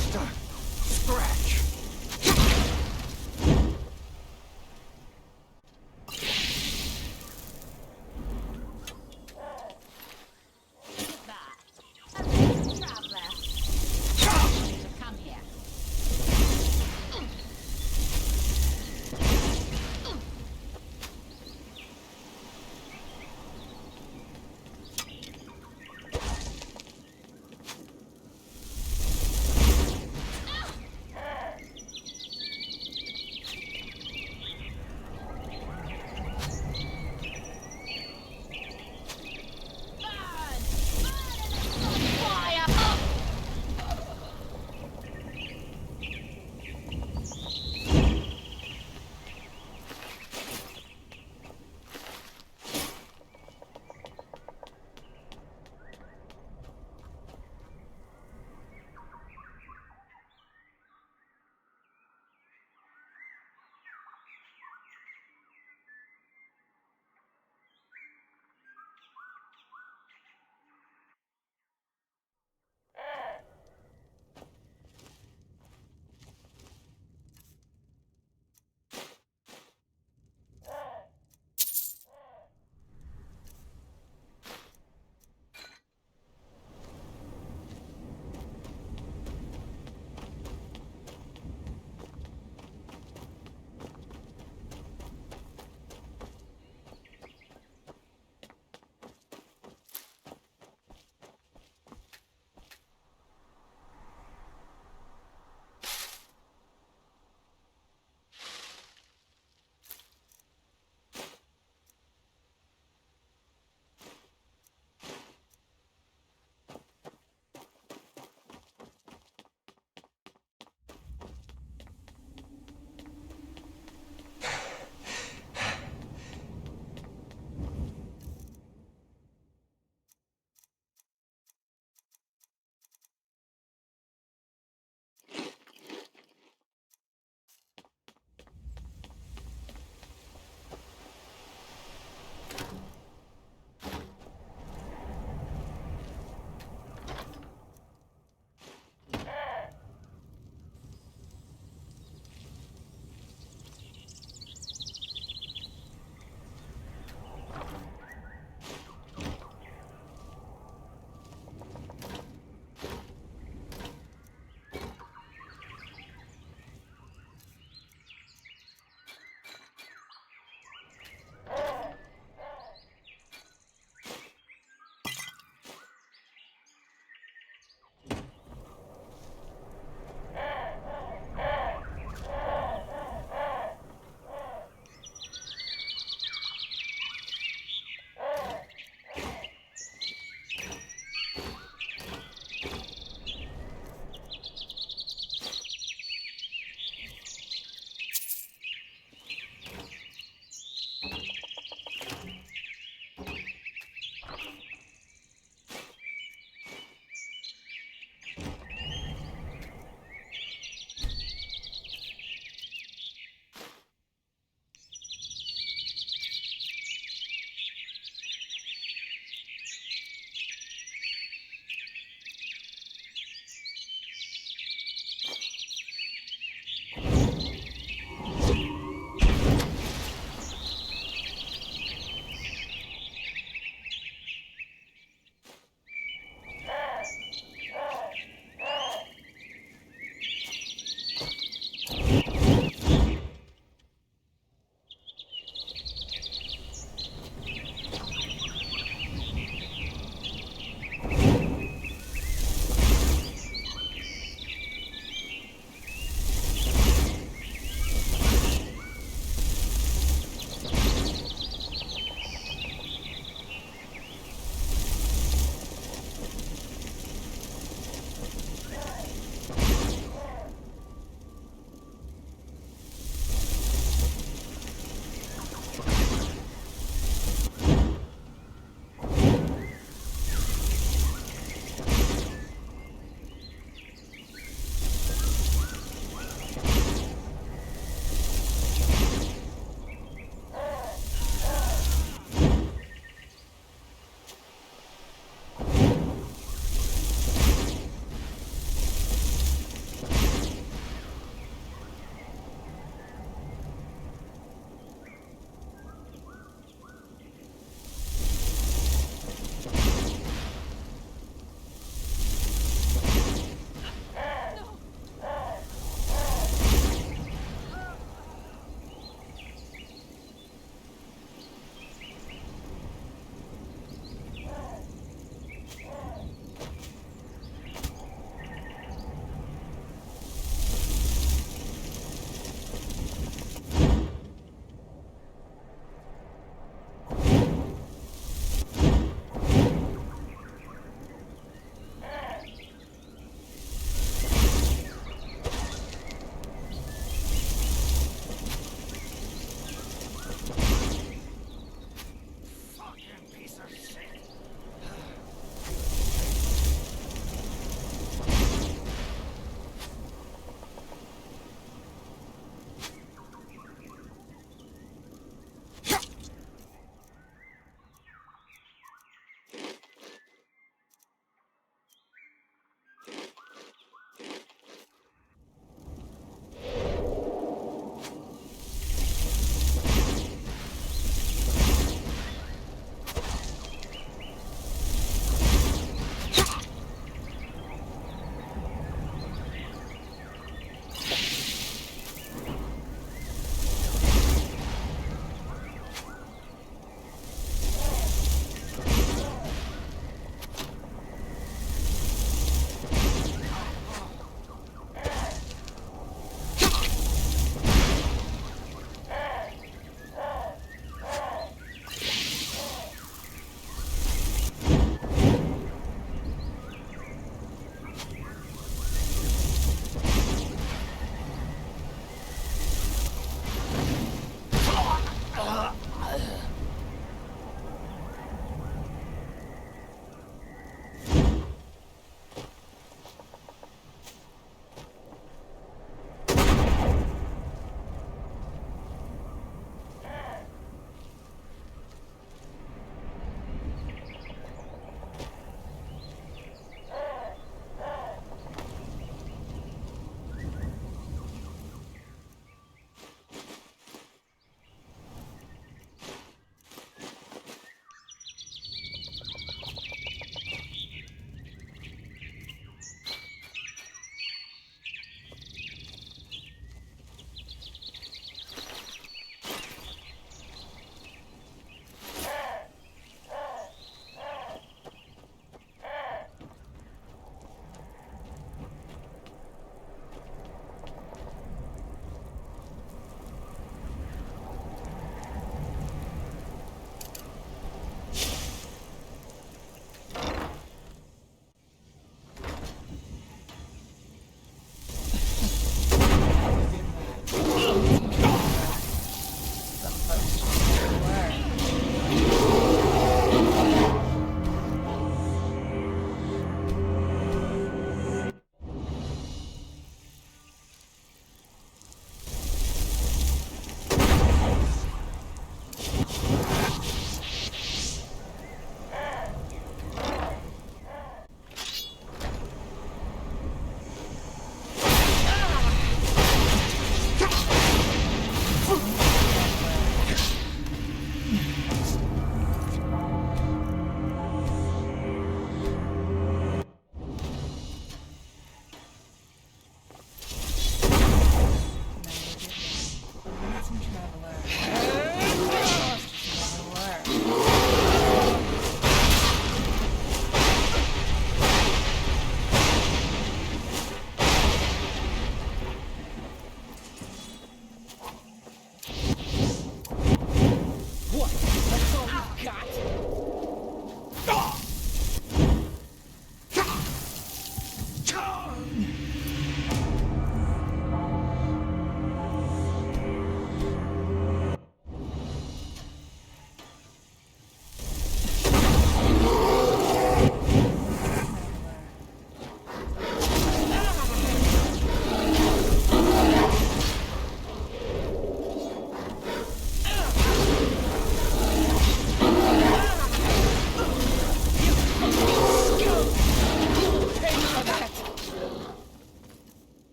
just a scratch.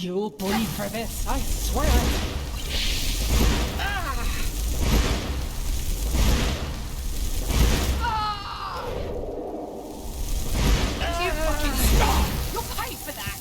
You'll bleed for this, I swear it. You fucking stop! You'll pay for that!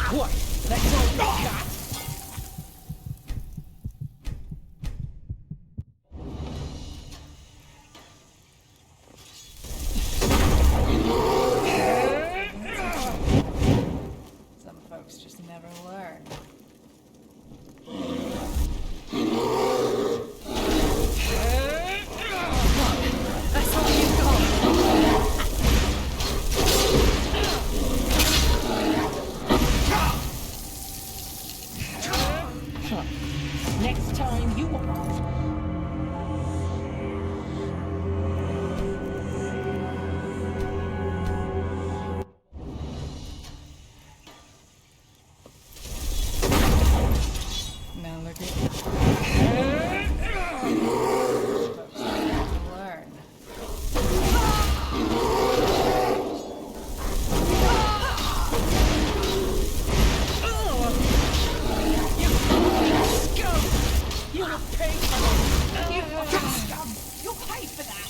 What? That's all you got? Some folks just never learn. That's all you got. Next time you won't. Now look at you. Learn. You scum! You'll pay for this! You fucking scum! You'll pay for that!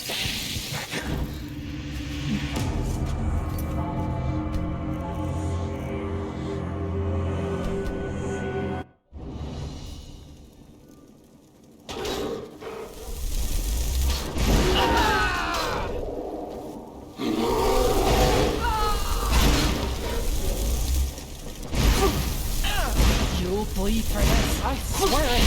You'll bleed for this, I swear it!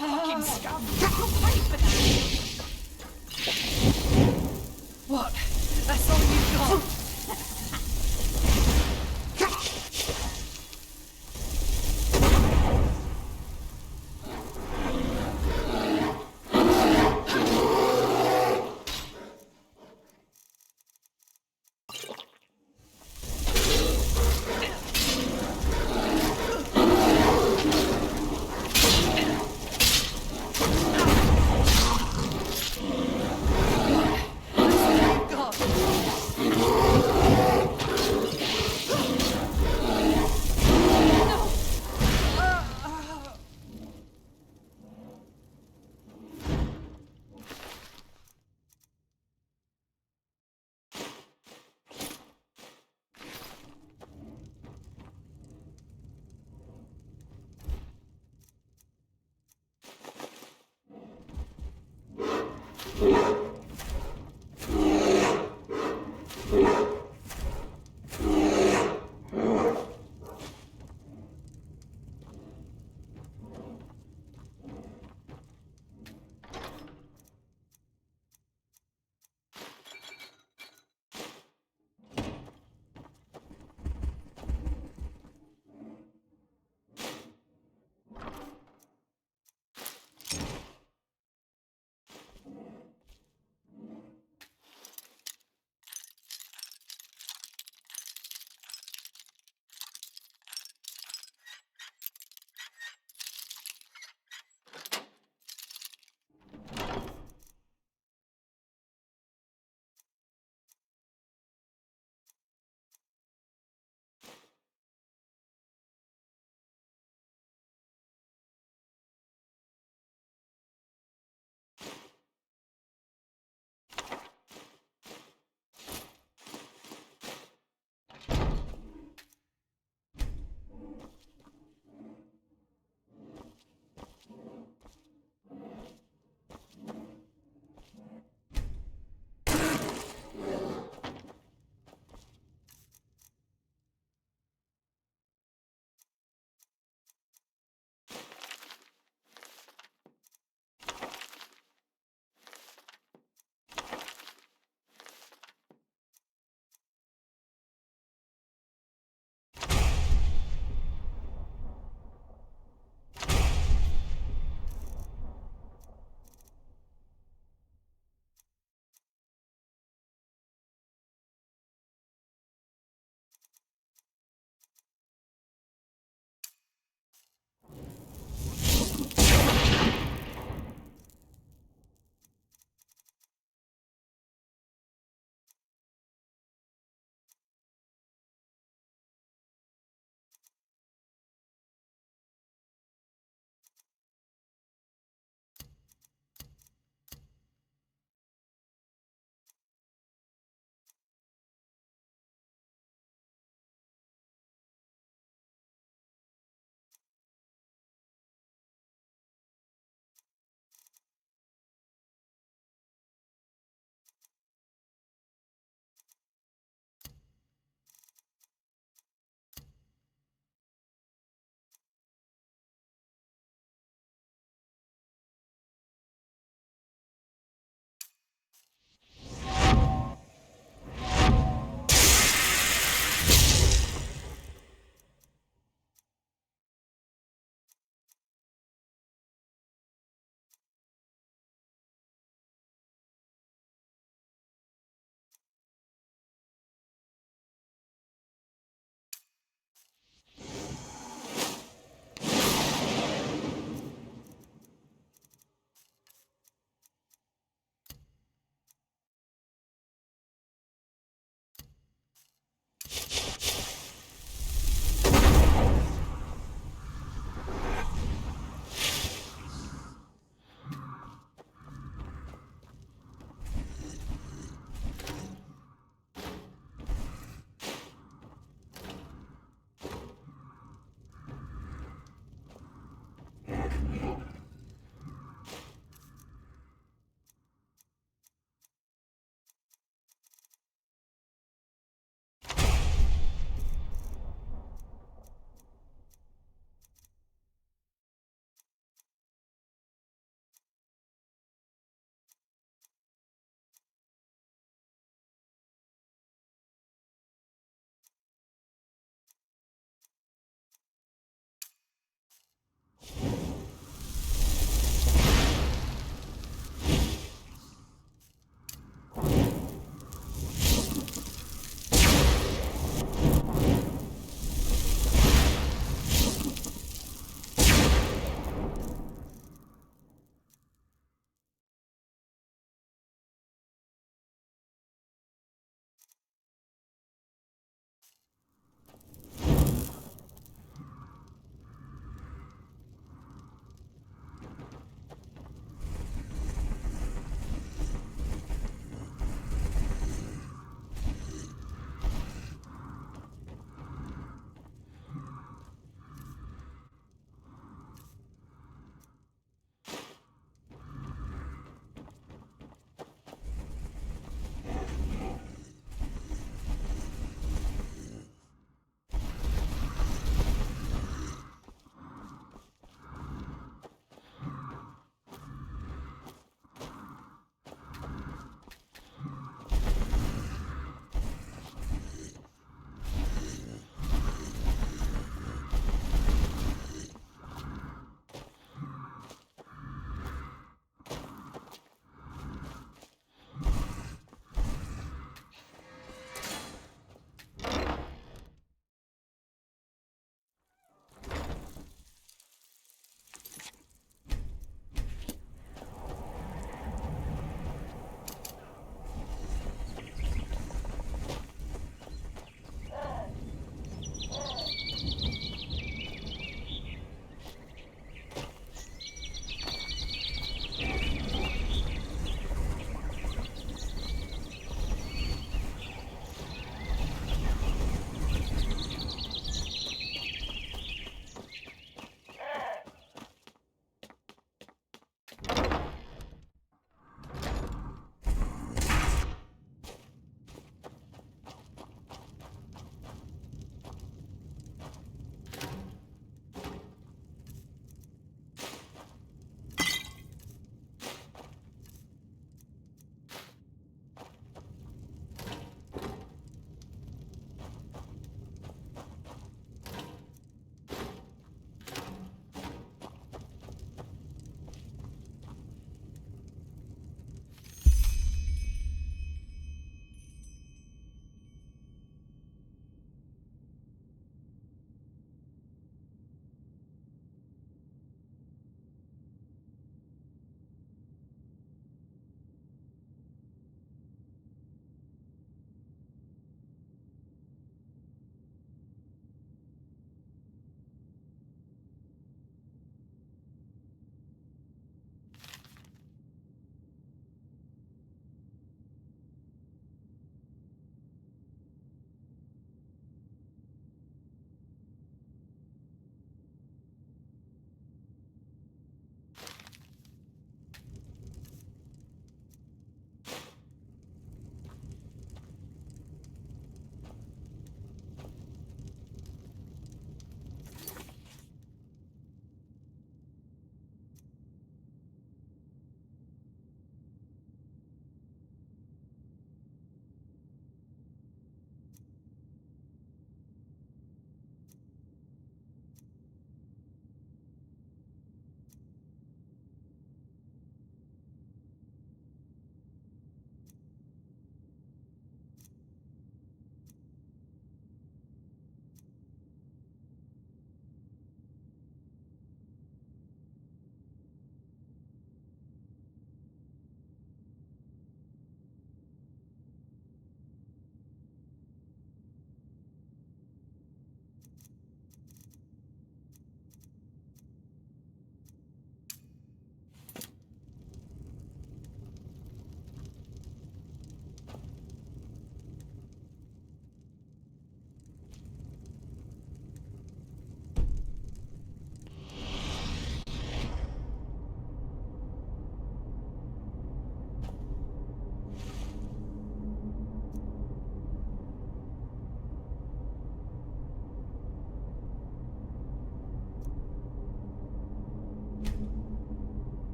Fucking scum! You'll pay for that! What? That's all you got?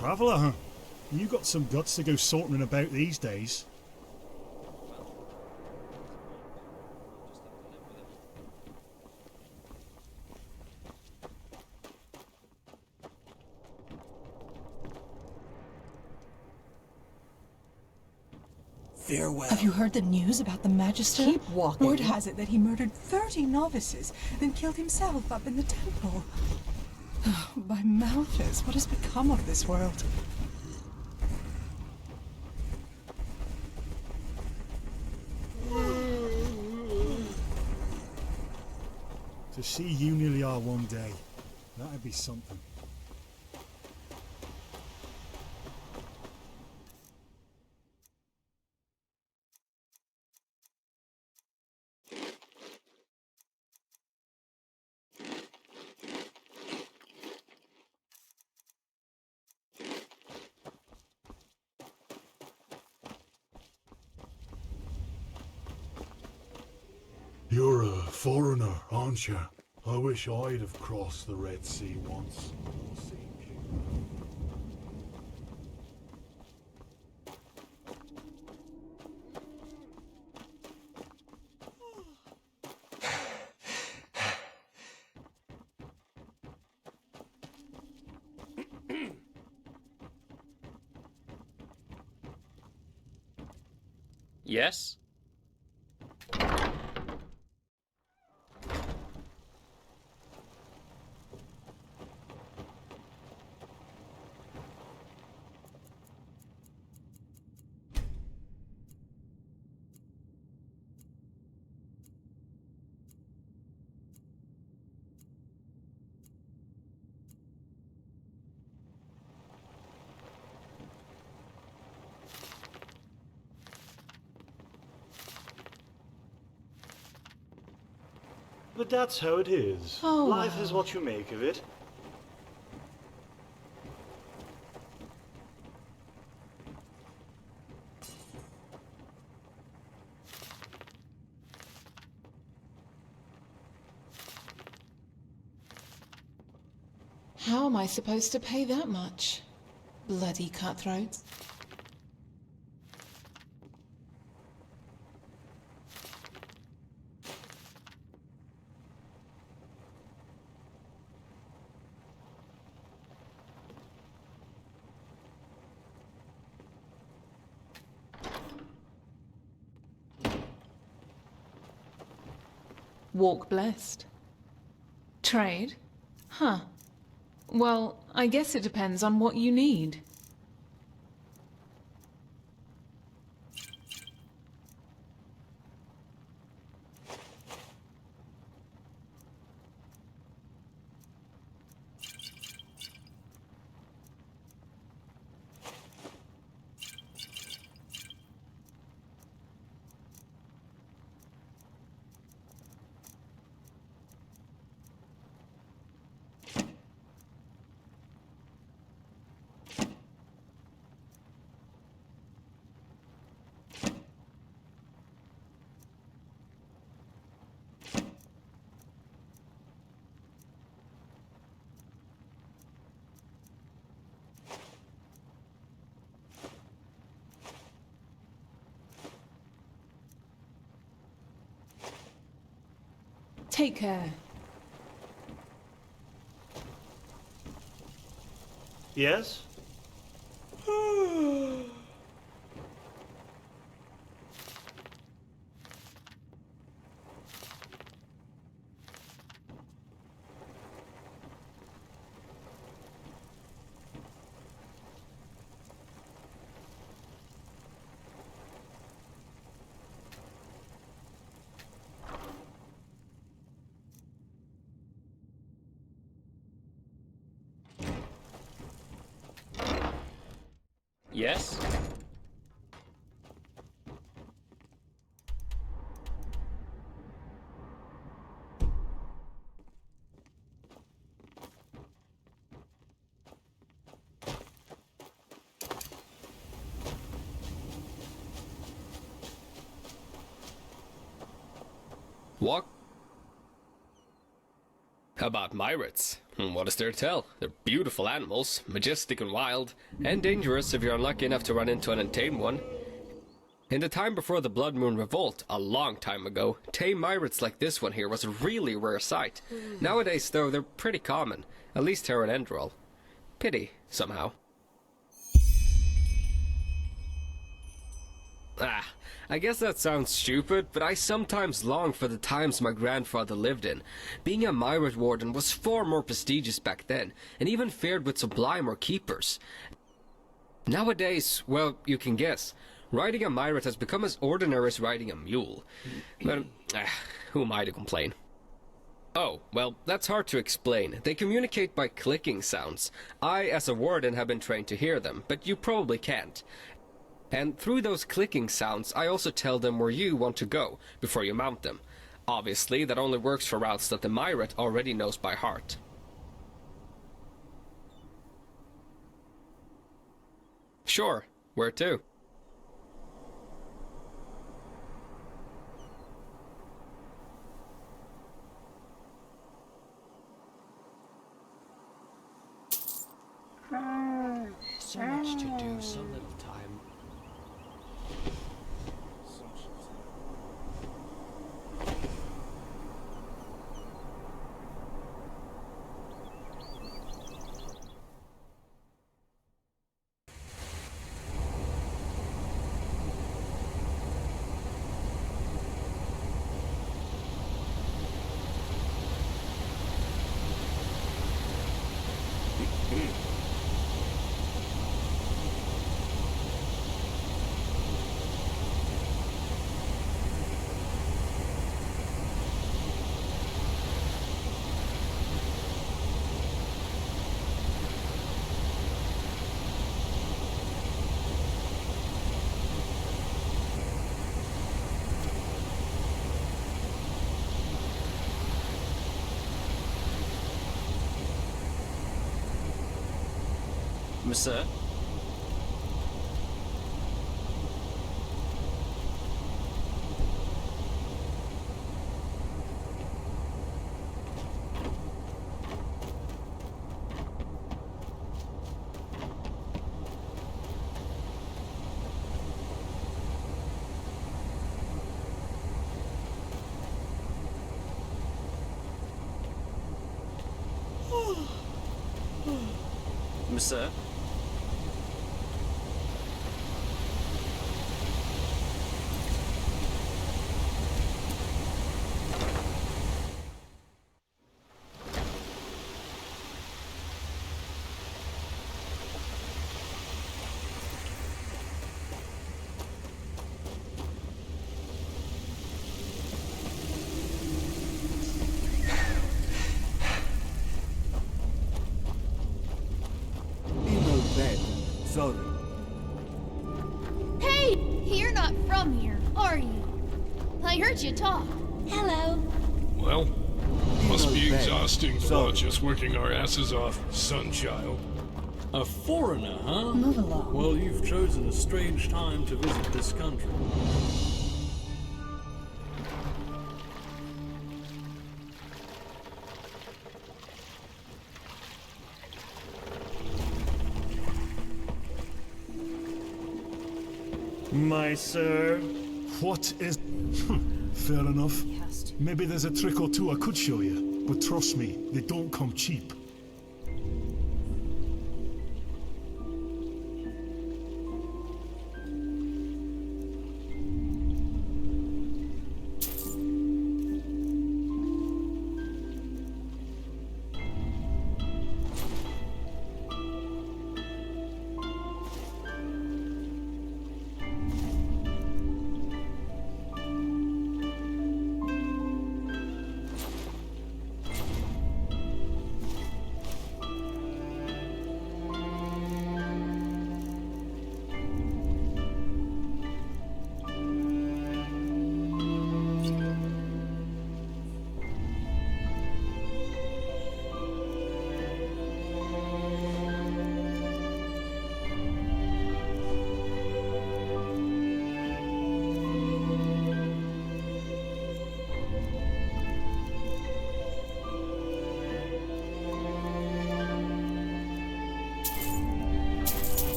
traveller, huh? You got some guts to go sauntering about these days. Farewell. Have you heard the news about the Magister? Keep walking. Word has it that he murdered 30 novices, then killed himself up in the temple. By Malchus, what has become of this world? To see you nearly are one day, that'd be something. You're a foreigner, aren't you? I wish I'd have crossed the Red Sea once. Yes? But that's how it is. Oh, Life well. is what you make of it. How am I supposed to pay that much? Bloody cutthroats. Walk blessed. Trade? Huh. Well, I guess it depends on what you need. Take care. Yes? Yes? What? About myrads? What is there to tell? They're beautiful animals, majestic and wild, and dangerous if you're unlucky enough to run into an untamed one. In the time before the Blood Moon Revolt, a long time ago, tame myrads like this one here was a really rare sight. Nowadays, though, they're pretty common, at least here in Enderal. Pity, somehow. I guess that sounds stupid, but I sometimes long for the times my grandfather lived in. Being a Myrad warden was far more prestigious back then, and even fared with sublime or keepers. Nowadays, well, you can guess. Riding a Myrad has become as ordinary as riding a mule. But, who am I to complain? Oh, well, that's hard to explain. They communicate by clicking sounds. I, as a warden, have been trained to hear them, but you probably can't. And through those clicking sounds, I also tell them where you want to go before you mount them. Obviously, that only works for routes that the Myrad already knows by heart. Sure, where to? So much to do, so little time. Monsieur? Monsieur? Sorry. Hey! You're not from here, are you? I heard you talk. Hello. Well, must be exhausting to watch us working our asses off, Sunchild. A foreigner, huh? Move along. Well, you've chosen a strange time to visit this country. My sir. What is... Fair enough. Maybe there's a trick or two I could show you, but trust me, they don't come cheap.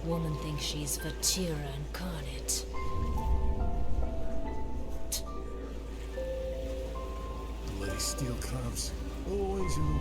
Woman thinks she's Vatira incarnate. Bloody steel crabs. Always in the way.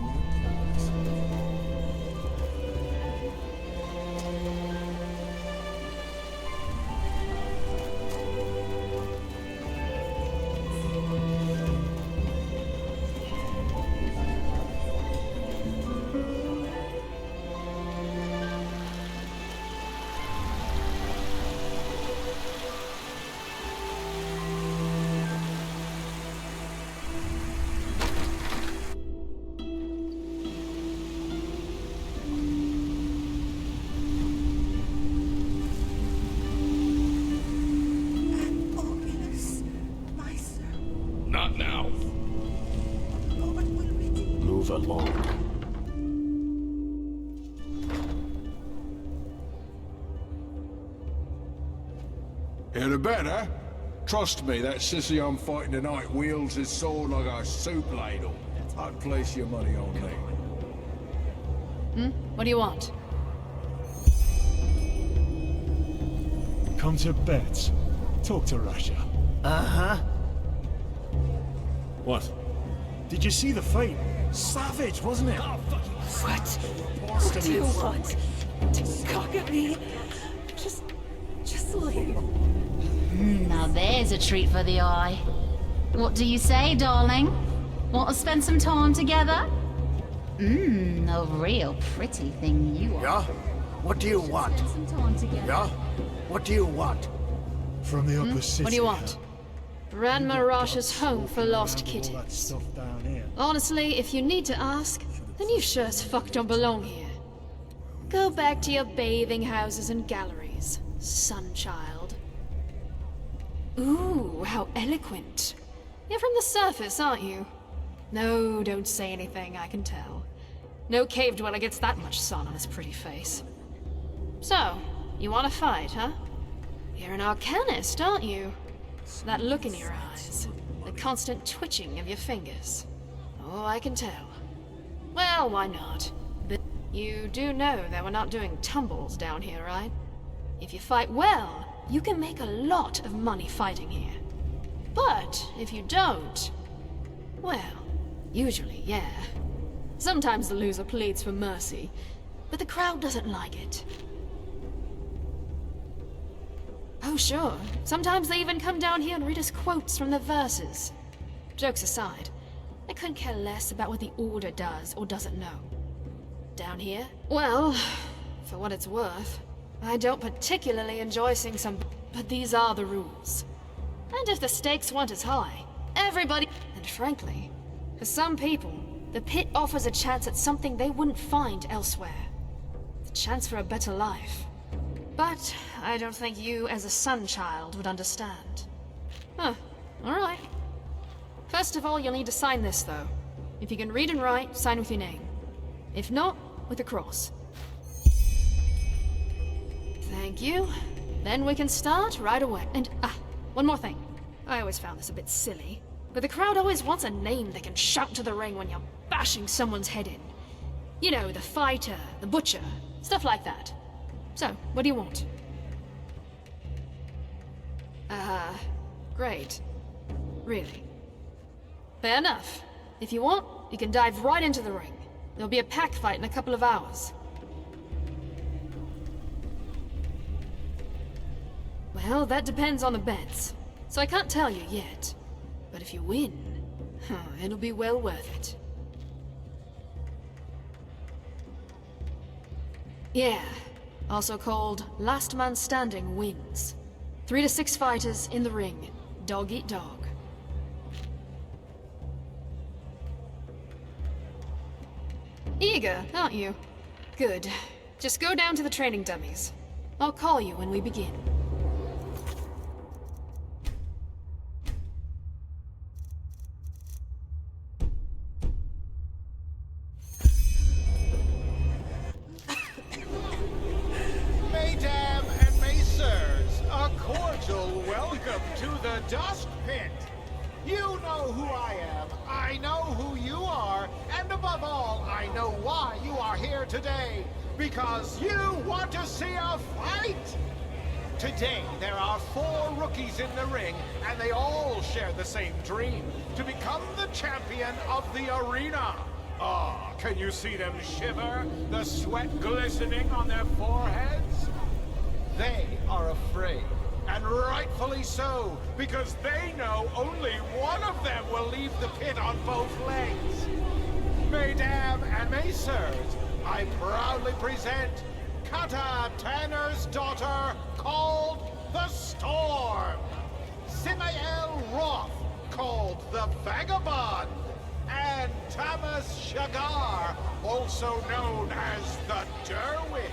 Not now. Move along. Here to bed, eh? Trust me, that sissy I'm fighting tonight wields his sword like a soup ladle. I'd place your money on me. What do you want? Come to bed. Talk to Rasha. Uh-huh. What? Did you see the fight? Savage, wasn't it? What? What do you want? To cock at me? Just leave. Now there's a treat for the eye. What do you say, darling? Want to spend some time together? A real pretty thing you are. Yeah? What do you want? Spend some time together. Yeah? What do you want? From the upper city. What do you want? Grandma Rasha's home for lost All that kittens. stuff down here. Honestly, if you need to ask, then you sure as fuck don't belong here. Go back to your bathing houses and galleries, sunchild. Ooh, how eloquent. You're from the surface, aren't you? No, don't say anything, I can tell. No cave dweller gets that much sun on his pretty face. So, you want to fight, huh? You're an arcanist, aren't you? That look in your eyes, the constant twitching of your fingers. Oh, I can tell. Well, why not? But you do know that we're not doing tumbles down here, right? If you fight well, you can make a lot of money fighting here. But if you don't, well, usually, yeah. Sometimes the loser pleads for mercy, but the crowd doesn't like it. Oh, sure. Sometimes they even come down here and read us quotes from the verses. Jokes aside, I couldn't care less about what the Order does or doesn't know. Down here? Well, for what it's worth, I don't particularly enjoy seeing some... But these are the rules. And if the stakes weren't as high, everybody... And frankly, for some people, the pit offers a chance at something they wouldn't find elsewhere. The chance for a better life. But I don't think you, as a sun-child, would understand. Huh. Alright. First of all, you'll need to sign this, though. If you can read and write, sign with your name. If not, with a cross. Thank you. Then we can start right away. And, one more thing. I always found this a bit silly, but the crowd always wants a name they can shout to the ring when you're bashing someone's head in. You know, the fighter, the butcher, stuff like that. So, what do you want? Great. Really? Fair enough. If you want, you can dive right into the ring. There'll be a pack fight in a couple of hours. Well, that depends on the bets, so I can't tell you yet. But if you win, it'll be well worth it. Yeah. Also called Last Man Standing wins. 3 to 6 fighters in the ring. Dog eat dog. Eager, aren't you? Good. Just go down to the training dummies. I'll call you when we begin. Mesdames and messieurs, a cordial welcome to the Dust Pit. You know who I am, I know who you are, and above all, I know why you are here today. Because you want to see a fight! Today, there are 4 rookies in the ring, and they all share the same dream, to become the champion of the arena. Ah, can you see them shiver, the sweat glistening on their foreheads? They are afraid, and rightfully so, because they know only one of them will leave the pit on both legs. Mesdames and messieurs, I proudly present Kata Tanner's daughter, called the Storm. Simael Roth, called the Vagabond. And Thomas Shagar, also known as the Derwick.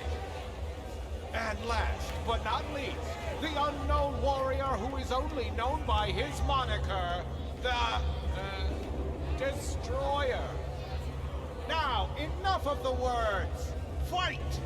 And last but not least, the unknown warrior who is only known by his moniker, the Destroyer. Now, enough of the words. Fight!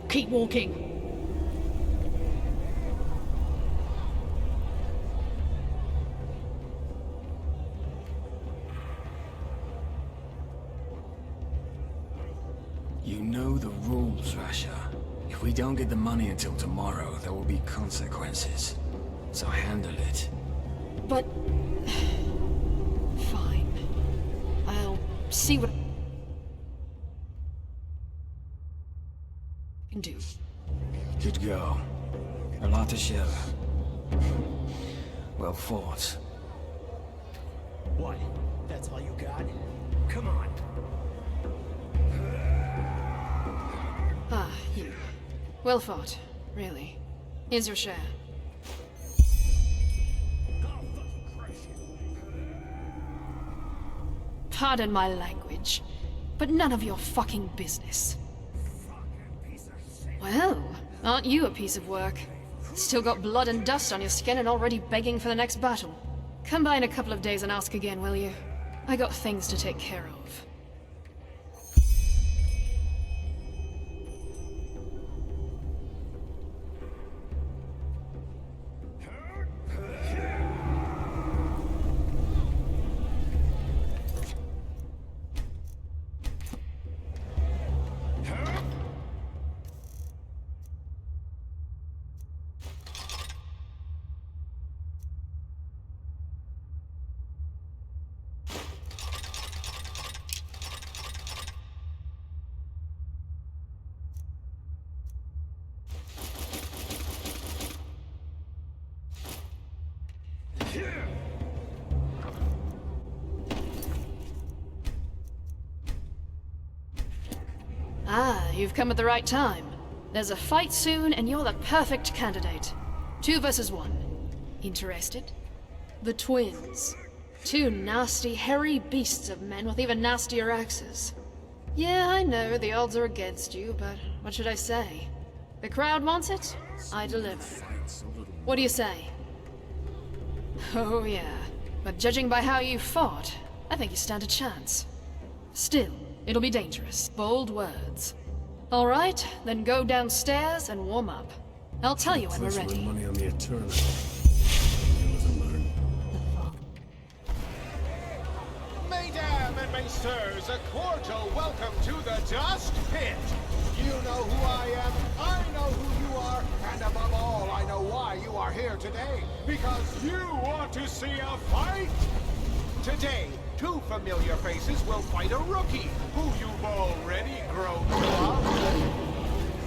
Keep walking. You know the rules, Rasha. If we don't get the money until tomorrow, there will be consequences. So handle it. But... fine. I'll see what I can do. Good go. Alatasheva. Well fought. What? That's all you got? Come on. Ah, you. Well fought, really. Here's your share. Pardon my language, but none of your fucking business. Well, aren't you a piece of work? Still got blood and dust on your skin and already begging for the next battle. Come by in a couple of days and ask again, will you? I got things to take care of. Ah, you've come at the right time. There's a fight soon, and you're the perfect candidate. 2 versus 1. Interested? The twins. 2 nasty, hairy beasts of men with even nastier axes. Yeah, I know, the odds are against you, but what should I say? The crowd wants it, I deliver. What do you say? Oh yeah, but judging by how you fought, I think you stand a chance. Still, it'll be dangerous. Bold words. All right, then go downstairs and warm up. I'll tell you when we're ready. Money on the Eternal. Mesdames and messieurs, a cordial welcome to the Dust Pit. You know who I am, I know who you are, and above all, I know why you are here today. Because you want to see a fight! Today, 2 familiar faces will fight a rookie, who you've already grown to love.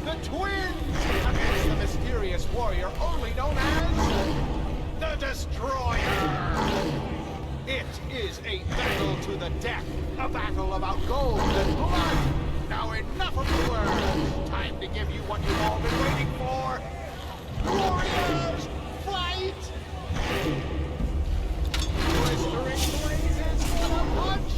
The twins against the mysterious warrior only known as a battle to the death, a battle about gold and blood. Now enough of the words. Time to give you what you've all been waiting for. Warriors, fight! Blistering blazes for the punch!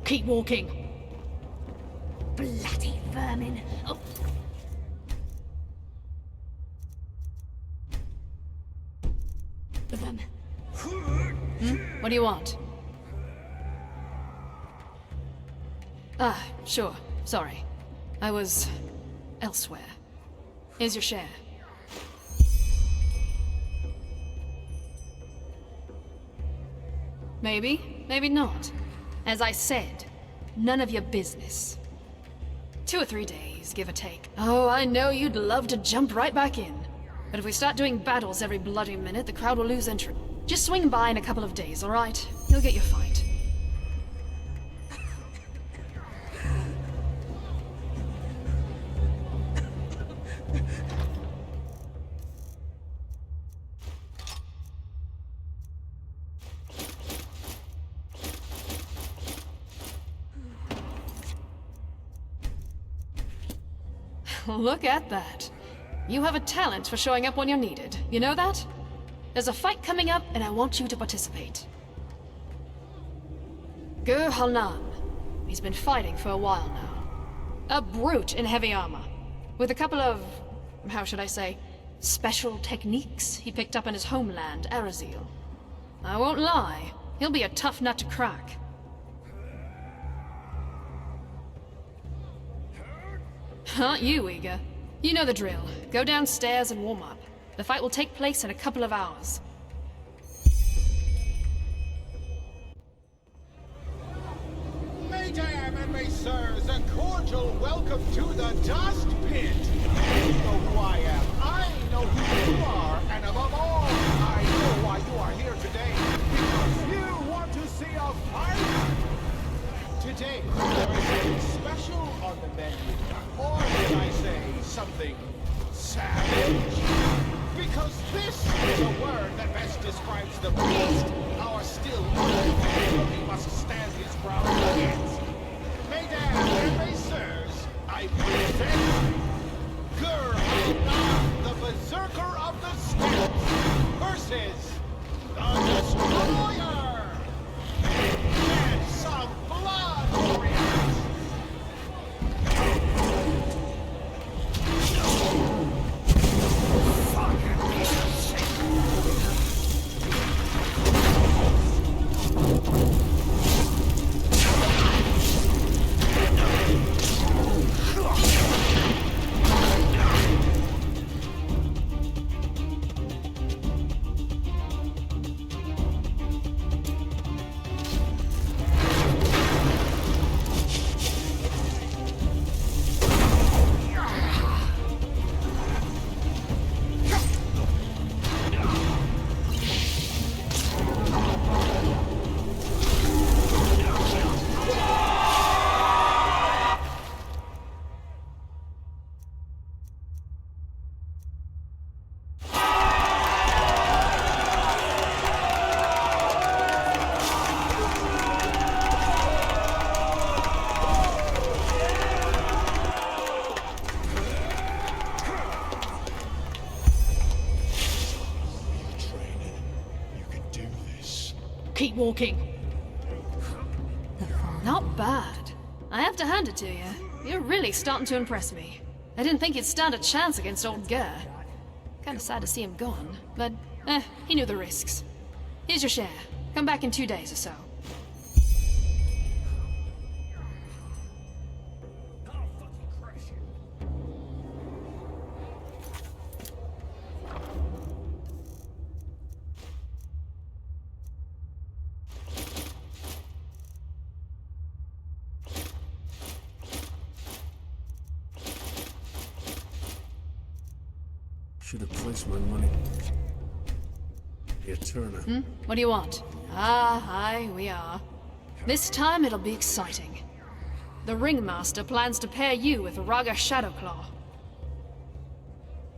Keep walking. Bloody vermin. Oh. Them. What do you want? Ah, sure. Sorry. I was elsewhere. Here's your share. Maybe, maybe not. As I said, none of your business. 2 or 3 days, give or take. Oh, I know you'd love to jump right back in. But if we start doing battles every bloody minute, the crowd will lose interest. Just swing by in a couple of days, alright? You'll get your fight. Look at that. You have a talent for showing up when you're needed. You know that? There's a fight coming up, and I want you to participate. Gur Halnan. He's been fighting for a while now. A brute in heavy armor. With a couple of, how should I say, special techniques he picked up in his homeland, Arazil. I won't lie, he'll be a tough nut to crack. Aren't you eager? You know the drill. Go downstairs and warm up. The fight will take place in a couple of hours. Mesdames and messieurs, a cordial welcome to the Dust Pit. You know who I am. I know who you are. And above all, I know why you are here today. Because you want to see a fight. Today, there is something special on the menu. Or should I say, something savage? Because this is a word that best describes the beast our still he must stand his ground against. Mesdames and messieurs, I present Gur Halnan, the Berserker of the Steppes, versus the Destroyer! Get some blood, warriors! Keep walking. Not bad. I have to hand it to you. You're really starting to impress me. I didn't think you'd stand a chance against old Gur. Kinda sad to see him gone, but he knew the risks. Here's your share. Come back in 2 days or so. Should have placed my money. Here, Turner. What do you want? Ah, aye, we are. This time it'll be exciting. The Ringmaster plans to pair you with Raga Shadowclaw.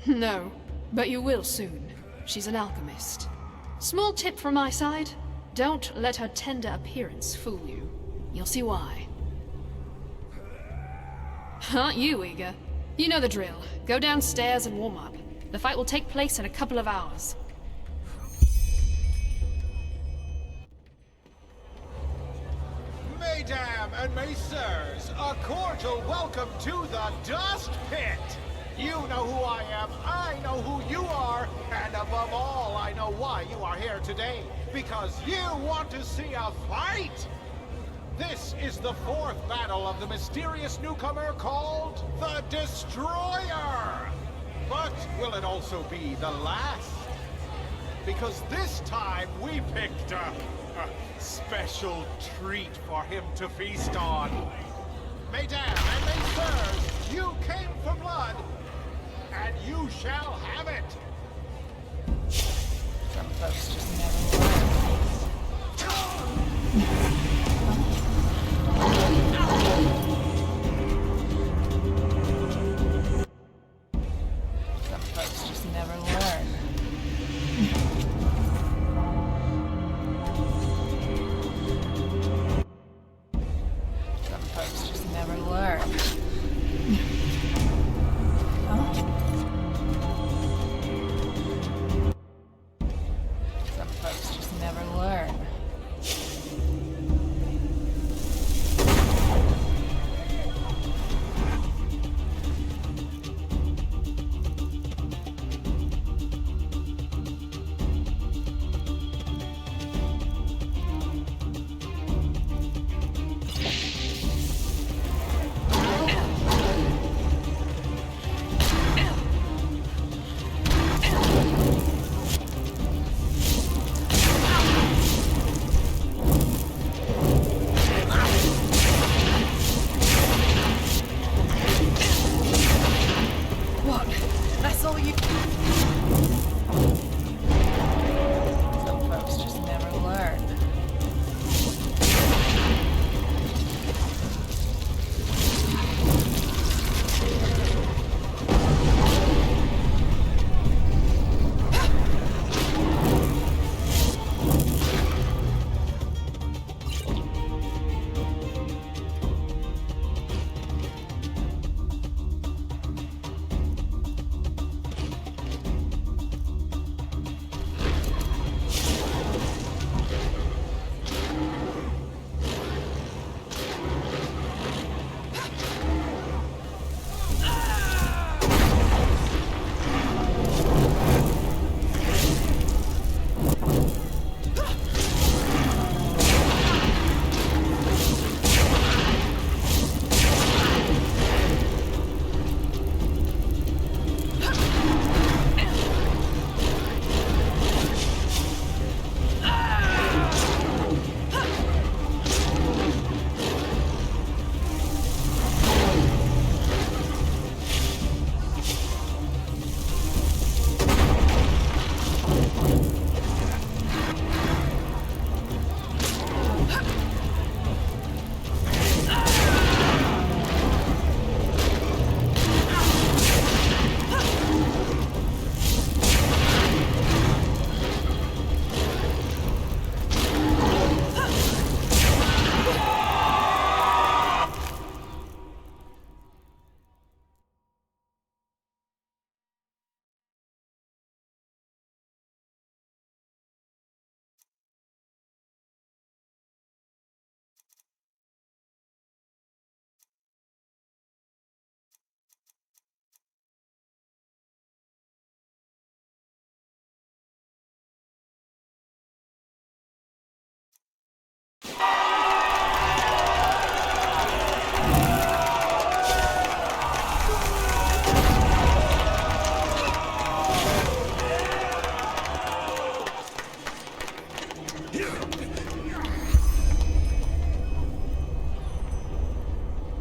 No, but you will soon. She's an alchemist. Small tip from my side, don't let her tender appearance fool you. You'll see why. Aren't you eager? You know the drill. Go downstairs and warm up. The fight will take place in a couple of hours. Mesdames and messieurs, a cordial welcome to the Dust Pit! You know who I am, I know who you are, and above all, I know why you are here today. Because you want to see a fight! This is the 4th battle of the mysterious newcomer called the Destroyer! But will it also be the last? Because this time we picked a special treat for him to feast on. mesdames, and messieurs, you came for blood, and you shall have it. Some folks just never learn. Some folks just never learn. Some folks just never learn. Some folks just never learn. What? That's all you... Some folks just never learn.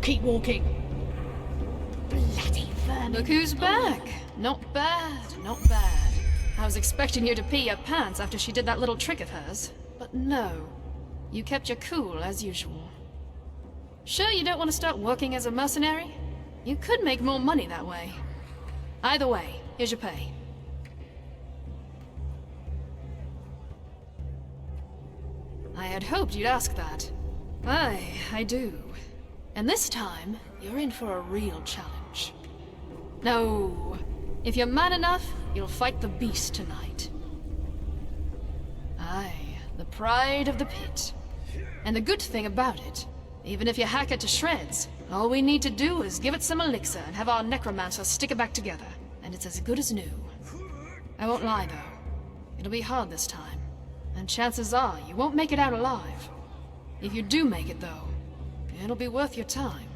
Keep walking. Bloody vermin. Look who's back. Not bad, not bad. I was expecting you to pee your pants after she did that little trick of hers. But no. You kept your cool as usual. Sure you don't want to start working as a mercenary? You could make more money that way. Either way, here's your pay. I had hoped you'd ask that. Aye, I do. And this time, you're in for a real challenge. No, if you're man enough, you'll fight the beast tonight. Aye, the pride of the pit. And the good thing about it, even if you hack it to shreds, all we need to do is give it some elixir and have our necromancer stick it back together, and it's as good as new. I won't lie though, it'll be hard this time, and chances are you won't make it out alive. If you do make it though, it'll be worth your time.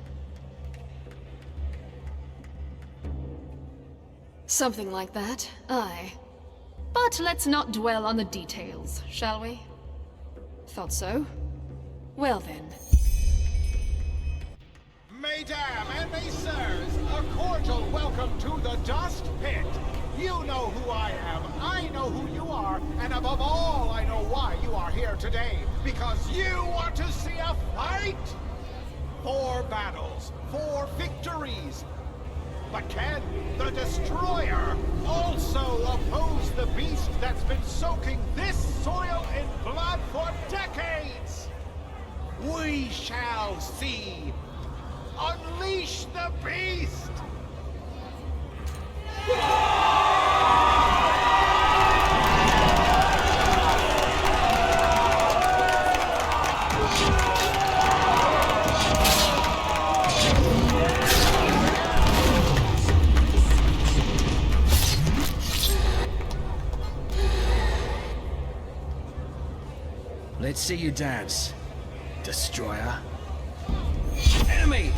Something like that, aye. But let's not dwell on the details, shall we? Thought so. Well then. mesdames and messieurs, a cordial welcome to the Dust Pit. You know who I am, I know who you are, and above all, I know why you are here today. Because you want to see a fight! 4 battles, 4 victories. But can the Destroyer also oppose the beast that's been soaking this soil in blood for decades? We shall see. Unleash the beast! Let's see you dance, Destroyer. Enemy!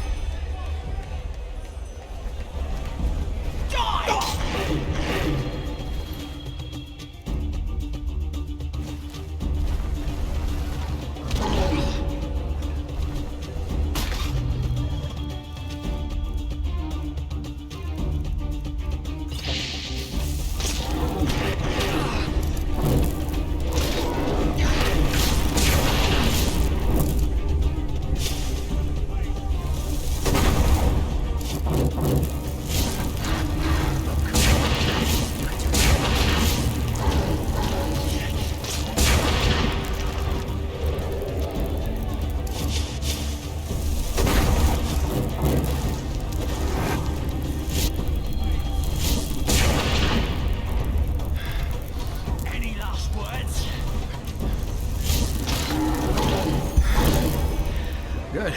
Good.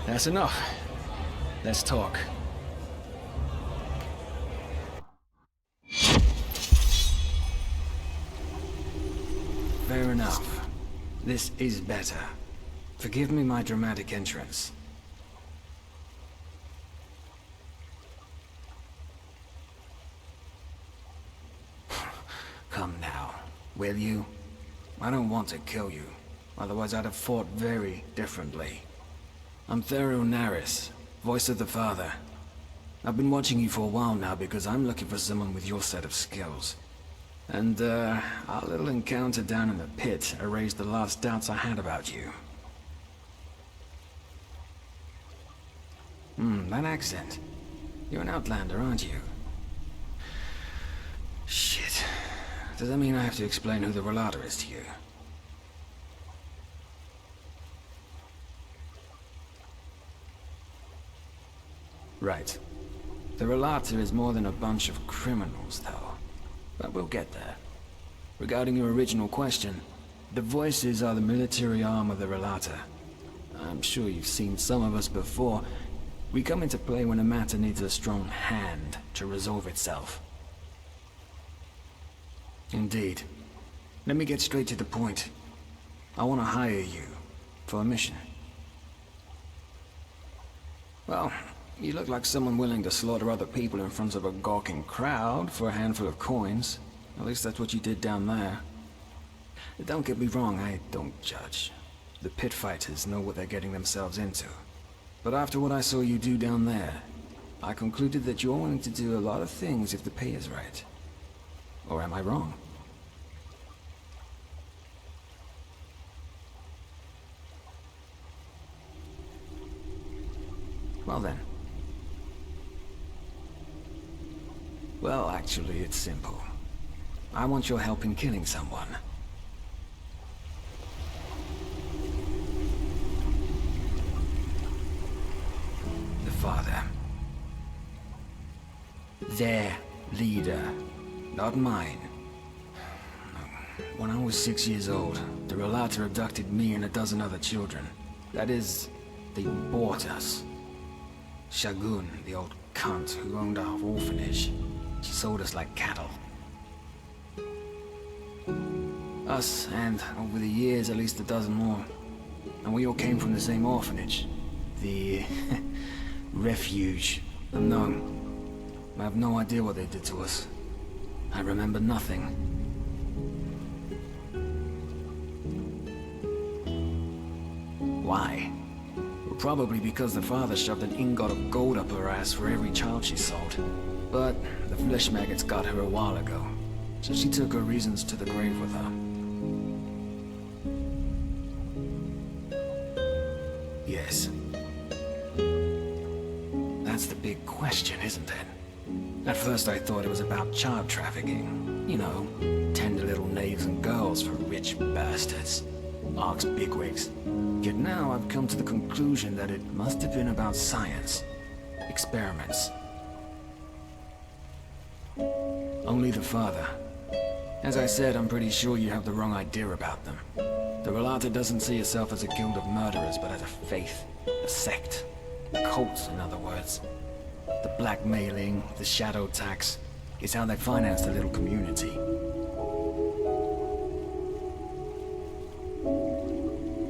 That's enough. Let's talk. Fair enough. This is better. Forgive me my dramatic entrance. Come now, will you? I don't want to kill you. Otherwise I'd have fought very differently. I'm Thero Naris, voice of the Father. I've been watching you for a while now because I'm looking for someone with your set of skills. And, our little encounter down in the pit erased the last doubts I had about you. That accent. You're an outlander, aren't you? Shit. Does that mean I have to explain who the Relator is to you? Right. The Relator is more than a bunch of criminals, though. But we'll get there. Regarding your original question, the Voices are the military arm of the Relator. I'm sure you've seen some of us before. We come into play when a matter needs a strong hand to resolve itself. Indeed. Let me get straight to the point. I want to hire you for a mission. Well, you look like someone willing to slaughter other people in front of a gawking crowd for a handful of coins. At least that's what you did down there. Don't get me wrong, I don't judge. The pit fighters know what they're getting themselves into. But after what I saw you do down there, I concluded that you're willing to do a lot of things if the pay is right. Or am I wrong? Well then. Well, actually, it's simple. I want your help in killing someone. The Father. Their leader, not mine. When I was 6 years old, the Relator abducted me and a dozen other children. That is, they bought us. Shagun, the old cunt who owned our orphanage, she sold us like cattle. Us, and over the years, at least a dozen more. And we all came from the same orphanage. The refuge. Unknown. I have no idea what they did to us. I remember nothing. Why? Probably because the father shoved an ingot of gold up her ass for every child she sold. But the flesh maggots got her a while ago, so she took her reasons to the grave with her. Yes. That's the big question, isn't it? At first I thought it was about child trafficking. You know, tender little knaves and girls for rich bastards. Ark's bigwigs. Yet now I've come to the conclusion that it must have been about science. Experiments. Only the father. As I said, I'm pretty sure you have the wrong idea about them. The Relata doesn't see itself as a guild of murderers, but as a faith. A sect. A cult, in other words. The blackmailing, the shadow tax, is how they finance the little community.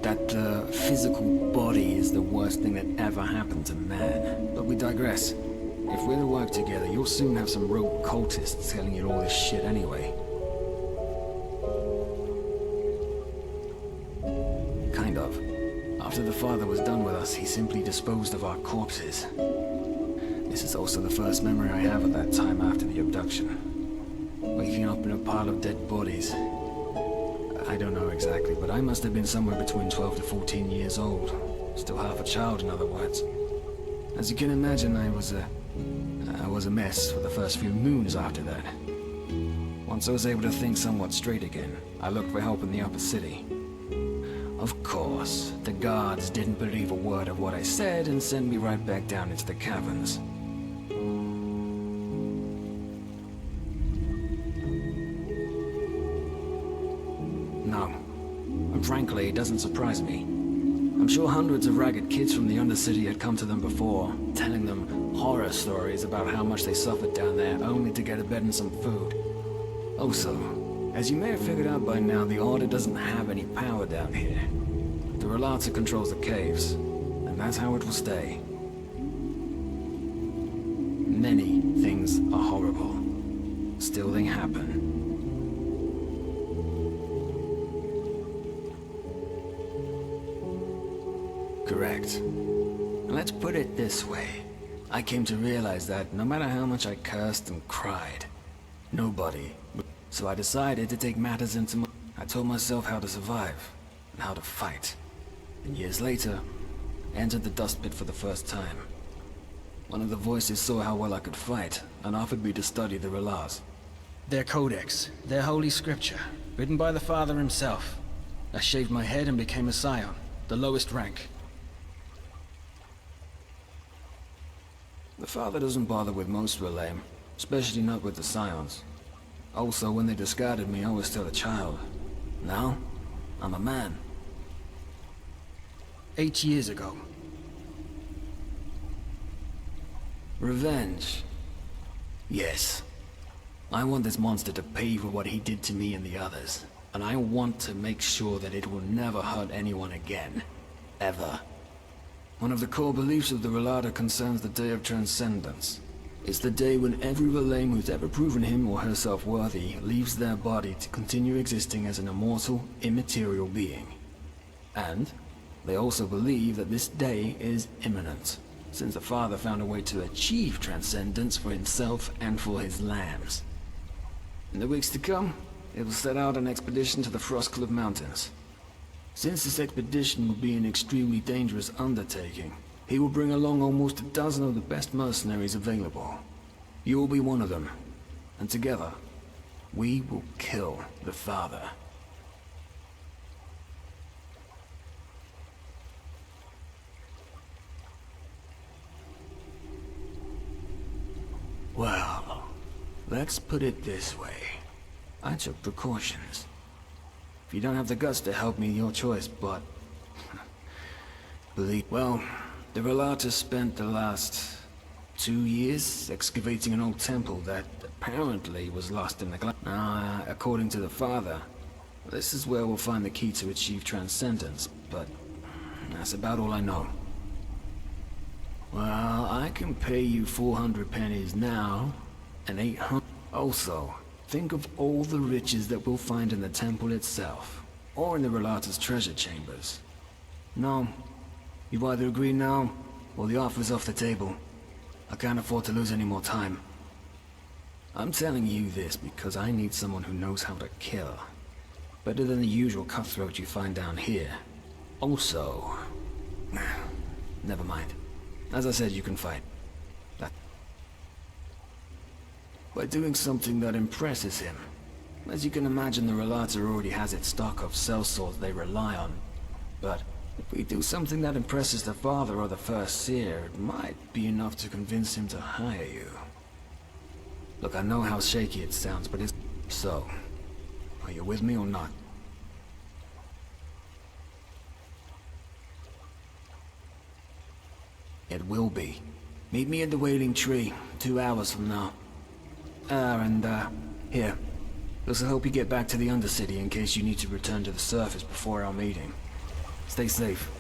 That the physical body is the worst thing that ever happened to man. But we digress. If we're to work together, you'll soon have some rogue cultists telling you all this shit anyway. Kind of. After the father was done with us, he simply disposed of our corpses. This is also the first memory I have of that time after the abduction. Waking up in a pile of dead bodies. I don't know exactly, but I must have been somewhere between 12 to 14 years old. Still half a child, in other words. As you can imagine, I was a mess for the first few moons after that. Once I was able to think somewhat straight again, I looked for help in the upper city. Of course, the guards didn't believe a word of what I said and sent me right back down into the caverns. No. And frankly, it doesn't surprise me. I'm sure hundreds of ragged kids from the Undercity had come to them before, telling them horror stories about how much they suffered down there, only to get a bed and some food. Also, as you may have figured out by now, the Order doesn't have any power down here. The Relata controls the caves, and that's how it will stay. Many things are horrible. Still they happen. Correct. Let's put it this way. I came to realize that no matter how much I cursed and cried, nobody. So I decided to take matters into my... I told myself how to survive, and how to fight. And years later, entered the dust pit for the first time. One of the voices saw how well I could fight, and offered me to study the Relars. Their codex, their holy scripture, written by the Father himself. I shaved my head and became a scion, the lowest rank. The Father doesn't bother with most Relame, especially not with the Scions. Also, when they discarded me, I was still a child. Now, I'm a man. 8 years ago. Revenge. Yes. I want this monster to pay for what he did to me and the others. And I want to make sure that it will never hurt anyone again. Ever. One of the core beliefs of the Relata concerns the Day of Transcendence. It's the day when every Relame who's ever proven him or herself worthy leaves their body to continue existing as an immortal, immaterial being. And they also believe that this day is imminent, since the Father found a way to achieve transcendence for himself and for his lambs. In the weeks to come, it will set out an expedition to the Frostcliff Mountains. Since this expedition will be an extremely dangerous undertaking, he will bring along almost a dozen of the best mercenaries available. You will be one of them, and together, we will kill the Father. Well, let's put it this way. I took precautions. If you don't have the guts to help me, your choice, but... Well, the Relata spent the last 2 years excavating an old temple that apparently was lost in neglect. Now, according to the Father, this is where we'll find the key to achieve transcendence, but that's about all I know. Well, I can pay you 400 pennies now, and 800... Also, think of all the riches that we'll find in the temple itself, or in the Relata's treasure chambers. No, You either agree now, or the offer's off the table. I can't afford to lose any more time. I'm telling you this because I need someone who knows how to kill. Better than the usual cutthroat you find down here. Also... never mind. As I said, you can fight. By doing something that impresses him. As you can imagine, the Relata already has its stock of sellswords they rely on. But if we do something that impresses the father or the first seer, it might be enough to convince him to hire you. Look, I know how shaky it sounds, but it's so. Are you with me or not? It will be. Meet me at the Wailing Tree, 2 hours from now. Here. This'll help you get back to the Undercity in case you need to return to the surface before our meeting. Stay safe.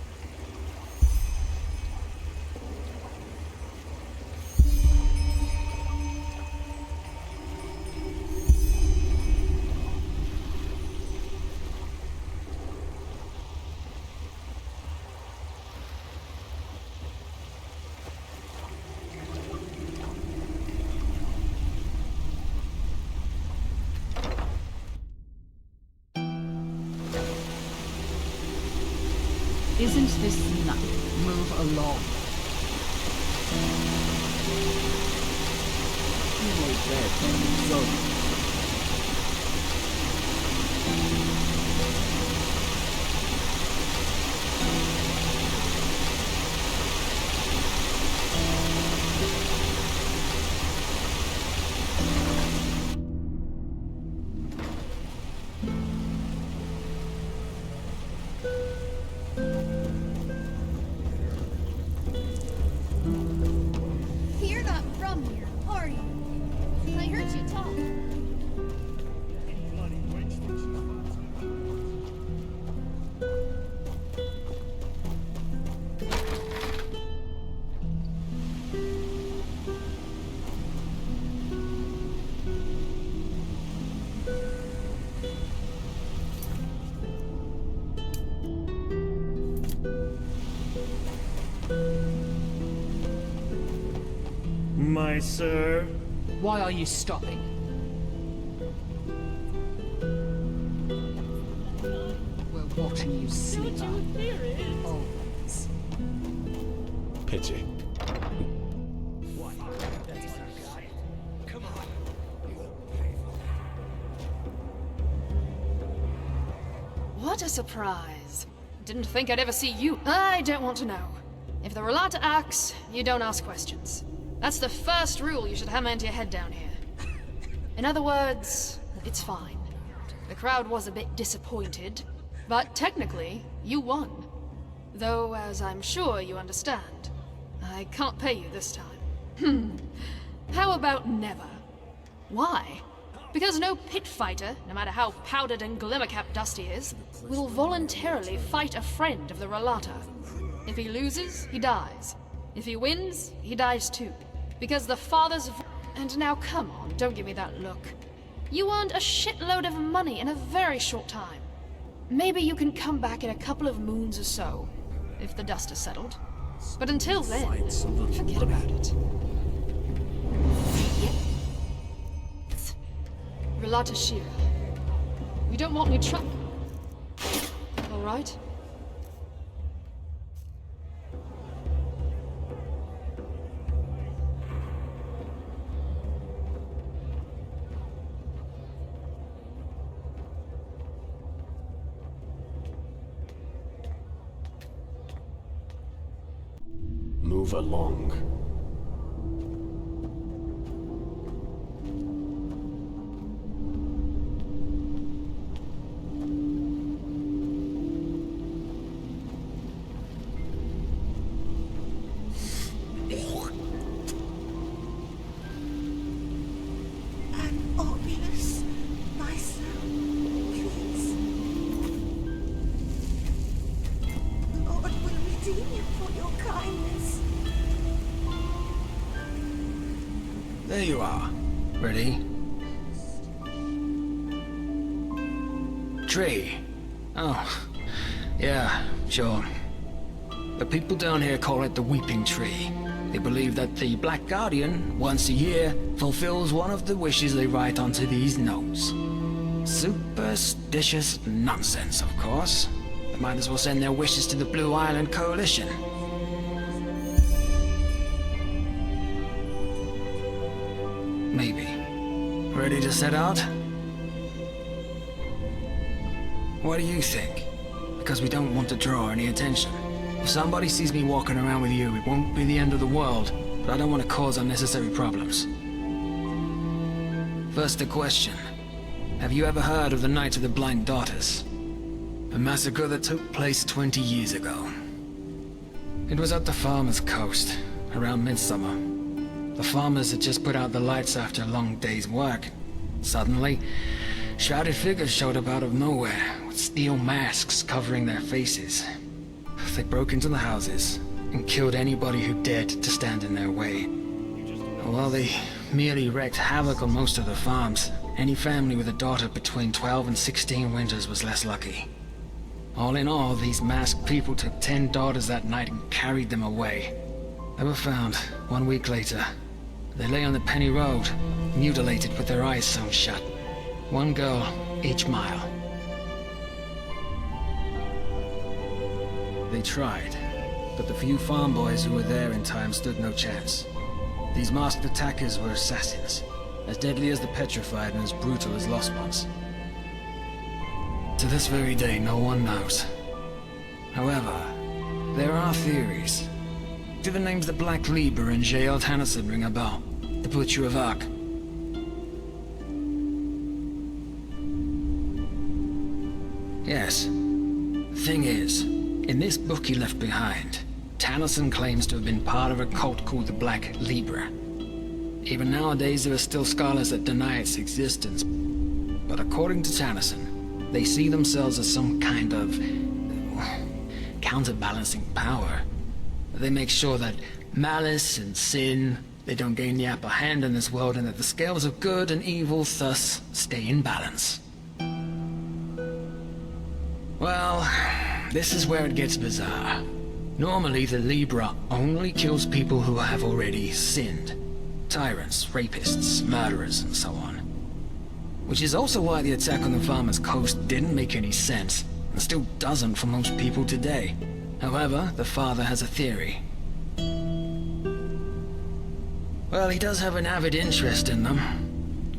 Isn't this enough? Move along. You're not from here, are you? I heard you talk. My sir. Why are you stopping? We're watching you slip up. Always. Pity. Come on. What a surprise. Didn't think I'd ever see you. I don't want to know. If the Relata acts, you don't ask questions. That's the first rule you should hammer into your head down here. In other words, it's fine. The crowd was a bit disappointed, but technically, you won. Though, as I'm sure you understand, I can't pay you this time. How about never? Why? Because no pit fighter, no matter how powdered and glimmer-capped dust he is, will voluntarily fight a friend of the Relata. If he loses, he dies. If he wins, he dies too. Because the father's... And now come on, don't give me that look. You earned a shitload of money in a very short time. Maybe you can come back in a couple of moons or so, if the dust has settled. But until then, forget about it. Yes. Relata Shira. We don't want any trouble. All right? Move along. An obvious myself, please. Lord will redeem you for your kindness. There you are. Ready? Tree. Oh, yeah, sure. The people down here call it the Weeping Tree. They believe that the Black Guardian, once a year, fulfills one of the wishes they write onto these notes. Superstitious nonsense, of course. They might as well send their wishes to the Blue Island Coalition. Maybe. Ready to set out? What do you think? Because we don't want to draw any attention. If somebody sees me walking around with you, it won't be the end of the world, but I don't want to cause unnecessary problems. First, a question. Have you ever heard of the Night of the Blind Daughters? A massacre that took place 20 years ago. It was at the Farmer's Coast, around midsummer. The farmers had just put out the lights after a long day's work. Suddenly, shrouded figures showed up out of nowhere, with steel masks covering their faces. They broke into the houses and killed anybody who dared to stand in their way. While they merely wreaked havoc on most of the farms, any family with a daughter between 12 and 16 winters was less lucky. All in all, these masked people took 10 daughters that night and carried them away. They were found 1 week later. They lay on the Penny Road, mutilated with their eyes sewn shut. 1 girl each mile. They tried, but the few farm boys who were there in time stood no chance. These masked attackers were assassins, as deadly as the Petrified and as brutal as Lost Ones. To this very day, no one knows. However, there are theories. Do the names the Black Libra and J.L. Tannerson ring a bell? The Butcher of Ark. Yes. Thing is, in this book he left behind, Tannerson claims to have been part of a cult called the Black Libra. Even nowadays there are still scholars that deny its existence, but according to Tannerson, they see themselves as some kind of counterbalancing power. They make sure that malice and sin, they don't gain the upper hand in this world, and that the scales of good and evil thus stay in balance. Well, this is where it gets bizarre. Normally, the Libra only kills people who have already sinned. Tyrants, rapists, murderers, and so on. Which is also why the attack on the Farmer's Coast didn't make any sense, and still doesn't for most people today. However, the father has a theory. Well, he does have an avid interest in them.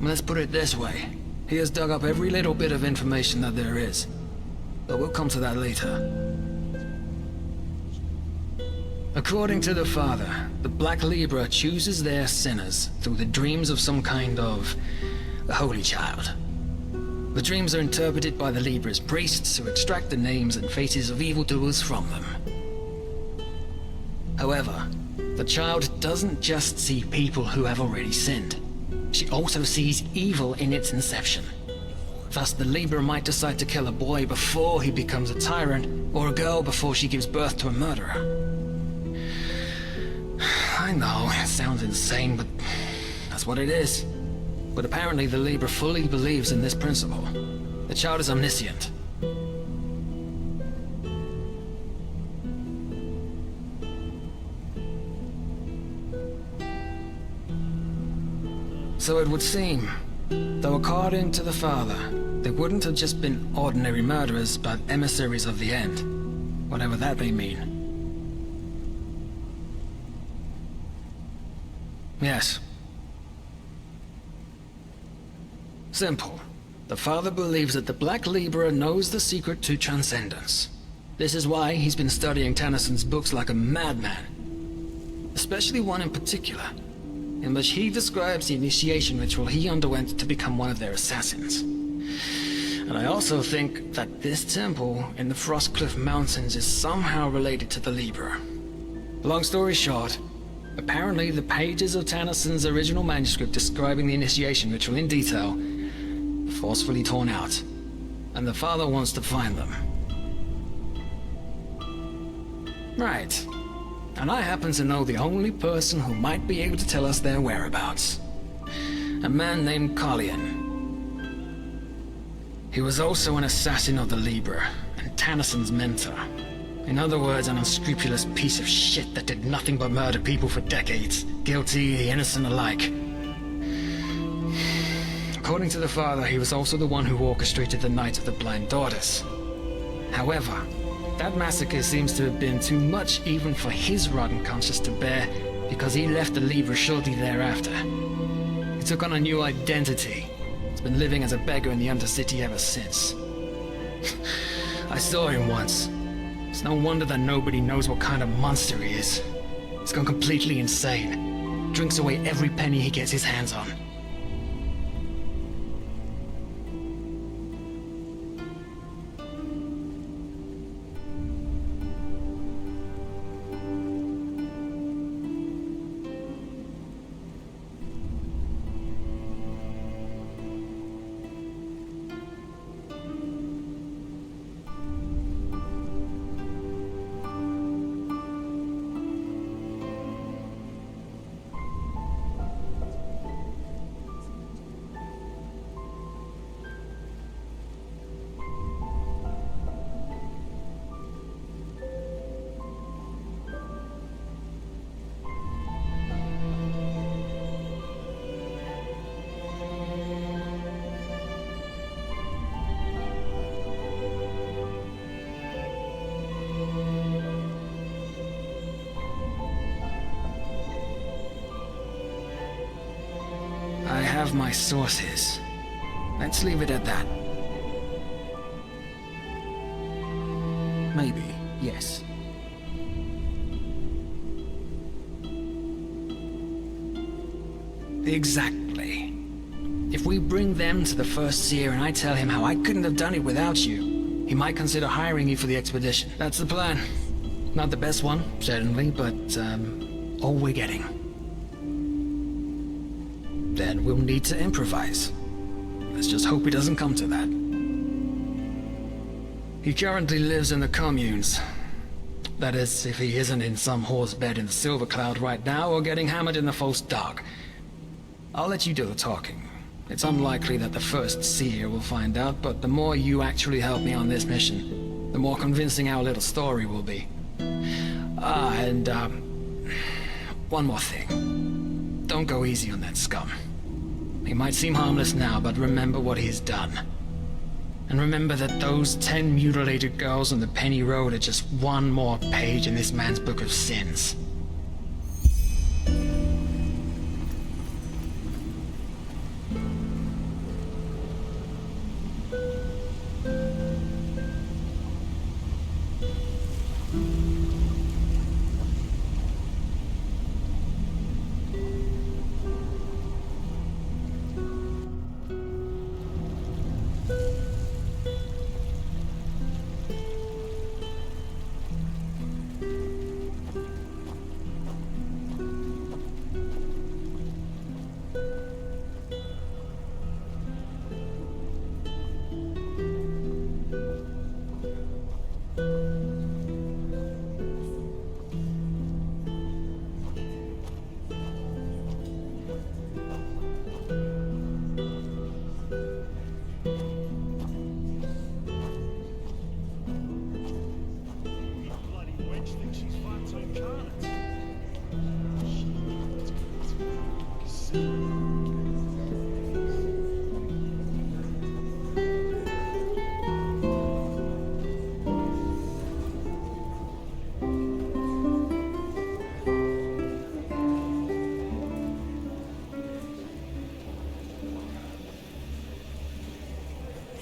Let's put it this way. He has dug up every little bit of information that there is. But we'll come to that later. According to the father, the Black Libra chooses their sinners through the dreams of some kind of holy child. The dreams are interpreted by the Libra's priests who extract the names and faces of evildoers from them. However, the child doesn't just see people who have already sinned. She also sees evil in its inception. Thus, the Libra might decide to kill a boy before he becomes a tyrant, or a girl before she gives birth to a murderer. I know, it sounds insane, but that's what it is. But apparently the Libra fully believes in this principle. The child is omniscient. So it would seem, though according to the father, they wouldn't have just been ordinary murderers, but emissaries of the end. Whatever that may mean. Yes. Simple. The father believes that the Black Libra knows the secret to transcendence. This is why he's been studying Tannisson's books like a madman. Especially one in particular, in which he describes the initiation ritual he underwent to become one of their assassins. And I also think that this temple in the Frostcliff Mountains is somehow related to the Libra. Long story short, apparently the pages of Tannisson's original manuscript describing the initiation ritual in detail were forcefully torn out, and the father wants to find them. Right. And I happen to know the only person who might be able to tell us their whereabouts. A man named Carlian. He was also an assassin of the Libra, and Tannisson's mentor. In other words, an unscrupulous piece of shit that did nothing but murder people for decades. Guilty, the innocent alike. According to the father, he was also the one who orchestrated the Night of the Blind Daughters. However, that massacre seems to have been too much even for his rotten conscience to bear, because he left the Libra shortly thereafter. He took on a new identity. He's been living as a beggar in the Undercity ever since. I saw him once. It's no wonder that nobody knows what kind of monster he is. He's gone completely insane. Drinks away every penny he gets his hands on. I have my sources. Let's leave it at that. Maybe, yes. Exactly. If we bring them to the First Seer and I tell him how I couldn't have done it without you, he might consider hiring you for the expedition. That's the plan. Not the best one, certainly, but, all we're getting. Then we'll need to improvise. Let's just hope it doesn't come to that. He currently lives in the communes. That is, if he isn't in some horse bed in the Silver Cloud right now or getting hammered in the False Dark. I'll let you do the talking. It's unlikely that the First Seer will find out, but the more you actually help me on this mission, the more convincing our little story will be. One more thing. Don't go easy on that scum. He might seem harmless now, but remember what he's done. And remember that those 10 mutilated girls on the Penny Road are just one more page in this man's book of sins.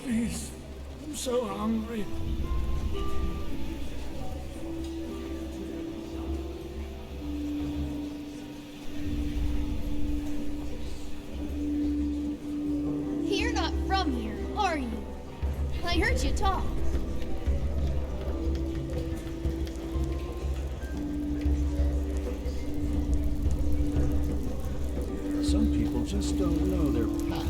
Please, I'm so hungry. You're not from here, are you? I heard you talk. Some people just don't know their path.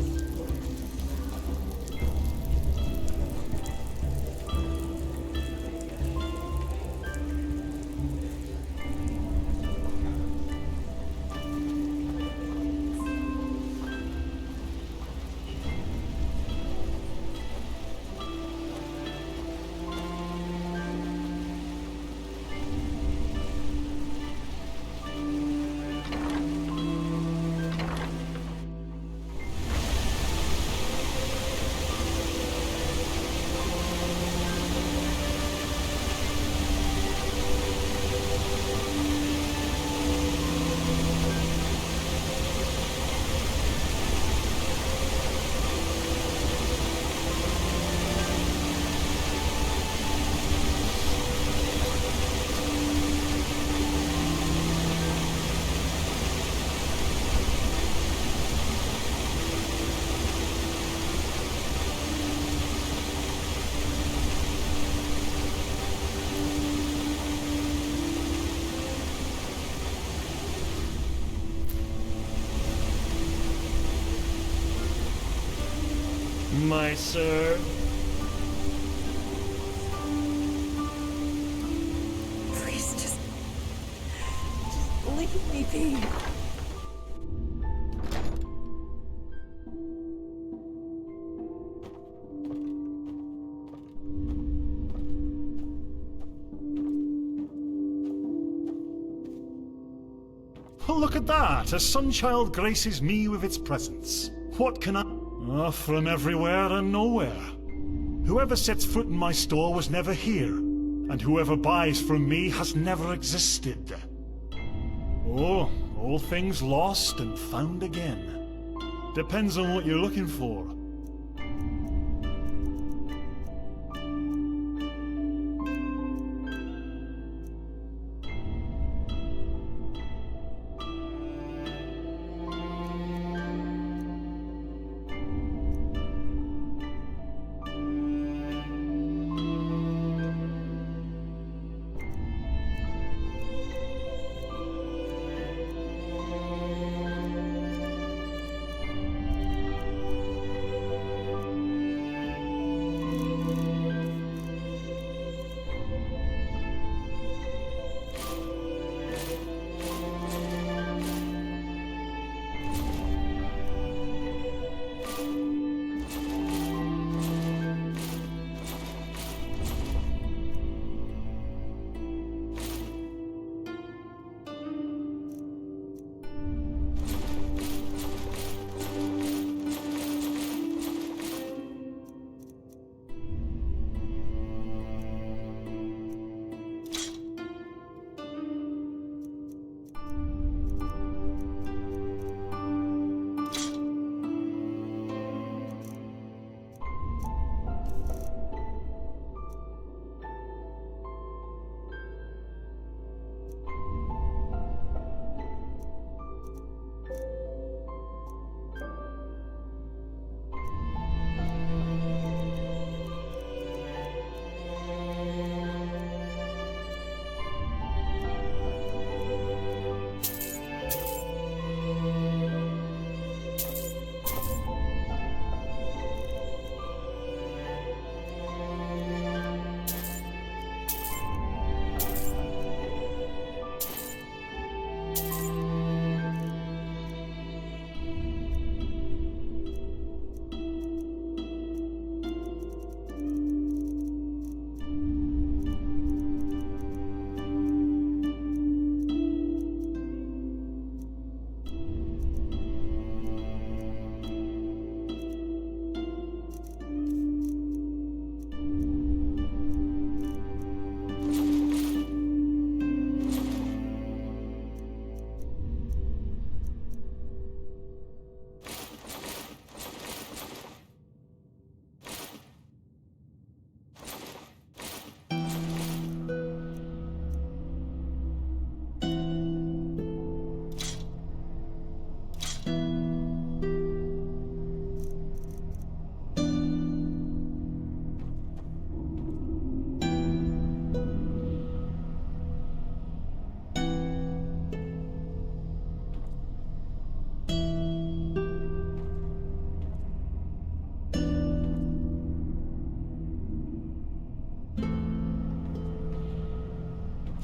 My sir. Please, just leave me be. Oh, look at that! A sunchild graces me with its presence. What can I... Oh, from everywhere and nowhere. Whoever sets foot in my store was never here, and whoever buys from me has never existed. Oh, all things lost and found again. Depends on what you're looking for.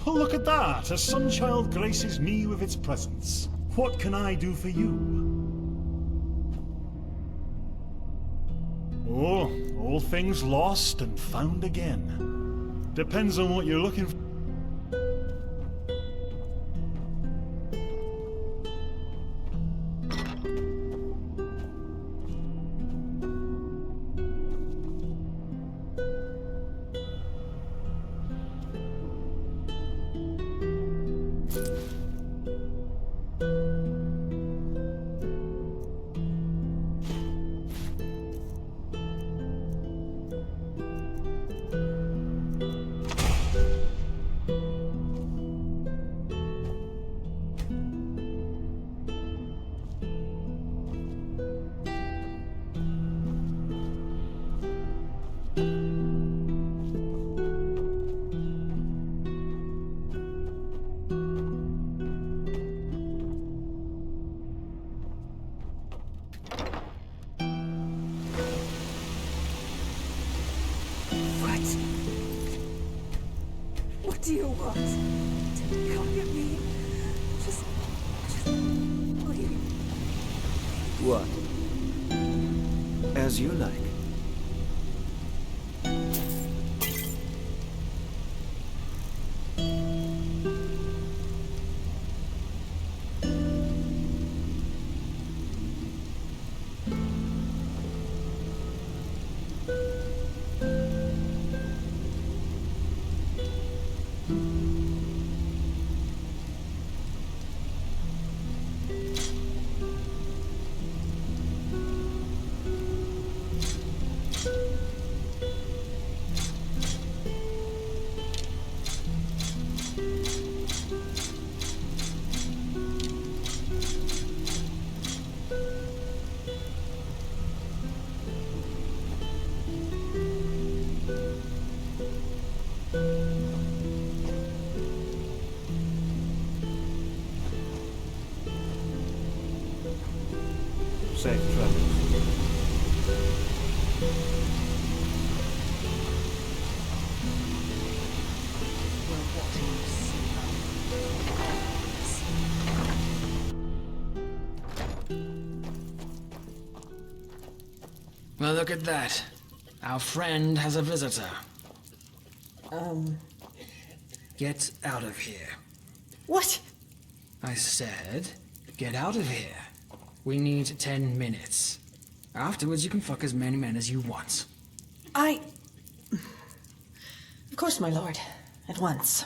Oh, look at that! A sunchild graces me with its presence. What can I do for you? Oh, all things lost and found again. Depends on what you're looking for. What? As you like. Safe travels. Well, look at that. Our friend has a visitor. Get out of here. What? I said, get out of here. We need 10 minutes. Afterwards, you can fuck as many men as you want. Of course, my lord. At once.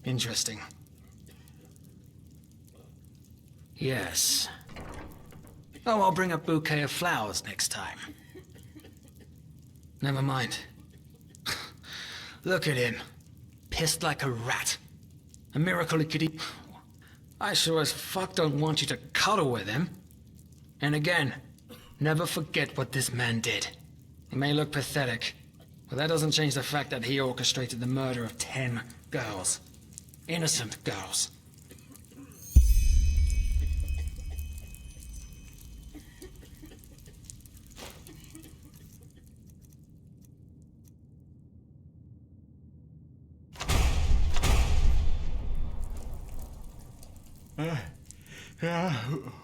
Interesting. Yes. Oh, I'll bring a bouquet of flowers next time. Never mind. Look at him. Pissed like a rat. A miracle he could eat. I sure as fuck don't want you to cuddle with him. And again, never forget what this man did. It may look pathetic, but that doesn't change the fact that he orchestrated the murder of 10 girls. Innocent girls.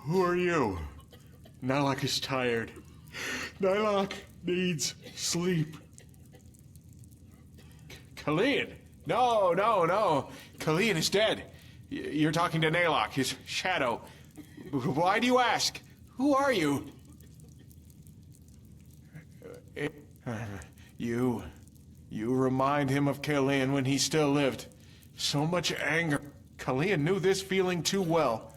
Who are you? Nylok is tired. Nylok needs sleep. Kalian? No. Kalian is dead. You're talking to Nylok, his shadow. Why do you ask? Who are you? You remind him of Kalian when he still lived. So much anger. Kalian knew this feeling too well.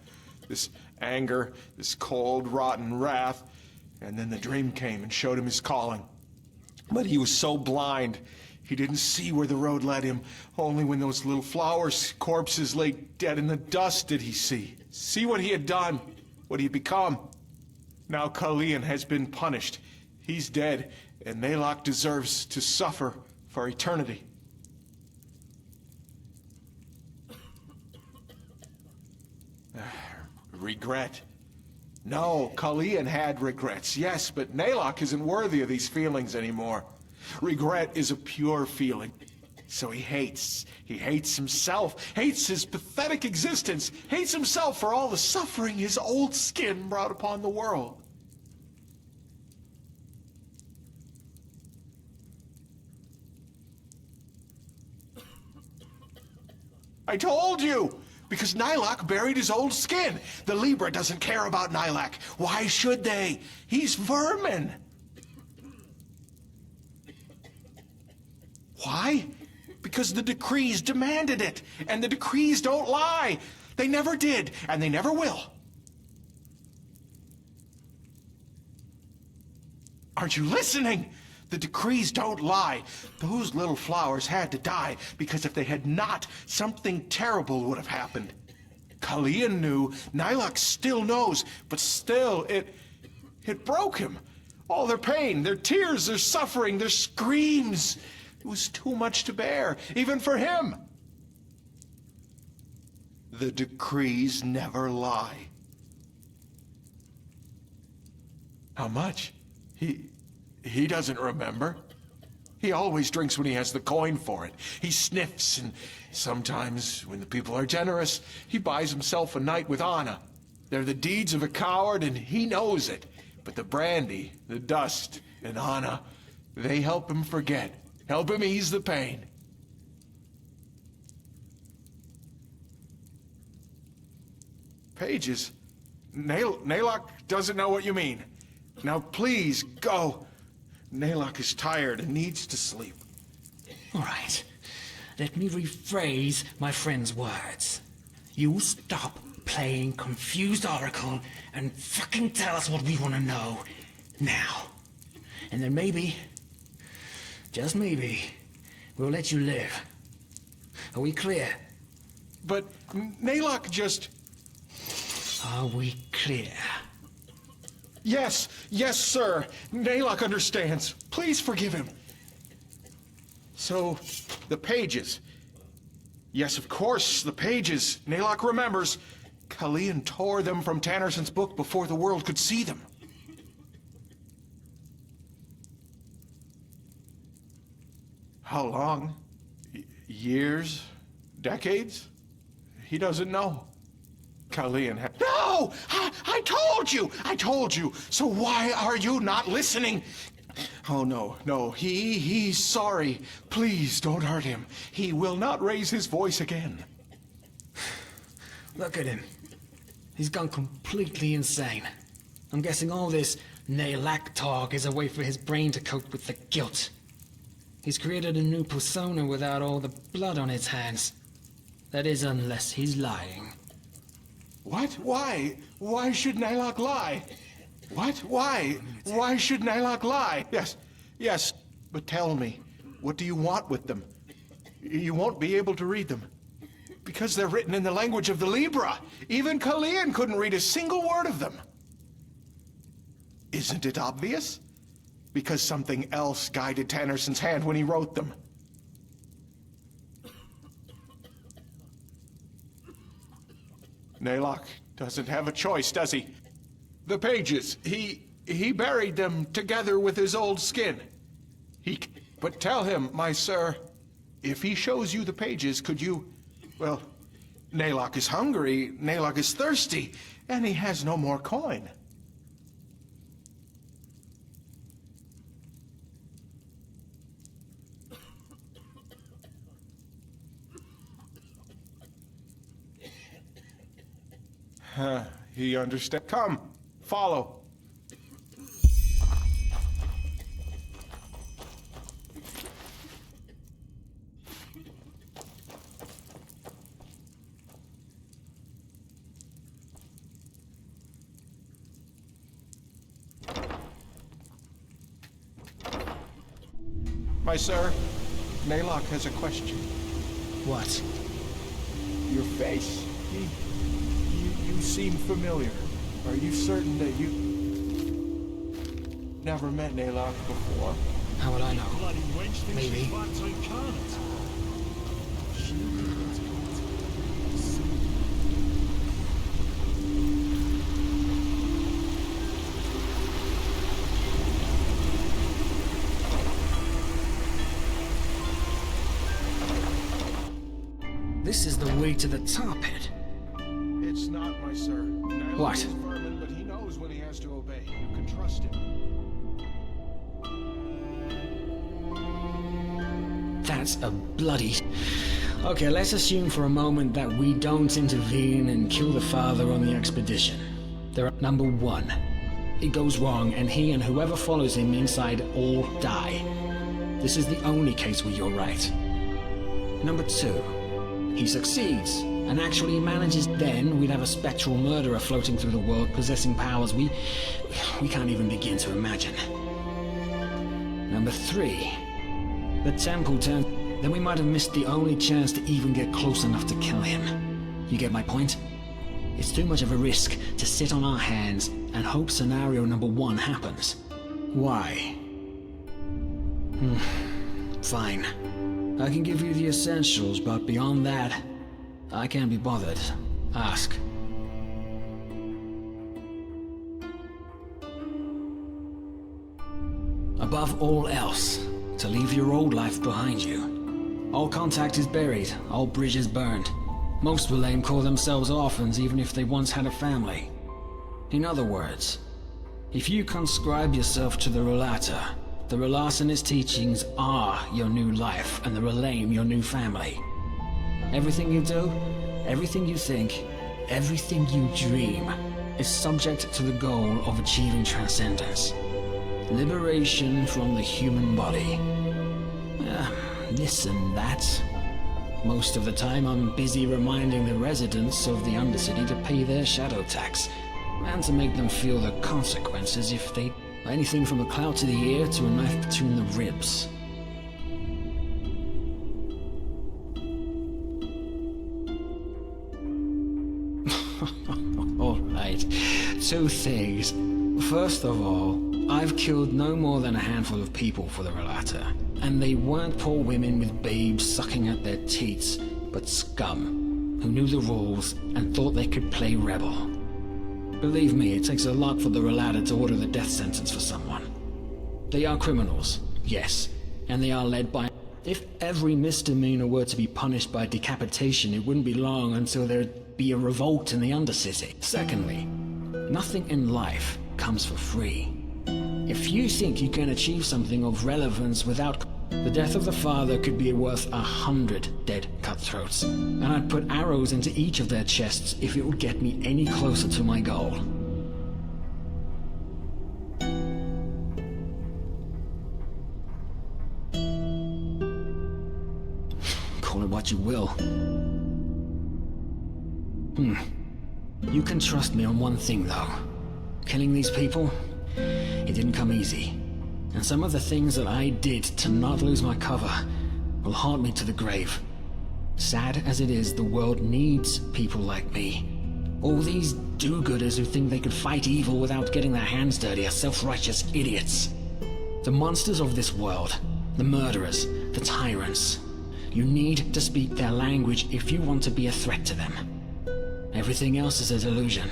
This anger, this cold, rotten wrath. And then the dream came and showed him his calling. But he was so blind, he didn't see where the road led him. Only when those little flowers' corpses lay dead in the dust did he see what he had done, what he had become. Now Kalian has been punished. He's dead, and Nylok deserves to suffer for eternity. Regret. No, Kalian had regrets, yes, but Nylok isn't worthy of these feelings anymore. Regret is a pure feeling. So he hates. He hates himself, hates his pathetic existence, hates himself for all the suffering his old skin brought upon the world. I told you! Because Nylok buried his old skin. The Libra doesn't care about Nylok. Why should they? He's vermin. Why? Because the decrees demanded it. And the decrees don't lie. They never did, and they never will. Aren't you listening? The decrees don't lie. Those little flowers had to die, because if they had not, something terrible would have happened. Kalian knew, Nylok still knows, but still, it broke him. All their pain, their tears, their suffering, their screams. It was too much to bear, even for him. The decrees never lie. How much? He doesn't remember. He always drinks when he has the coin for it. He sniffs, and sometimes, when the people are generous, he buys himself a night with Anna. They're the deeds of a coward, and he knows it. But the brandy, the dust, and Anna, they help him forget. Help him ease the pain. Pages? Naylock doesn't know what you mean. Now please, go. Naylock is tired and needs to sleep. All right. Let me rephrase my friend's words. You stop playing confused oracle and fucking tell us what we want to know now. And then maybe, just maybe, we'll let you live. Are we clear? But Naylock just... Are we clear? Yes, yes, sir. Naylock understands. Please forgive him. So, the pages. Yes, of course, the pages. Naylock remembers. Kalian tore them from Tannerson's book before the world could see them. How long? Years? Decades? He doesn't know. Kalian had... No! I told you! I told you! So why are you not listening? Oh, no. He's sorry. Please don't hurt him. He will not raise his voice again. Look at him. He's gone completely insane. I'm guessing all this Naylock talk is a way for his brain to cope with the guilt. He's created a new persona without all the blood on his hands. That is, unless he's lying. What? Why? Why should Naylock lie? What? Why? Why should Naylock lie? Yes, but tell me, what do you want with them? You won't be able to read them. Because they're written in the language of the Libra. Even Kalian couldn't read a single word of them. Isn't it obvious? Because something else guided Tannerson's hand when he wrote them. Naylock doesn't have a choice, does he? The pages, he buried them together with his old skin. But tell him, my sir, if he shows you the pages, could you... Well, Naylock is hungry, Naylock is thirsty, and he has no more coin. He understands. Come, follow. My sir, Naylock has a question. What? Your face. You seem familiar. Are you certain that you never met Naylock before? How would I know? Maybe. This is the way to the tar pit. It's not, my sir. Naylock What? is vermin, but he knows when he has to obey. You can trust him. That's a bloody... Okay, let's assume for a moment that we don't intervene and kill the father on the expedition. There are... Number one, it goes wrong and he and whoever follows him inside all die. This is the only case where you're right. Number two, he succeeds and actually manages, then we'd have a spectral murderer floating through the world possessing powers we can't even begin to imagine. Number three, the temple turns, then we might have missed the only chance to even get close enough to kill him. You get my point? It's too much of a risk to sit on our hands and hope scenario number one happens. Why? Fine. I can give you the essentials, but beyond that, I can't be bothered. Ask. Above all else, to leave your old life behind you. All contact is buried, all bridges burned. Most William call themselves orphans even if they once had a family. In other words, if you conscribe yourself to the Relata, the Relas and his teachings are your new life, and the Relaim your new family. Everything you do, everything you think, everything you dream, is subject to the goal of achieving transcendence. Liberation from the human body. This and that. Most of the time I'm busy reminding the residents of the Undercity to pay their shadow tax, and to make them feel the consequences if they... anything from a clout to the ear to a knife between the ribs. Alright, two things. First of all, I've killed no more than a handful of people for the Relata, and they weren't poor women with babes sucking at their teats, but scum, who knew the rules and thought they could play rebel. Believe me, it takes a lot for the Relata to order the death sentence for someone. They are criminals, yes, and they are led by... If every misdemeanor were to be punished by decapitation, it wouldn't be long until there'd be a revolt in the Undercity. Secondly, nothing in life comes for free. If you think you can achieve something of relevance without... The death of the father could be worth 100 dead cutthroats, and I'd put arrows into each of their chests if it would get me any closer to my goal. Call it what you will. You can trust me on one thing, though. Killing these people, it didn't come easy. And some of the things that I did to not lose my cover will haunt me to the grave. Sad as it is, the world needs people like me. All these do-gooders who think they could fight evil without getting their hands dirty are self-righteous idiots. The monsters of this world, the murderers, the tyrants. You need to speak their language if you want to be a threat to them. Everything else is a delusion.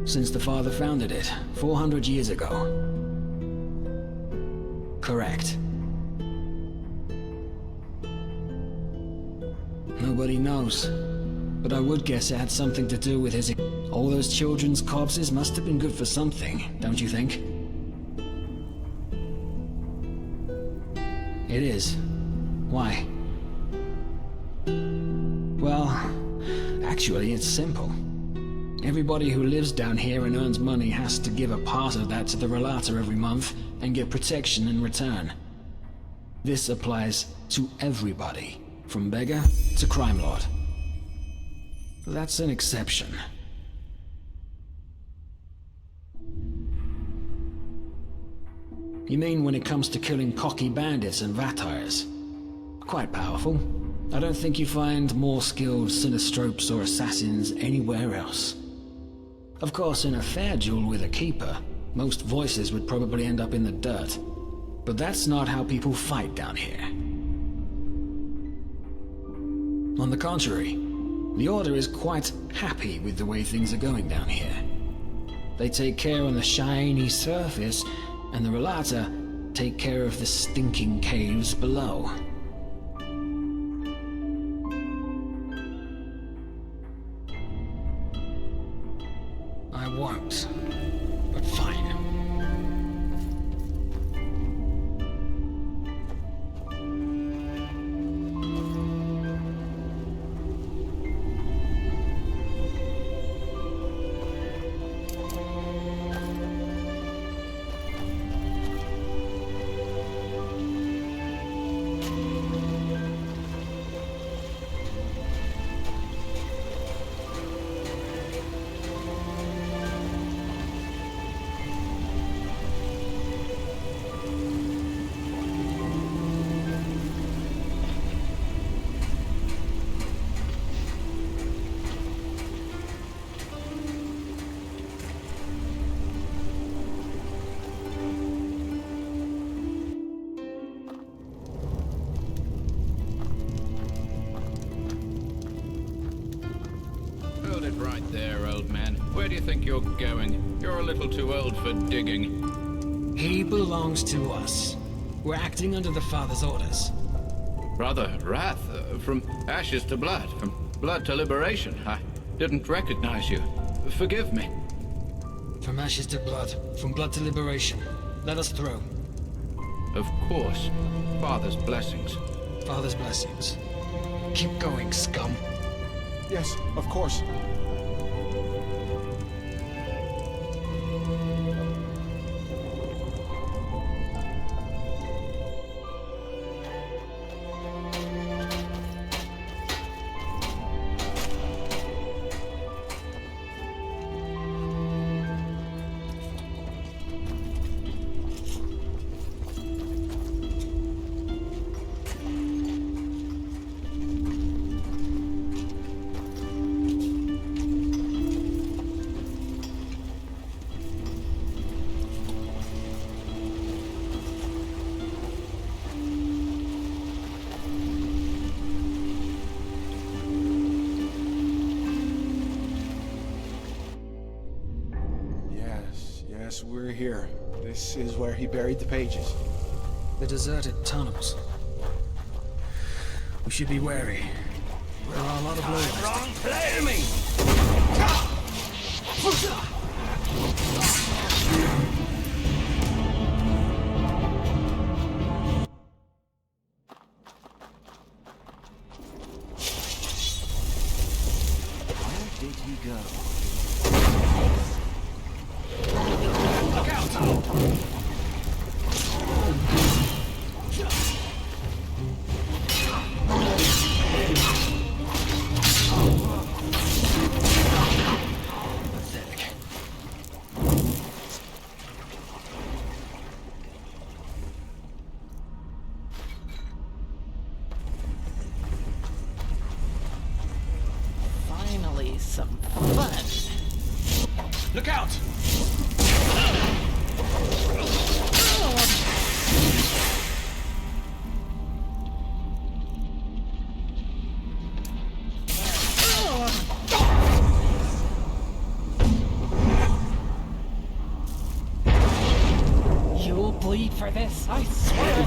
Since the father founded it, 400 years ago. Correct. Nobody knows, but I would guess it had something to do with his... All those children's corpses must have been good for something, don't you think? It is. Why? Well, actually it's simple. Everybody who lives down here and earns money has to give a part of that to the Relata every month and get protection in return. This applies to everybody, from beggar to crime lord. That's an exception. You mean when it comes to killing cocky bandits and vatires? Quite powerful. I don't think you find more skilled sinistropes or assassins anywhere else. Of course, in a fair duel with a keeper, most voices would probably end up in the dirt. But that's not how people fight down here. On the contrary, the Order is quite happy with the way things are going down here. They take care on the shiny surface, and the Relata take care of the stinking caves below. I won't, but fine. there, old man. Where do you think you're going? You're a little too old for digging. He belongs to us. We're acting under the Father's orders. Brother Wrath, from ashes to blood, from blood to liberation. I didn't recognize you. Forgive me. From ashes to blood, from blood to liberation. Let us through. Of course. Father's blessings. Father's blessings. Keep going, scum. Yes, of course. Yes, we're here. This is where he buried the pages. The deserted tunnels. We should be wary. There are a lot of looters. Wrong play me! Where did he go? Look out! Finally, some fun. Look out! You'll bleed for this, I swear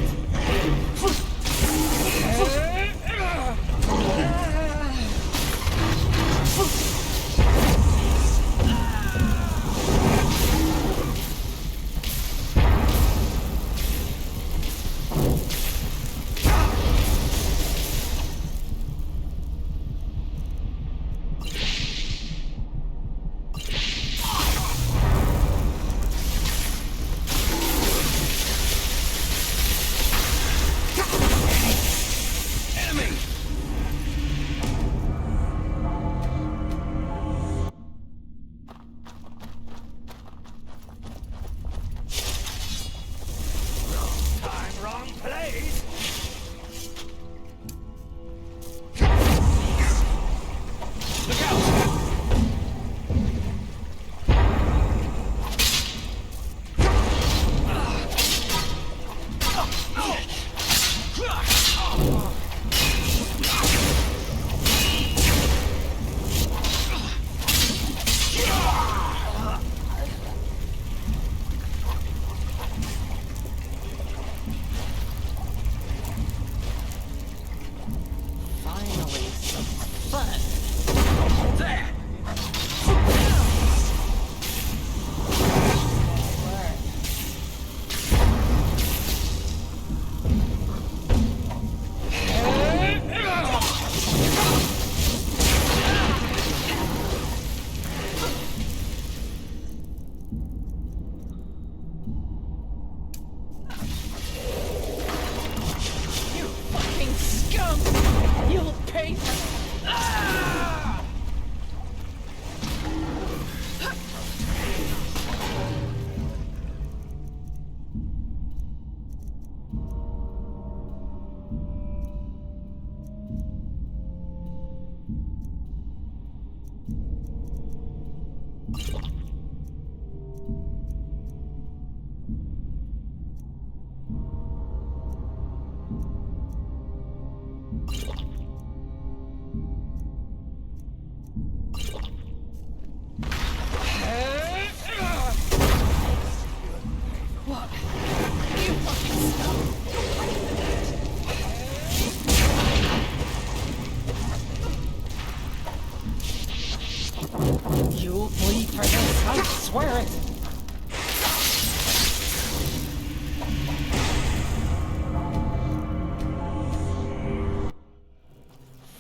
You'll bleed for this, I swear it!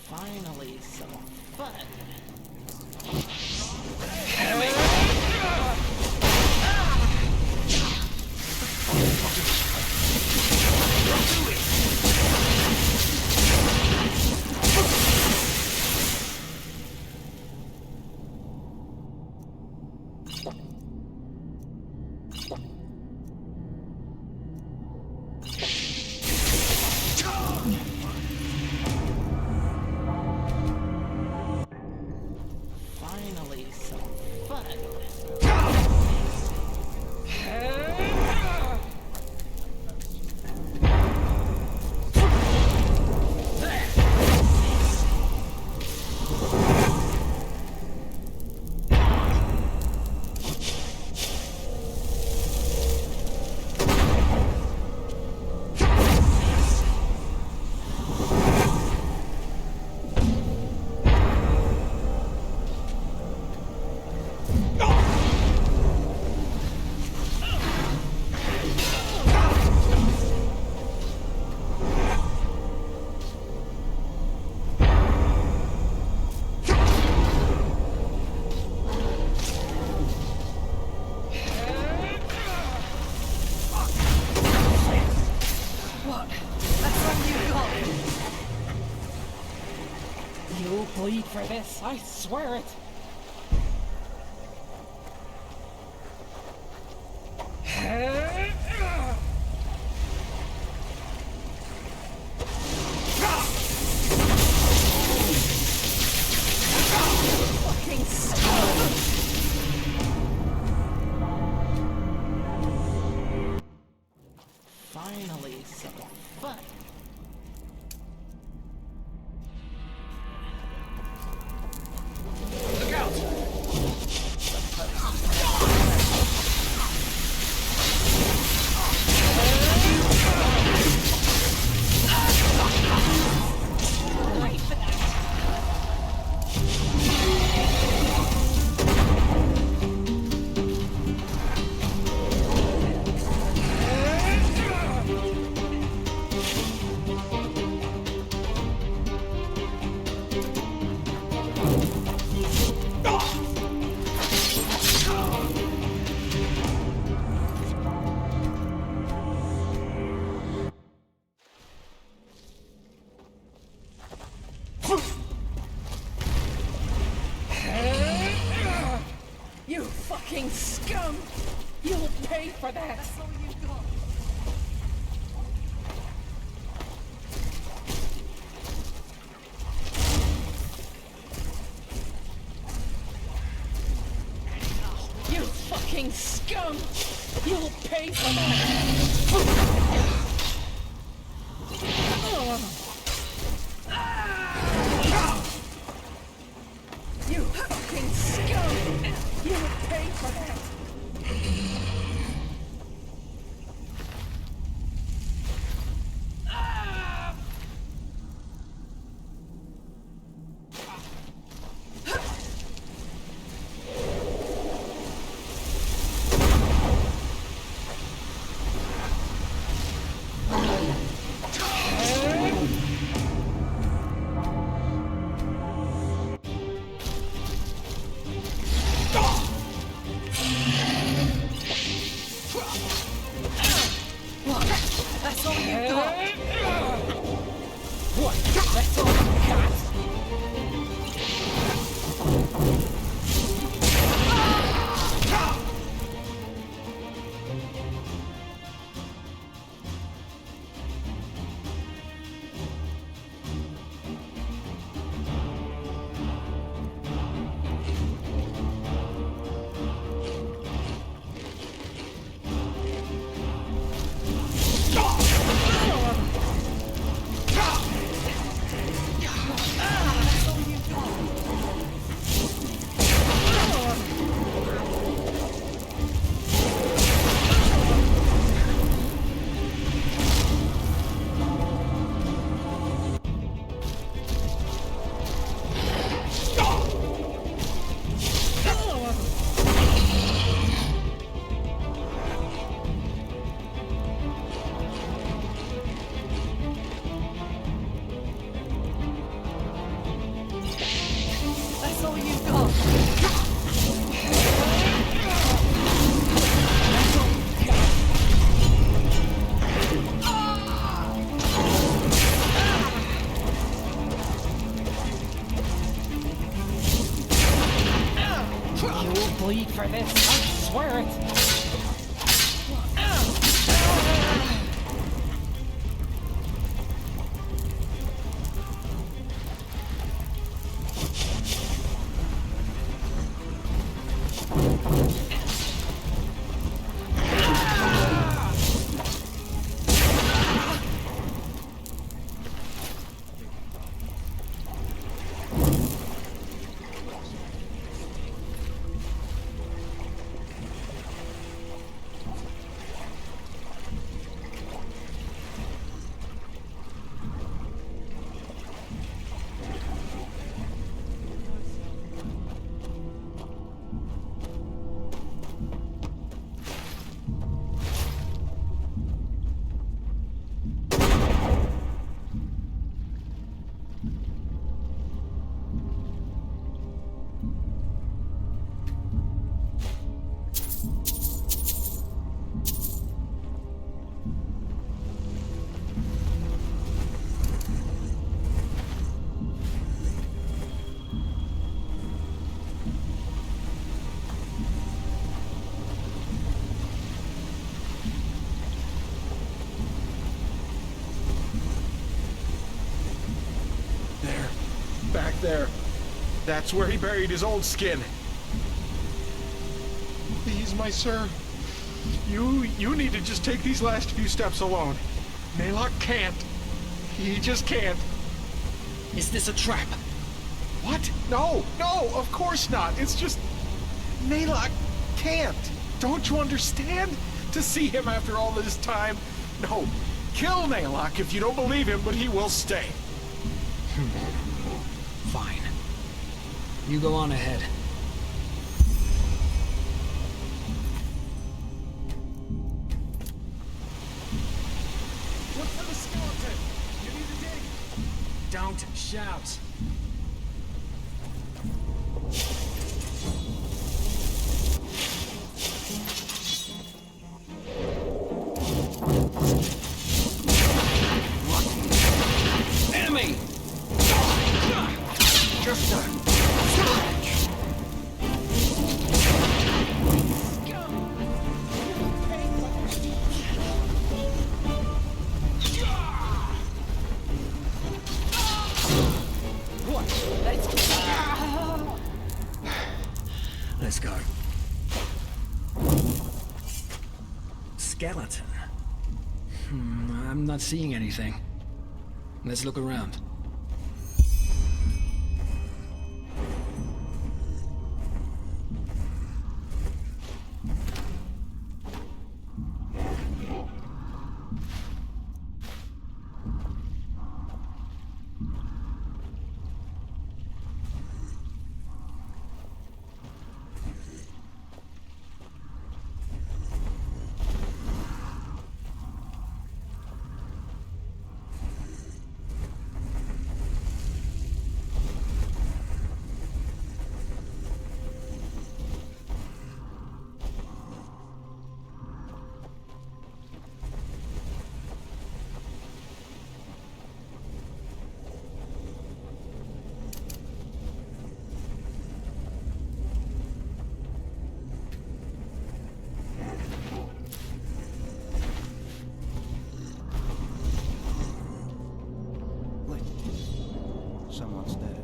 Finally, some fun. Finally, some fun. You'll bleed for this, I swear it! Fucking scum! Finally, some fun. Look out! Wait for that! You fucking scum! You'll pay for that! That's all you got. You fucking scum! You'll pay for that! You fucking scum! You'll pay for that! You will bleed for this, I swear it. Back there. That's where he buried his old skin. Please, my sir. You need to just take these last few steps alone. Naylock can't. He just can't. Is this a trap? What? No, of course not. It's just... Naylock can't. Don't you understand? To see him after all this time? No. Kill Naylock if you don't believe him, but he will stay. Fine. You go on ahead. Look for the skeleton. You need to dig. Don't shout. Enemy! Just a scratch. Let's go. Skeleton. I'm not seeing anything. Let's look around. Someone's there.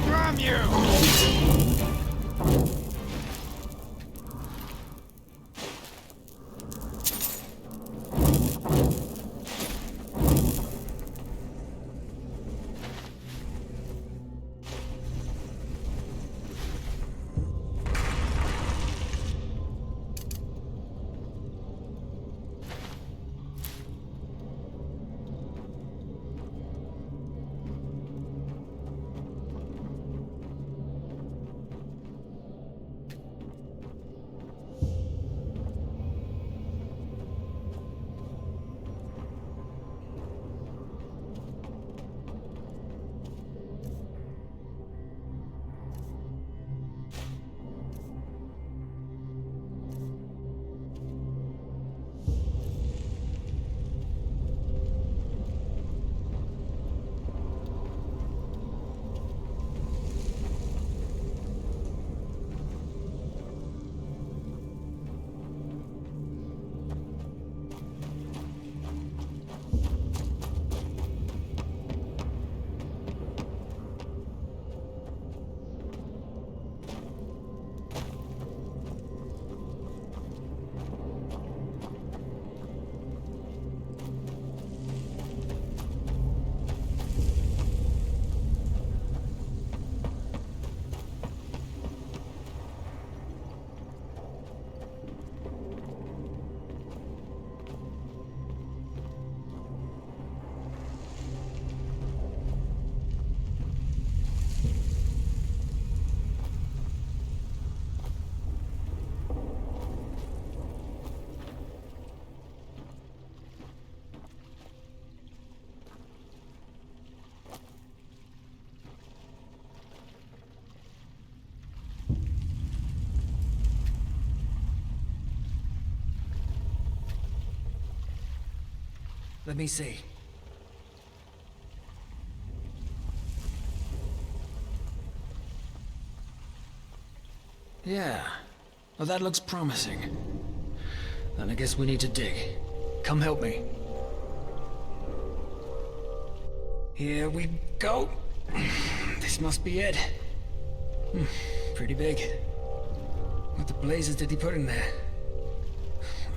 Damn you! Let me see. Yeah. Well, that looks promising. Then I guess we need to dig. Come help me. Here we go. This must be it. Pretty big. What the blazes did he put in there?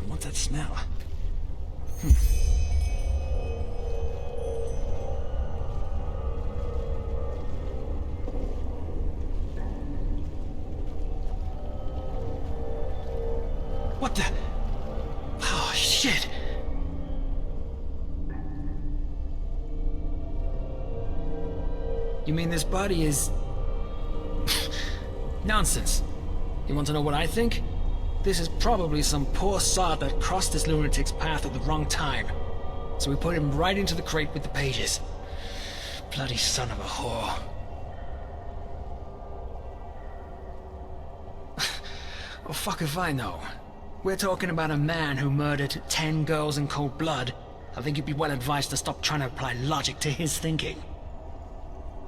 What's that smell? What the? Oh, shit! You mean this body is... Nonsense. You want to know what I think? This is probably some poor sod that crossed this lunatic's path at the wrong time. So we put him right into the crate with the pages. Bloody son of a whore. Oh, fuck if I know. We're talking about a man who murdered 10 girls in cold blood. I think you'd be well advised to stop trying to apply logic to his thinking.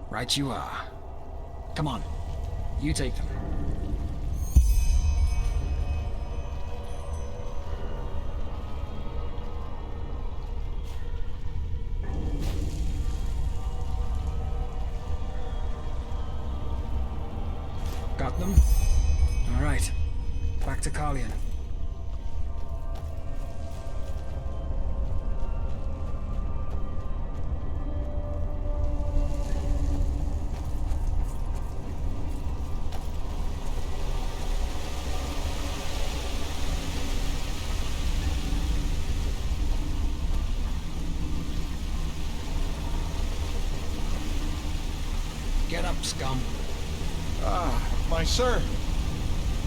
Right you are. Come on. You take them. Got them? All right. Back to Carlion. Get up, scum. My sir.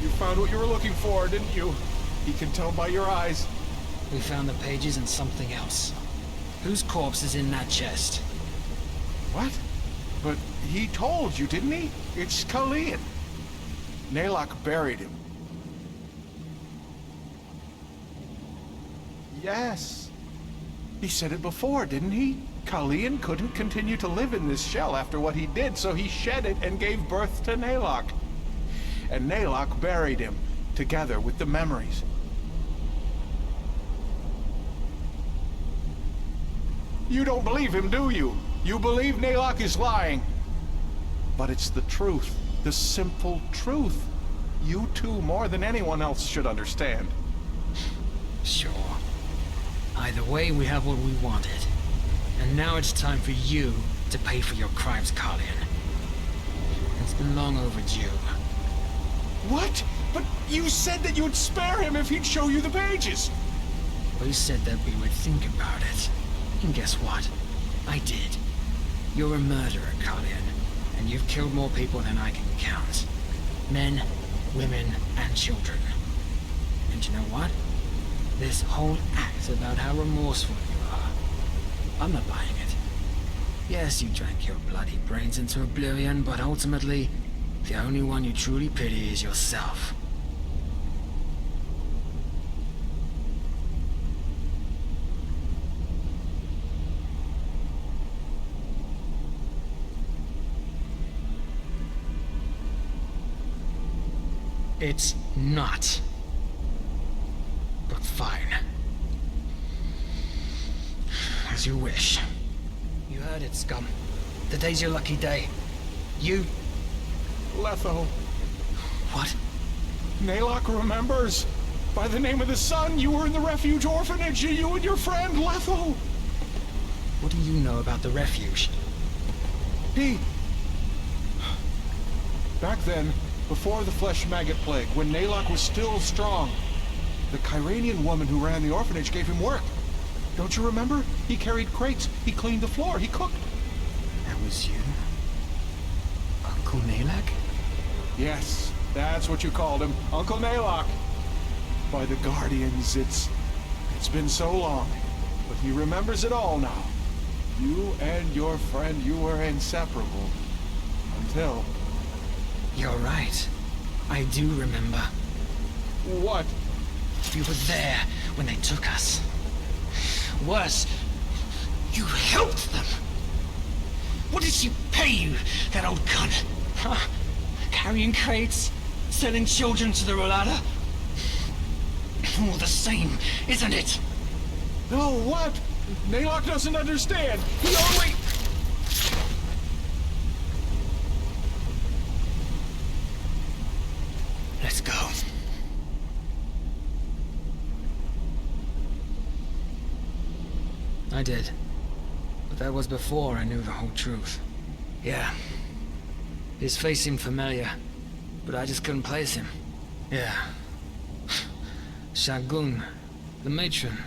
You found what you were looking for, didn't you? He can tell by your eyes. We found the pages and something else. Whose corpse is in that chest? What? But he told you, didn't he? It's Carlion. Naylock buried him. Yes. He said it before, didn't he? Carlion couldn't continue to live in this shell after what he did, so he shed it and gave birth to Naylock. And Naylock buried him, together with the memories. You don't believe him, do you? You believe Naylock is lying. But it's the truth, the simple truth. You two, more than anyone else, should understand. Sure. Either way, we have what we wanted. And now it's time for you to pay for your crimes, Carlion. It's been long overdue. What? But you said that you'd spare him if he'd show you the pages! We said that we would think about it. And guess what? I did. You're a murderer, Carlion. And you've killed more people than I can count. Men, women, and children. And you know what? This whole act about how remorseful you are, I'm not buying it. Yes, you drank your bloody brains into oblivion, but ultimately, the only one you truly pity is yourself. It's not. But fine. As you wish. You heard it, scum. Today's your lucky day. You... Letho. What? Naylock remembers. By the name of the sun, you were in the refuge orphanage, you and your friend, Letho. What do you know about the refuge? Back then, before the flesh maggot plague, when Naylock was still strong, the Kyranian woman who ran the orphanage gave him work. Don't you remember? He carried crates, he cleaned the floor, he cooked. That was you? Uncle Naylock? Yes, that's what you called him, Uncle Naylock. By the Guardians, it's been so long, but he remembers it all now. You and your friend, you were inseparable. Until... You're right. I do remember. What? You were there when they took us. Worse, You helped them! What did she pay you, that old cunt? Huh? Carrying crates? Selling children to the Rolada? All the same, isn't it? No, what? Naylock doesn't understand. He only... Let's go. I did. But that was before I knew the whole truth. Yeah. His face seemed familiar, but I just couldn't place him. Yeah. Shagun, the matron,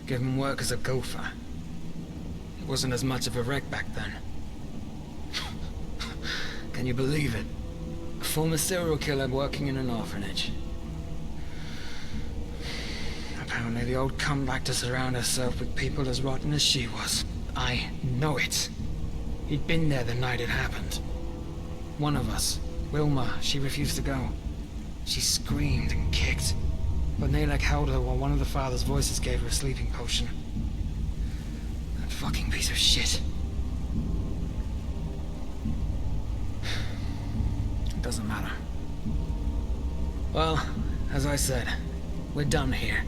gave him work as a gopher. It wasn't as much of a wreck back then. Can you believe it? A former serial killer working in an orphanage. Apparently the old cunt liked to surround herself with people as rotten as she was. I know it. He'd been there the night it happened. One of us, Wilma, she refused to go. She screamed and kicked, but Nalek held her while one of the father's voices gave her a sleeping potion. That fucking piece of shit. It doesn't matter. Well, as I said, we're done here.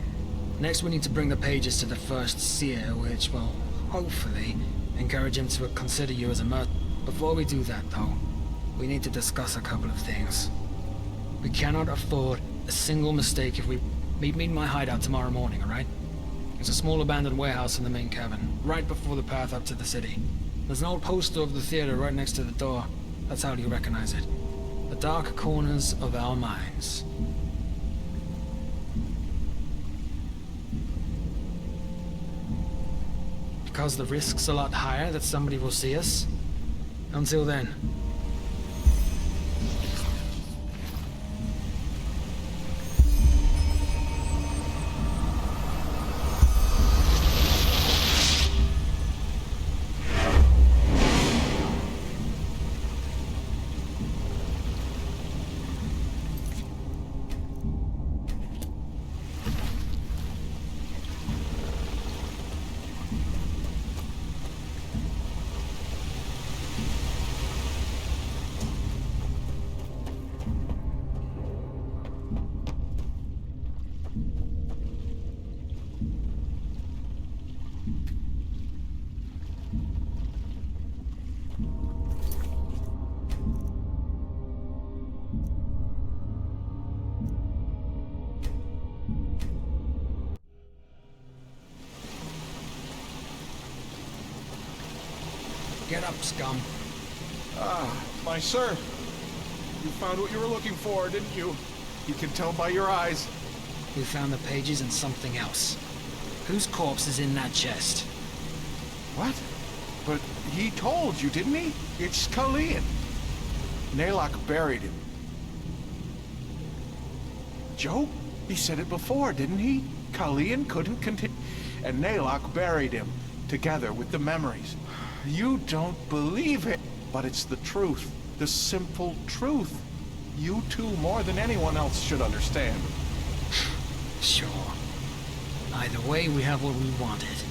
Next we need to bring the pages to the first seer, which will, hopefully, encourage him to consider you as a murderer. Before we do that, though, we need to discuss a couple of things. We cannot afford a single mistake if we... Meet me in my hideout tomorrow morning, alright? It's a small abandoned warehouse in the main cabin, right before the path up to the city. There's an old poster of the theater right next to the door. That's how you recognize it. The dark corners of our minds. Because the risk's a lot higher that somebody will see us. Until then. Get up, scum. Ah, my sir. You found what you were looking for, didn't you? You can tell by your eyes. We found the pages and something else. Whose corpse is in that chest? What? But he told you, didn't he? It's Kalian. Naylock buried him. Joe? He said it before, didn't he? Kalian couldn't continue. And Naylock buried him, together with the memories. You don't believe it, but it's the truth. The simple truth. You two, more than anyone else, should understand. Sure. Either way, we have what we wanted.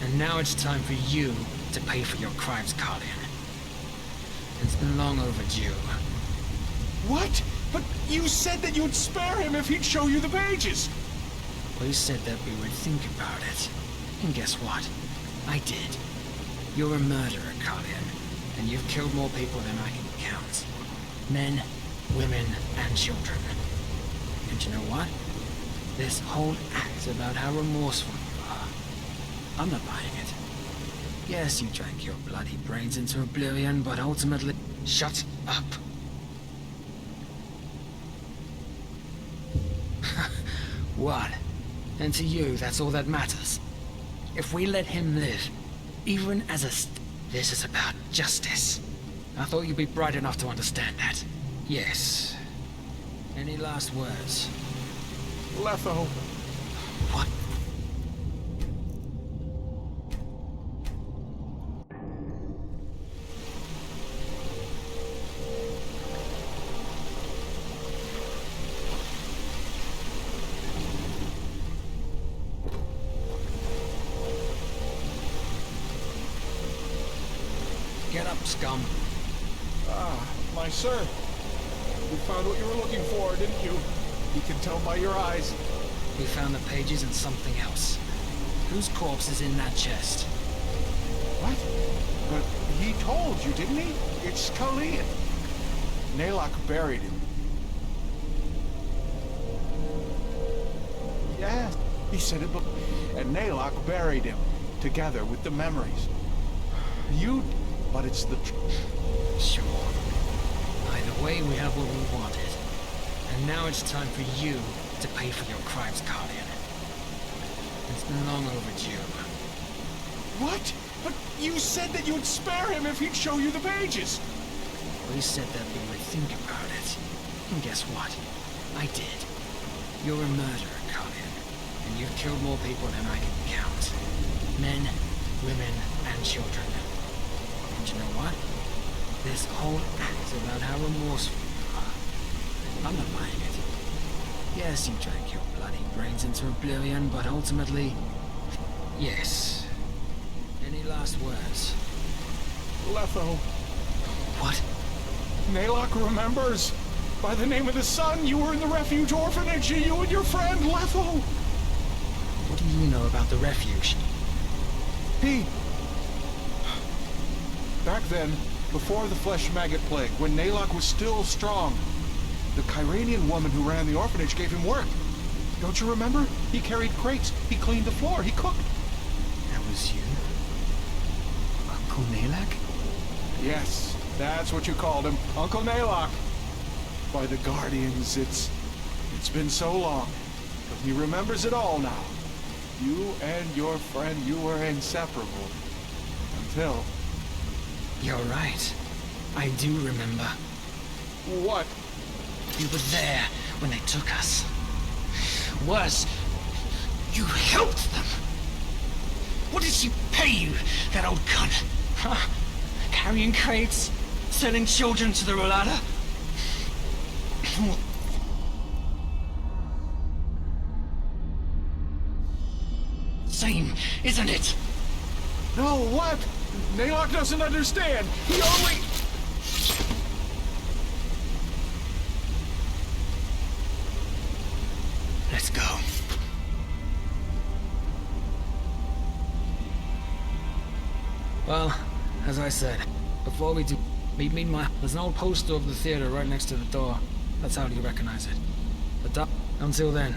And now it's time for you to pay for your crimes, Carlian. It's been long overdue. What? But you said that you'd spare him if he'd show you the pages! We said that we would think about it. And guess what? I did. You're a murderer, Carlian, and you've killed more people than I can count. Men, women, and children. And you know what? This whole act about how remorseful you are, I'm not buying it. Yes, you drank your bloody brains into oblivion, but ultimately... Shut up! What? And to you, that's all that matters? If we let him live, even as this is about justice. I thought you'd be bright enough to understand that. Yes. Any last words? Letho. What? scum. Ah, my sir. You found what you were looking for, didn't you? You can tell by your eyes. We found the pages and something else. Whose corpse is in that chest? What? But he told you, didn't he? It's Kalian. Nalok buried him. Yes, he said it, and Nalok buried him, together with the memories. But it's the Sure. Either way, we have what we wanted. And now it's time for you to pay for your crimes, Kalian. It's been long overdue. What? But you said that you'd spare him if he'd show you the pages. We said that we would think about it. And guess what? I did. You're a murderer, Kalian. And you've killed more people than I can count. Men, women, and children. And you know what? This whole act is about how remorseful you are. I'm not buying it. Yes, you drank your bloody brains into oblivion, but ultimately... yes. Any last words? Letho. What? Nalok remembers. By the name of the sun, you were in the refuge orphanage, you and your friend, Letho. What do you know about the refuge? Back then, before the flesh maggot plague, when Nalok was still strong, the Kyranian woman who ran the orphanage gave him work. Don't you remember? He carried crates, he cleaned the floor, he cooked. That was you? Uncle Nalok? Yes, that's what you called him, Uncle Nalok. By the Guardians, it's been so long, but he remembers it all now. You and your friend, you were inseparable. Until... You're right. I do remember. What? You were there when they took us. Worse, you helped them. What did she pay you, that old cunt? Huh? Carrying crates? Selling children to the Rolada? Same, isn't it? No, what? Nalok doesn't understand. He only... Let's go. Well, as I said, before we do, meet me in my... There's an old poster of the theater right next to the door. That's how you recognize it. But until then...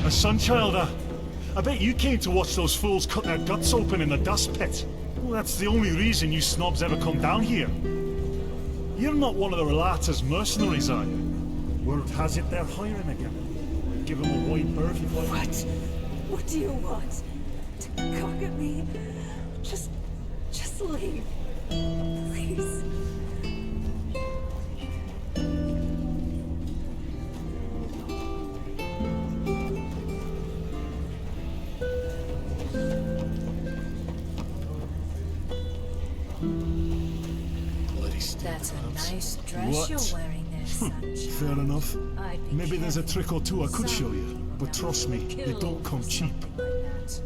A Sunchild, I bet you came to watch those fools cut their guts open in the dust pit. Well, that's the only reason you snobs ever come down here. You're not one of the Relata's mercenaries, are you? Word has it they're hiring again. Give them a wide berth if I... What? What do you want? To cock at me? Just leave. Please. That's a nice dress What? you're wearing there, Sunshine. Fair enough. I'd be Maybe there's a careful. trick or two I could show you, but trust me, they Killed don't come for cheap. something like that.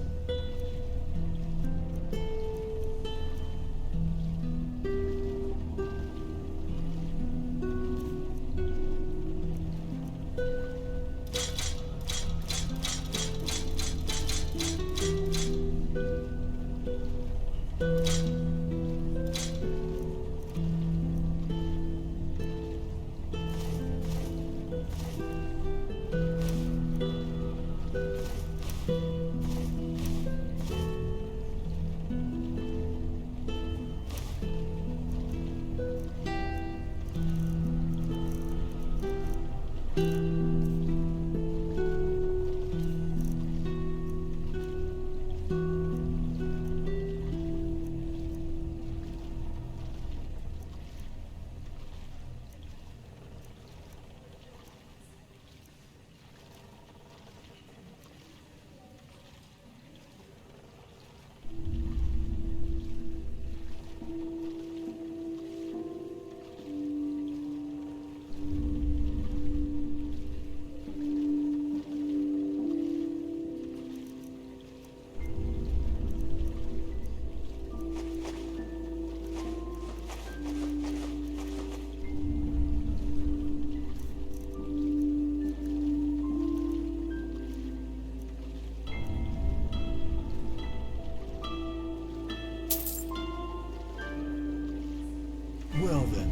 Well then.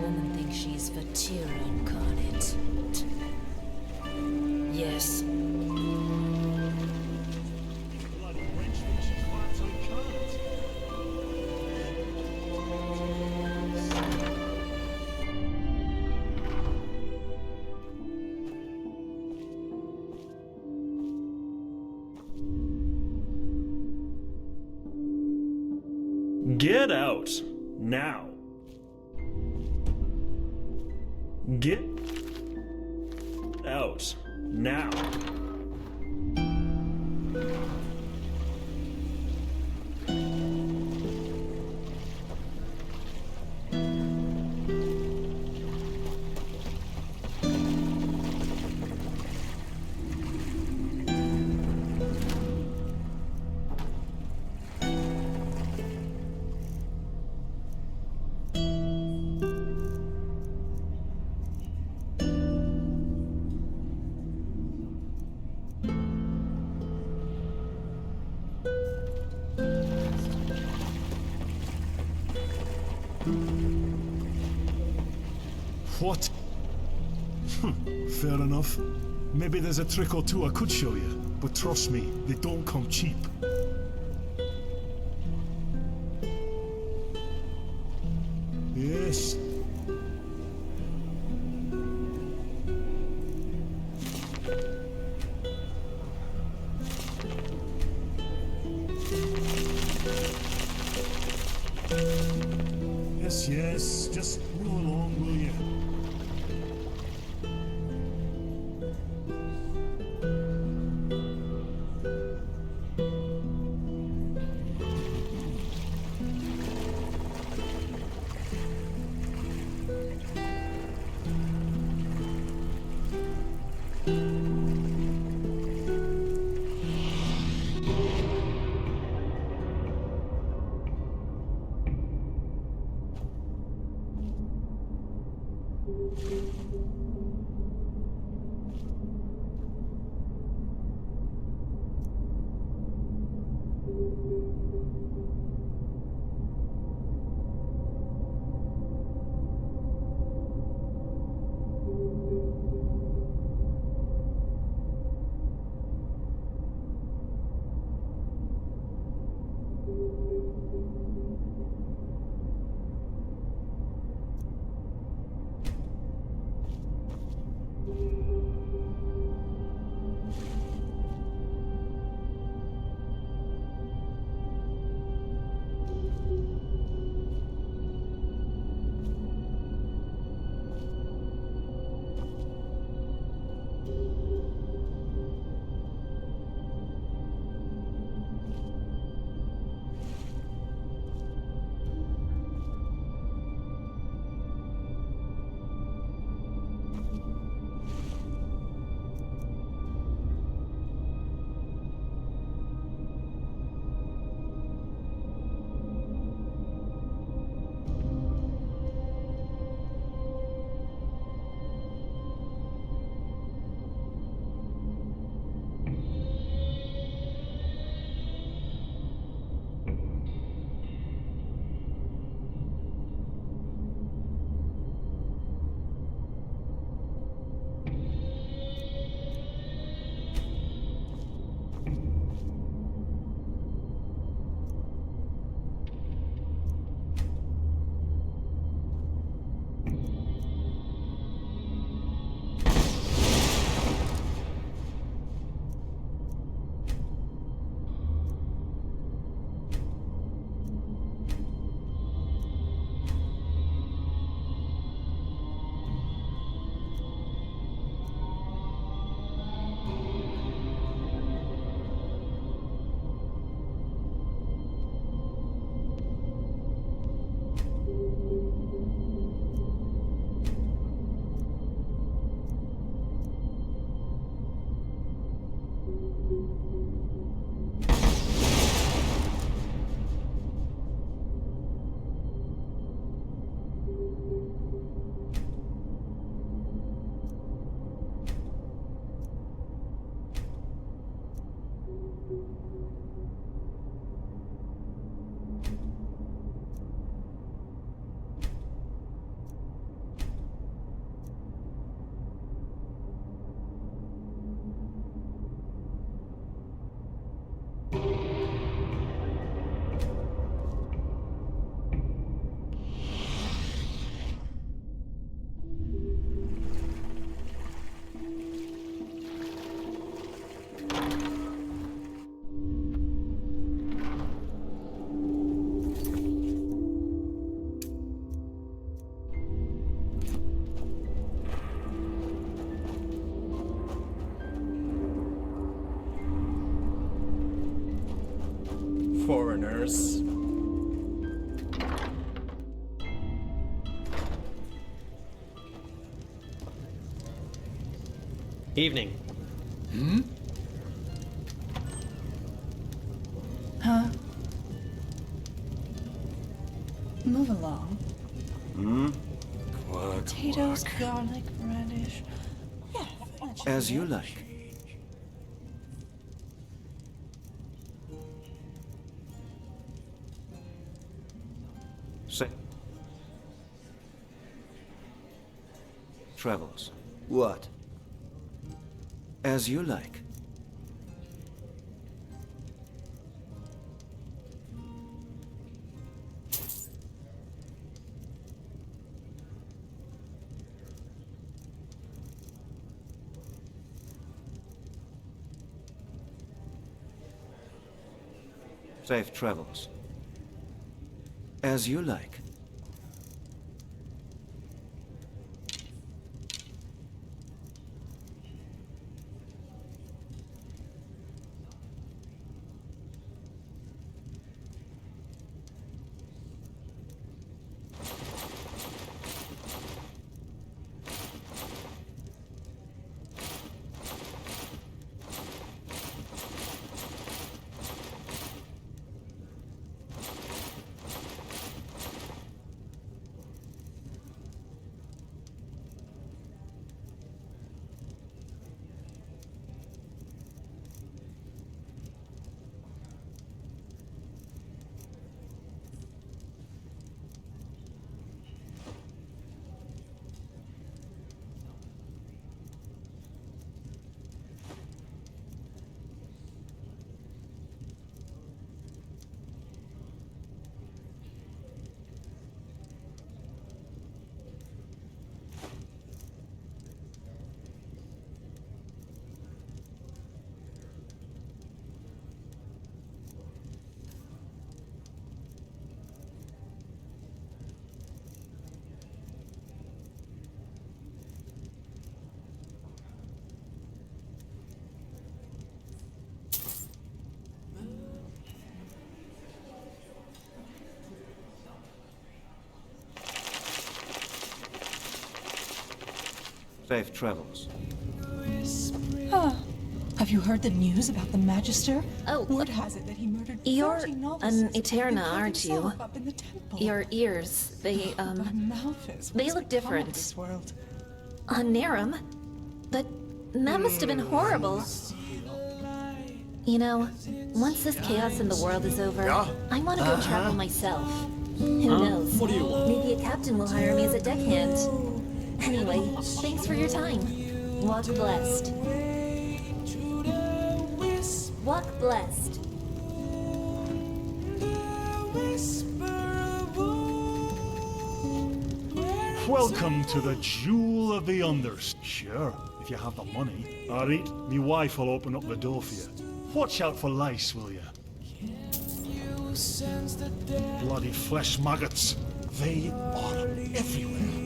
Woman thinks she's Vatira incarnate. Yes. Get out. Now. Get out. Now. What? Fair enough. Maybe there's a trick or two I could show you, but trust me, they don't come cheap. Yes. Yes, yes, just roll along, will you? Foreigners. Evening. Hmm? Huh? Move along. Hmm? Quack, Potatoes, quack. garlic, radish. Yeah, that should As be you it. like. Say. Travels. What? As you like. Safe travels. As you like. Safe travels. Huh. Have you heard the news about the Magister? Oh, word has it that he murdered you're 30 novices an Eterna, aren't you? up in the temple. Your ears, they look different. On Narum? But that must have been horrible. You know, once this chaos in the world is over, I want to go travel myself. Who knows? What do you want? Maybe a captain will hire me as a deckhand. Anyway, thanks for your time. Walk blessed. Walk blessed. Welcome to the Jewel of the Unders. Sure, if you have the money. Alright, me wife will open up the door for you. Watch out for lice, will you? Bloody flesh maggots. They are everywhere.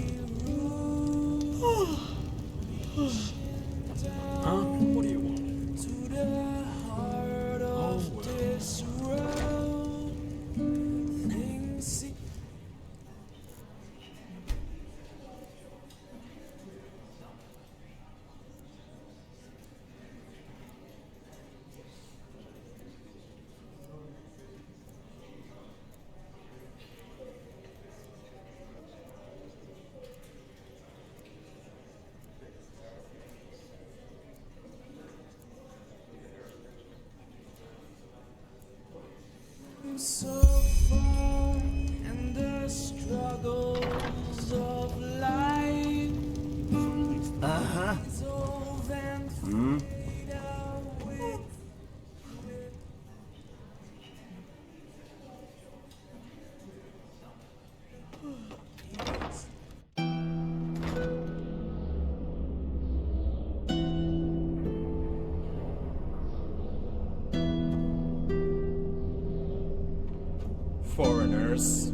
Huh? What do you want? So far, and the struggles of life. Foreigners.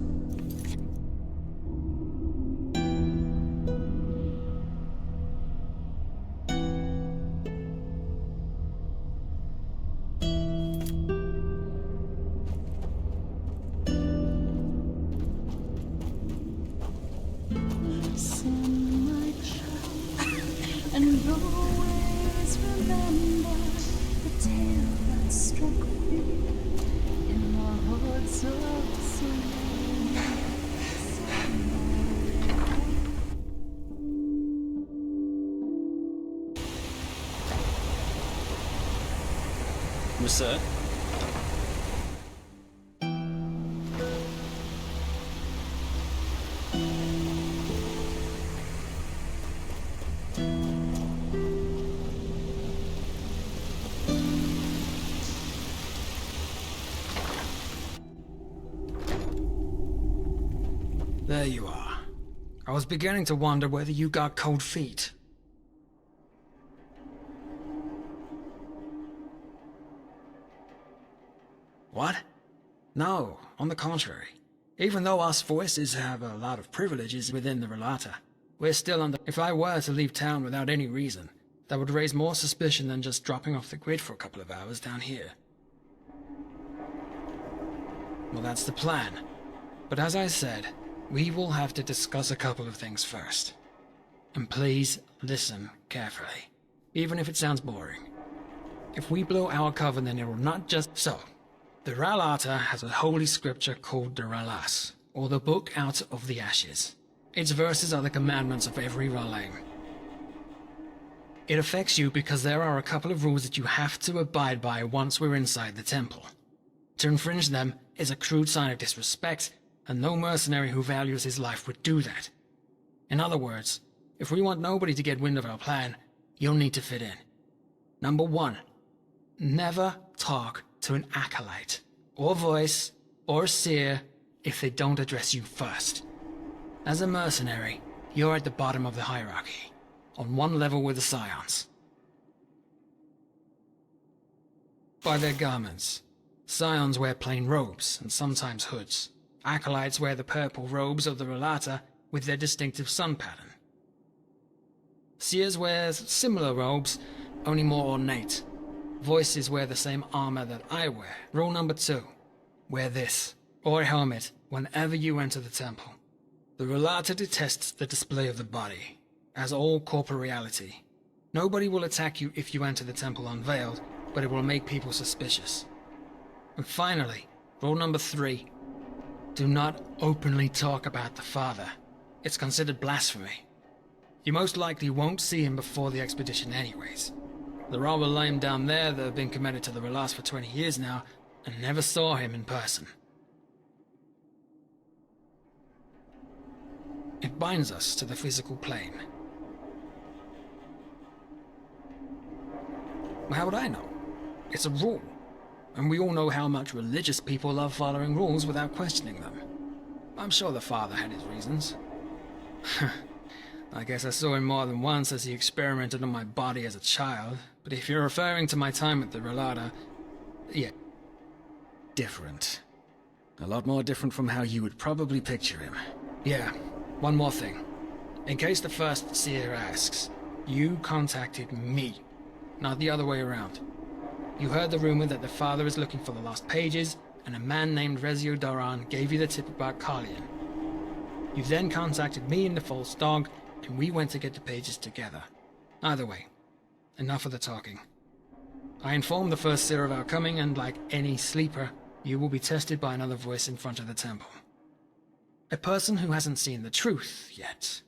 And always remember the tale that struck me in the hearts of Sir? There you are. I was beginning to wonder whether you got cold feet. What? No, on the contrary. Even though us voices have a lot of privileges within the Relata, we're still under— If I were to leave town without any reason, that would raise more suspicion than just dropping off the grid for a couple of hours down here. Well, that's the plan. But as I said, we will have to discuss a couple of things first. And please listen carefully, even if it sounds boring. If we blow our cover, then it will not just— So, the Relata has a holy scripture called the Relas, or the Book Out of the Ashes. Its verses are the commandments of every Ralaim. It affects you because there are a couple of rules that you have to abide by once we're inside the temple. To infringe them is a crude sign of disrespect, and no mercenary who values his life would do that. In other words, if we want nobody to get wind of our plan, you'll need to fit in. Number 1, never talk to an acolyte, or voice, or seer if they don't address you first. As a mercenary, you're at the bottom of the hierarchy, on one level with the Scions. By their garments, Scions wear plain robes and sometimes hoods. Acolytes wear the purple robes of the Relata with their distinctive sun pattern. Seers wear similar robes, only more ornate. Voices wear the same armor that I wear. Rule number 2, wear this, or a helmet, whenever you enter the temple. The Relata detests the display of the body. as all corporeality. Nobody will attack you if you enter the temple unveiled, but it will make people suspicious. And finally, rule number 3. Do not openly talk about the Father. It's considered blasphemy. You most likely won't see him before the expedition anyways. There are a lame down there that have been committed to the Relas for 20 years now, and never saw him in person. It binds us to the physical plane. How would I know? It's a rule. And we all know how much religious people love following rules without questioning them. I'm sure the Father had his reasons. I guess I saw him more than once as he experimented on my body as a child, but if you're referring to my time at the Relata, yeah, different. A lot more different from how you would probably picture him. Yeah, one more thing. In case the first seer asks, you contacted me, not the other way around. You heard the rumor that the Father is looking for the lost pages, and a man named Rezio Doran gave you the tip about Carlian. You then contacted me and the false dog, and we went to get the pages together. Either way, enough of the talking. I informed the first seer of our coming, and like any sleeper, you will be tested by another voice in front of the temple. A person who hasn't seen the truth yet.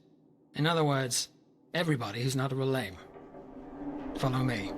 In other words, everybody who's not a Relame. Follow me.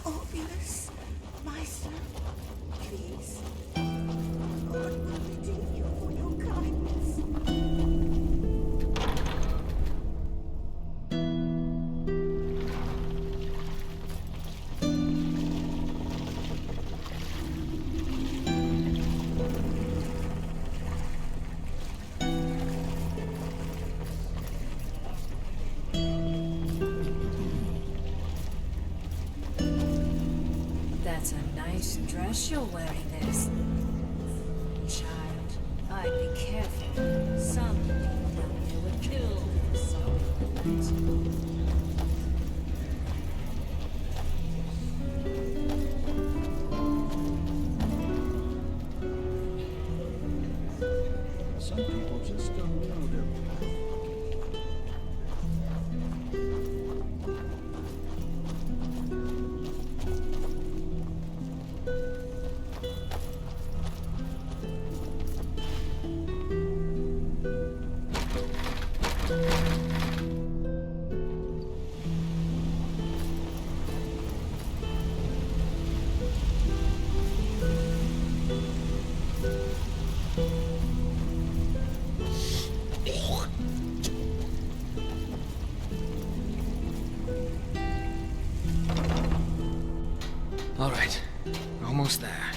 Obulus, my son, please. God will redeem you for your kindness. That's a nice dress you're wearing there. Child, I'd be careful. Some people down here would kill for something. Some people just don't know their path. All right, almost there.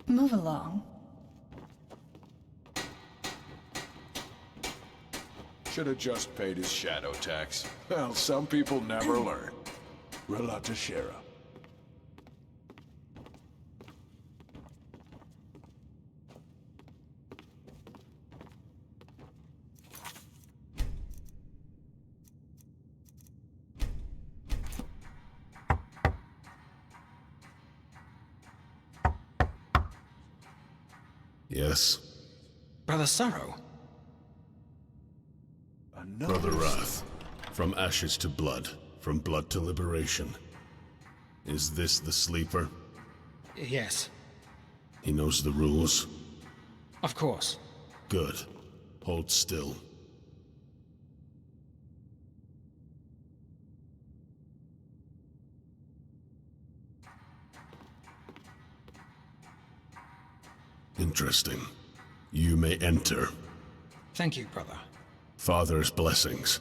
Move along. Should have just paid his shadow tax. Well, some people never learn. Relata Shera. Yes. Brother Sorrow? Brother Wrath, from ashes to blood, from blood to liberation. Is this the sleeper? Yes, He knows the rules? of course. Good. Hold still. Interesting. You may enter. Thank you, brother. Father's blessings.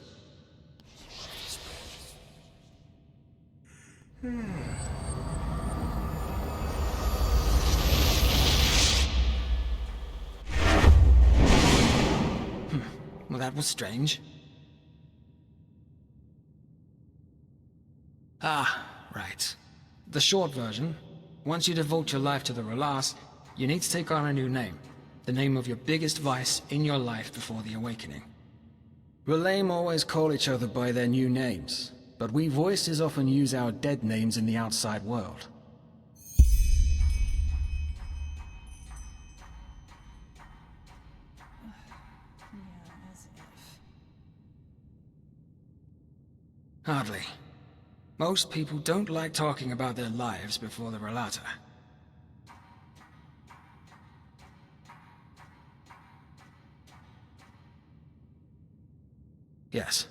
Well, that was strange. Ah, right. The short version. Once you devote your life to the Relas, you need to take on a new name. The name of your biggest vice in your life before the awakening. Relaim always call each other by their new names, but we voices often use our dead names in the outside world. Hardly. Most people don't like talking about their lives before the Relata. Yes.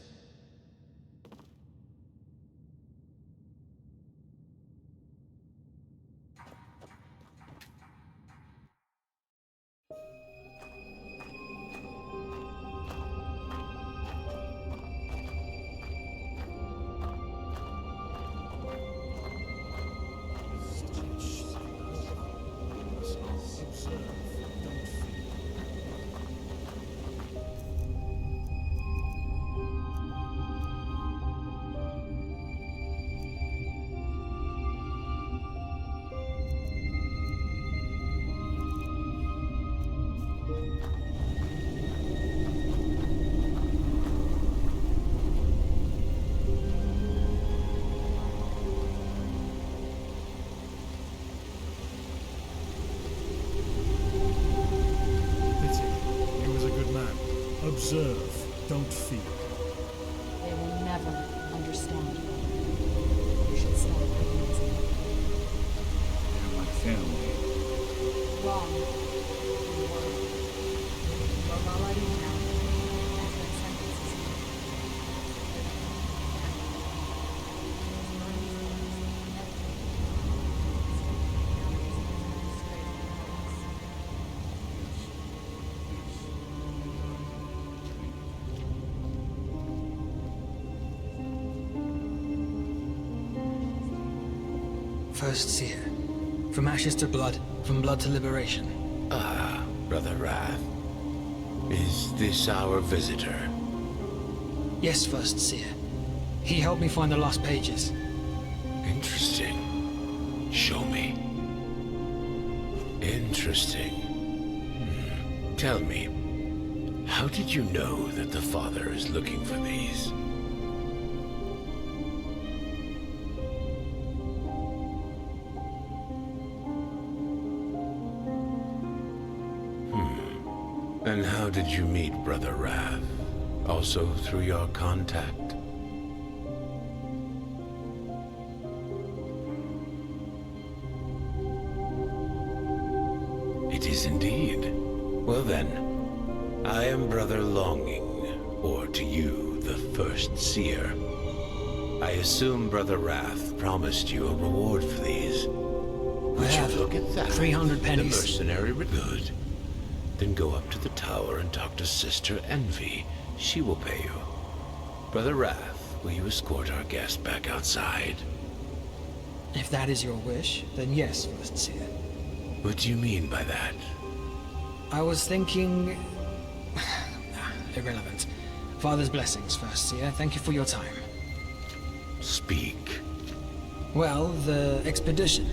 Observe, don't fear. They will never understand. You should stop recognizing them. They're my family. Wrong. You were. You're already now. As that sentence is First seer. From ashes to blood, from blood to liberation. Ah, Brother Wrath. Is this our visitor? Yes, First Seer. He helped me find the lost pages. Interesting. Show me. Interesting. Tell me, how did you know that the Father is looking for these? And how did you meet Brother Wrath? Also through your contact? It is indeed. Well then, I am Brother Longing, or to you, the First Seer. I assume Brother Wrath promised you a reward for these. Would you look at that? 300 pennies. The mercenary good. Then go up to the tower and talk to Sister Envy. She will pay you. Brother Wrath, will you escort our guest back outside? If that is your wish, then yes, First Seer. What do you mean by that? I was thinking... irrelevant. Father's blessings, First Seer. Thank you for your time. Speak. Well, the expedition.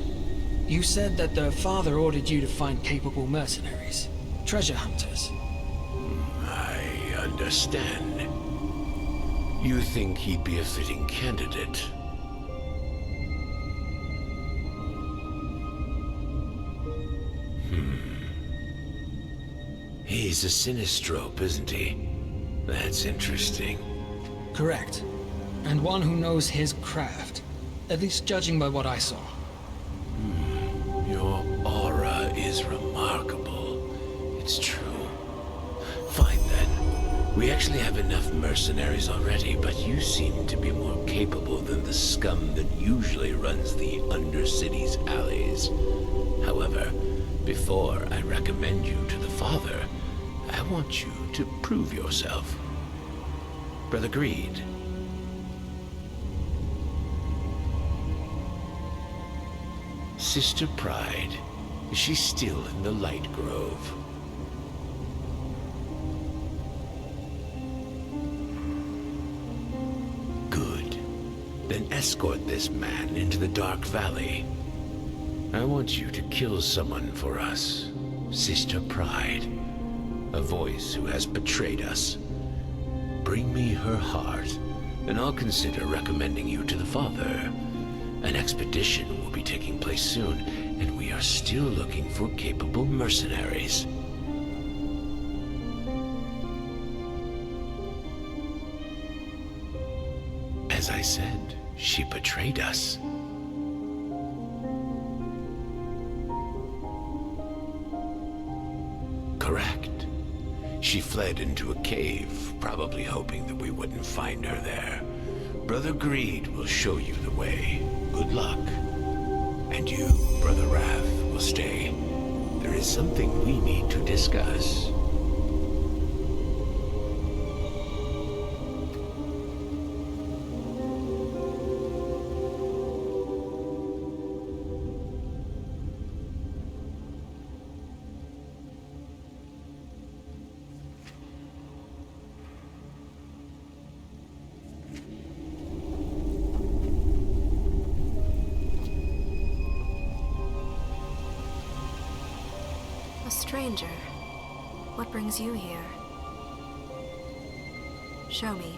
You said that the Father ordered you to find capable mercenaries. Treasure hunters. I understand. You think he'd be a fitting candidate? He's a sinistrope, isn't he? That's interesting. Correct. And one who knows his craft. At least judging by what I saw. Your aura is remarkable. It's true. Fine then. We actually have enough mercenaries already, but you seem to be more capable than the scum that usually runs the Undercity's alleys. However, before I recommend you to the Father, I want you to prove yourself. Brother Greed. Sister Pride, is she still in the Light Grove? Good. Then escort this man into the Dark Valley. I want you to kill someone for us. Sister Pride. A voice who has betrayed us. Bring me her heart, and I'll consider recommending you to the Father. An expedition will be taking place soon, and we are still looking for capable mercenaries. As I said, she betrayed us. Correct. She fled into a cave, probably hoping that we wouldn't find her there. Brother Greed will show you the way. Good luck. And you, Brother Wrath, will stay. There is something we need to discuss. A stranger. What brings you here? Show me.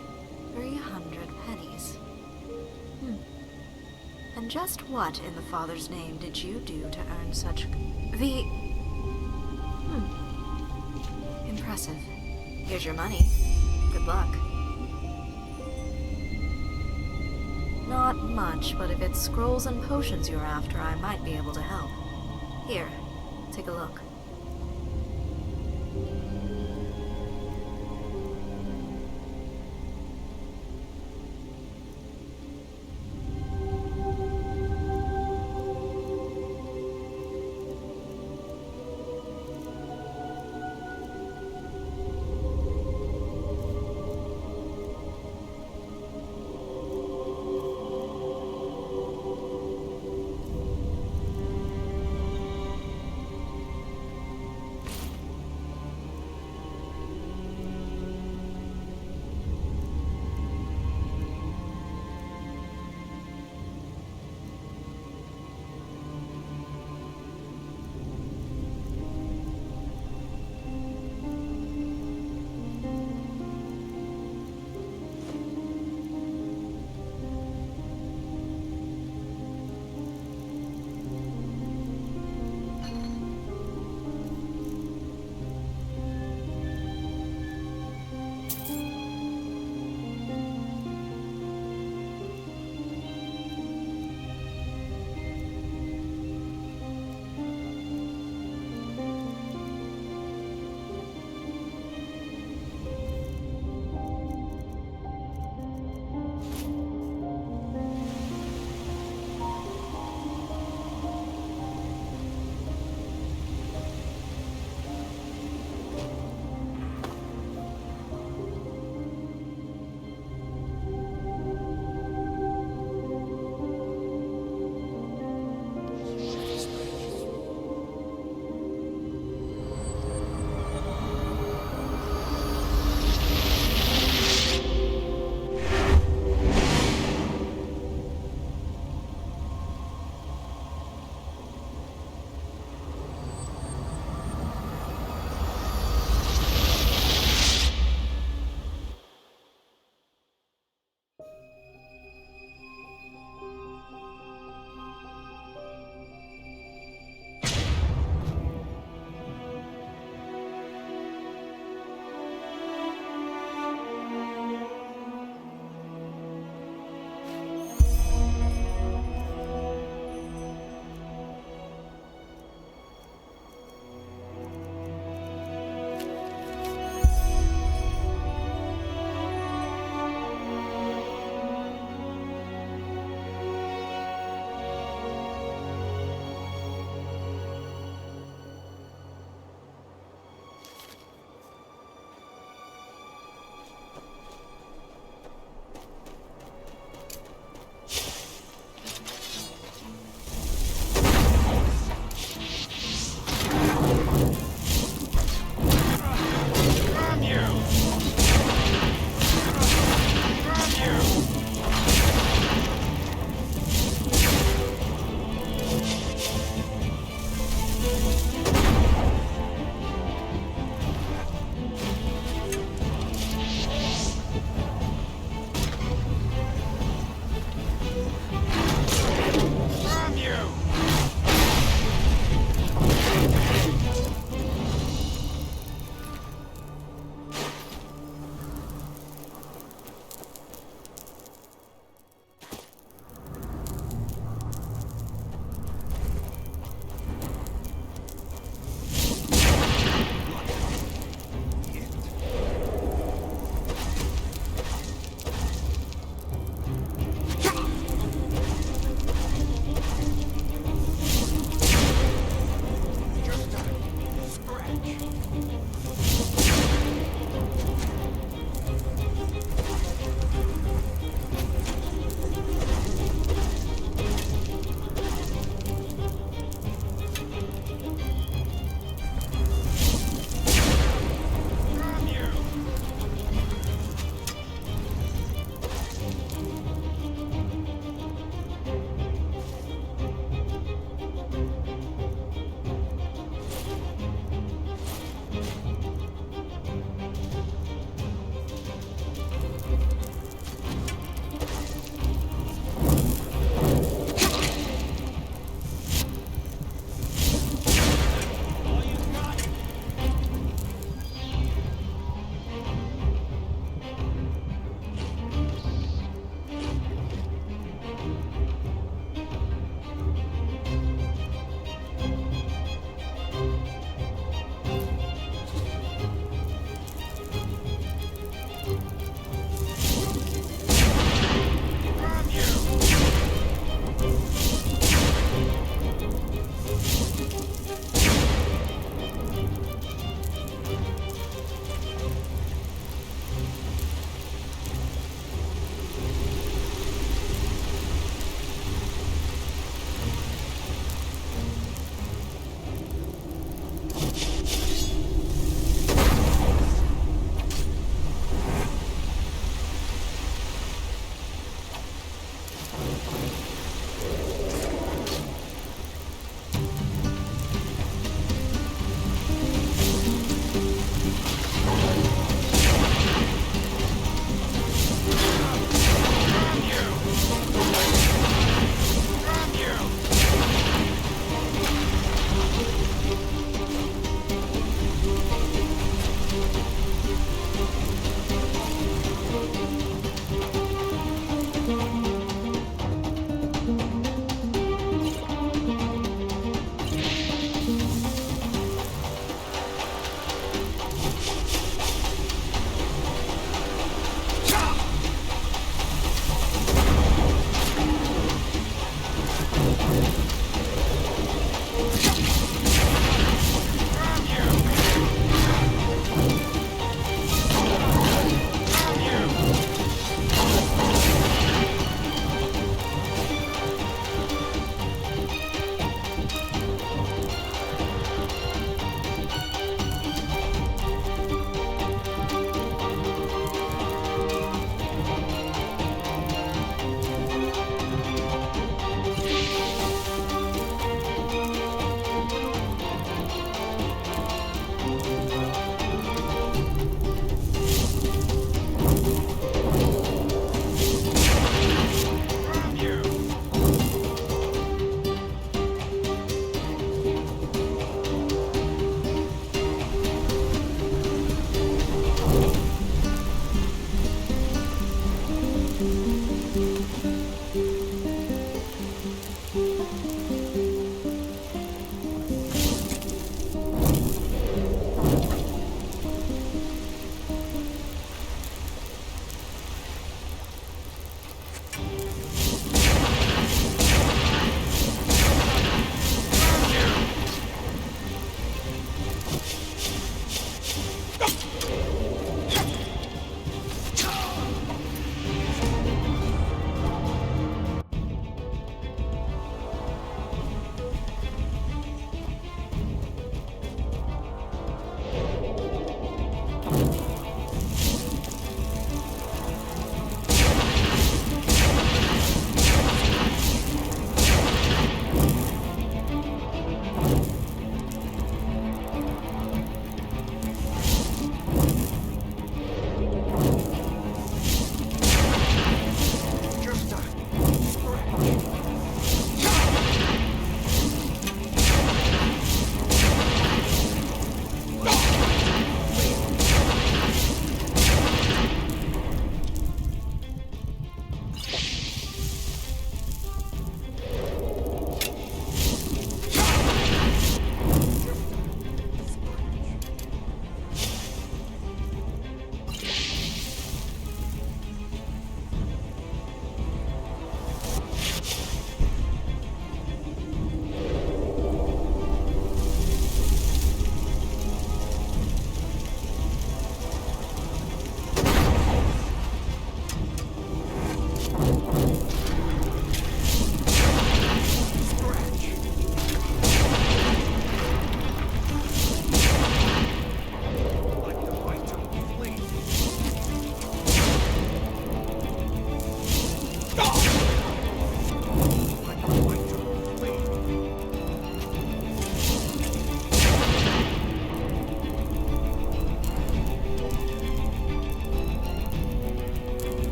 300 pennies. And just what in the Father's name did you do to earn such... Impressive. Here's your money. Good luck. Not much, but if it's scrolls and potions you're after, I might be able to help. Here, take a look.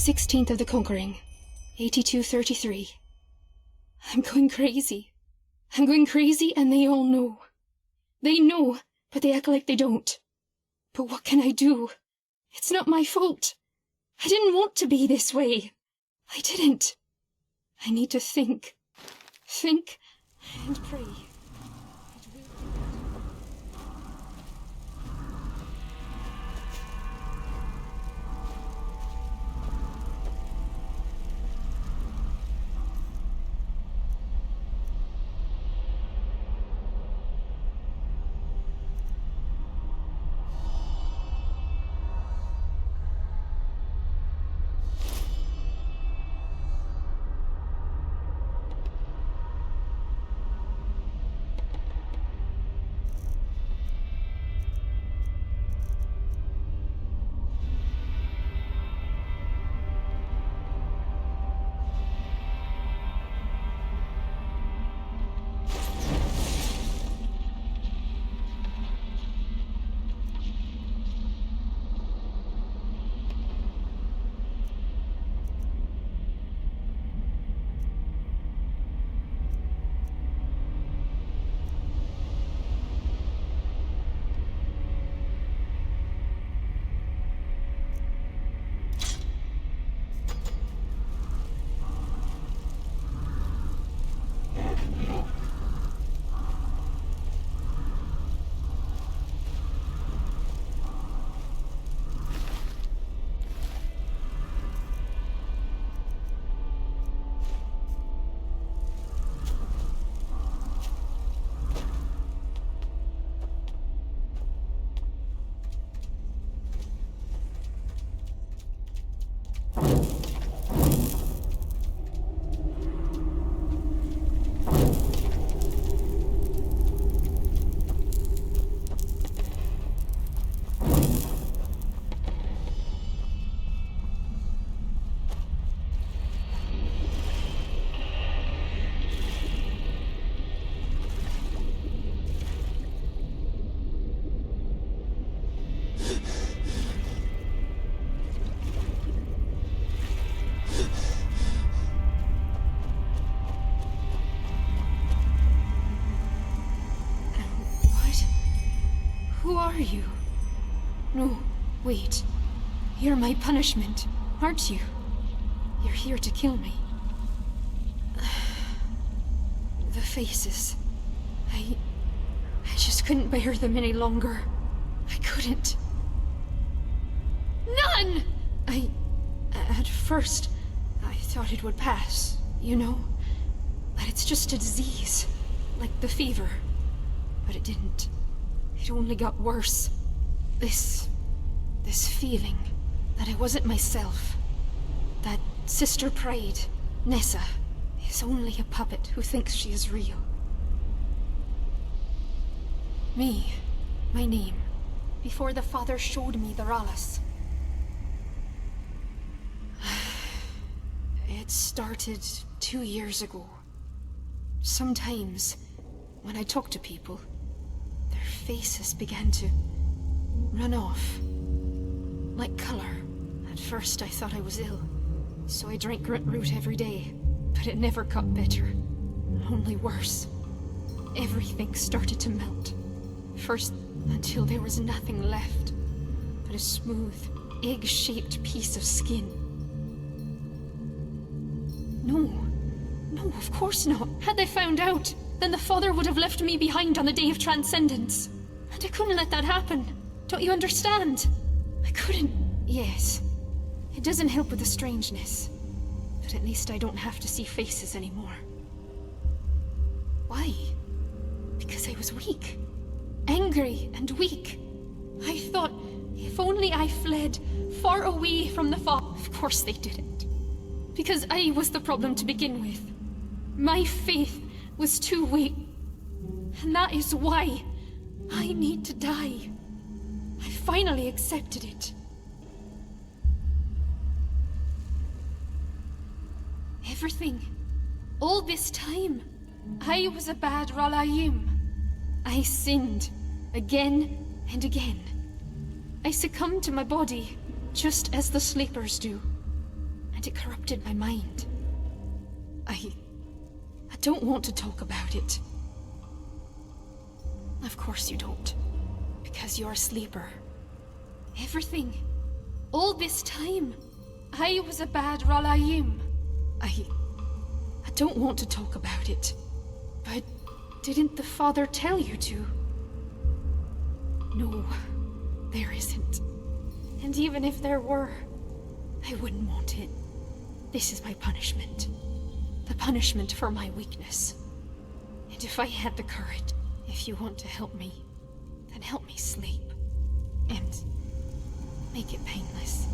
16th of the Conquering, 8233. I'm going crazy. I'm going crazy and they all know. They know, but they act like they don't. But what can I do? It's not my fault. I didn't want to be this way. I didn't. I need to think. Think and pray. Who are you? No, wait. You're my punishment, aren't you? You're here to kill me. The faces. I just couldn't bear them any longer. I couldn't. None! At first, I thought it would pass, you know? That it's just a disease, like the fever. But it didn't. It only got worse. This feeling that I wasn't myself. That Sister Pride, Nessa, is only a puppet who thinks she is real. Me, my name, before the Father showed me the Ralas. It started 2 years ago. Sometimes, when I talk to people, their faces began to run off. Like color. At first I thought I was ill, so I drank root every day, but it never got better. Only worse. Everything started to melt. First, until there was nothing left but a smooth, egg-shaped piece of skin. No, of course not. Had they found out, then the Father would have left me behind on the Day of Transcendence. And I couldn't let that happen. Don't you understand? I couldn't. Yes. It doesn't help with the strangeness. But at least I don't have to see faces anymore. Why? Because I was weak. Angry and weak. I thought, if only I fled far away from the Father. Of course they didn't. Because I was the problem to begin with. My faith was too weak. And that is why I need to die. I finally accepted it. Everything. All this time, I was a bad Ralayim. I sinned. Again and again. I succumbed to my body, just as the sleepers do. and it corrupted my mind. I don't want to talk about it. Of course you don't, because you're a sleeper. Everything, all this time, I was a bad Ralayim. I don't want to talk about it, but didn't the father tell you to? No, there isn't. And even if there were, I wouldn't want it. This is my punishment. The punishment for my weakness. And if I had the courage, if you want to help me, then help me sleep. And make it painless.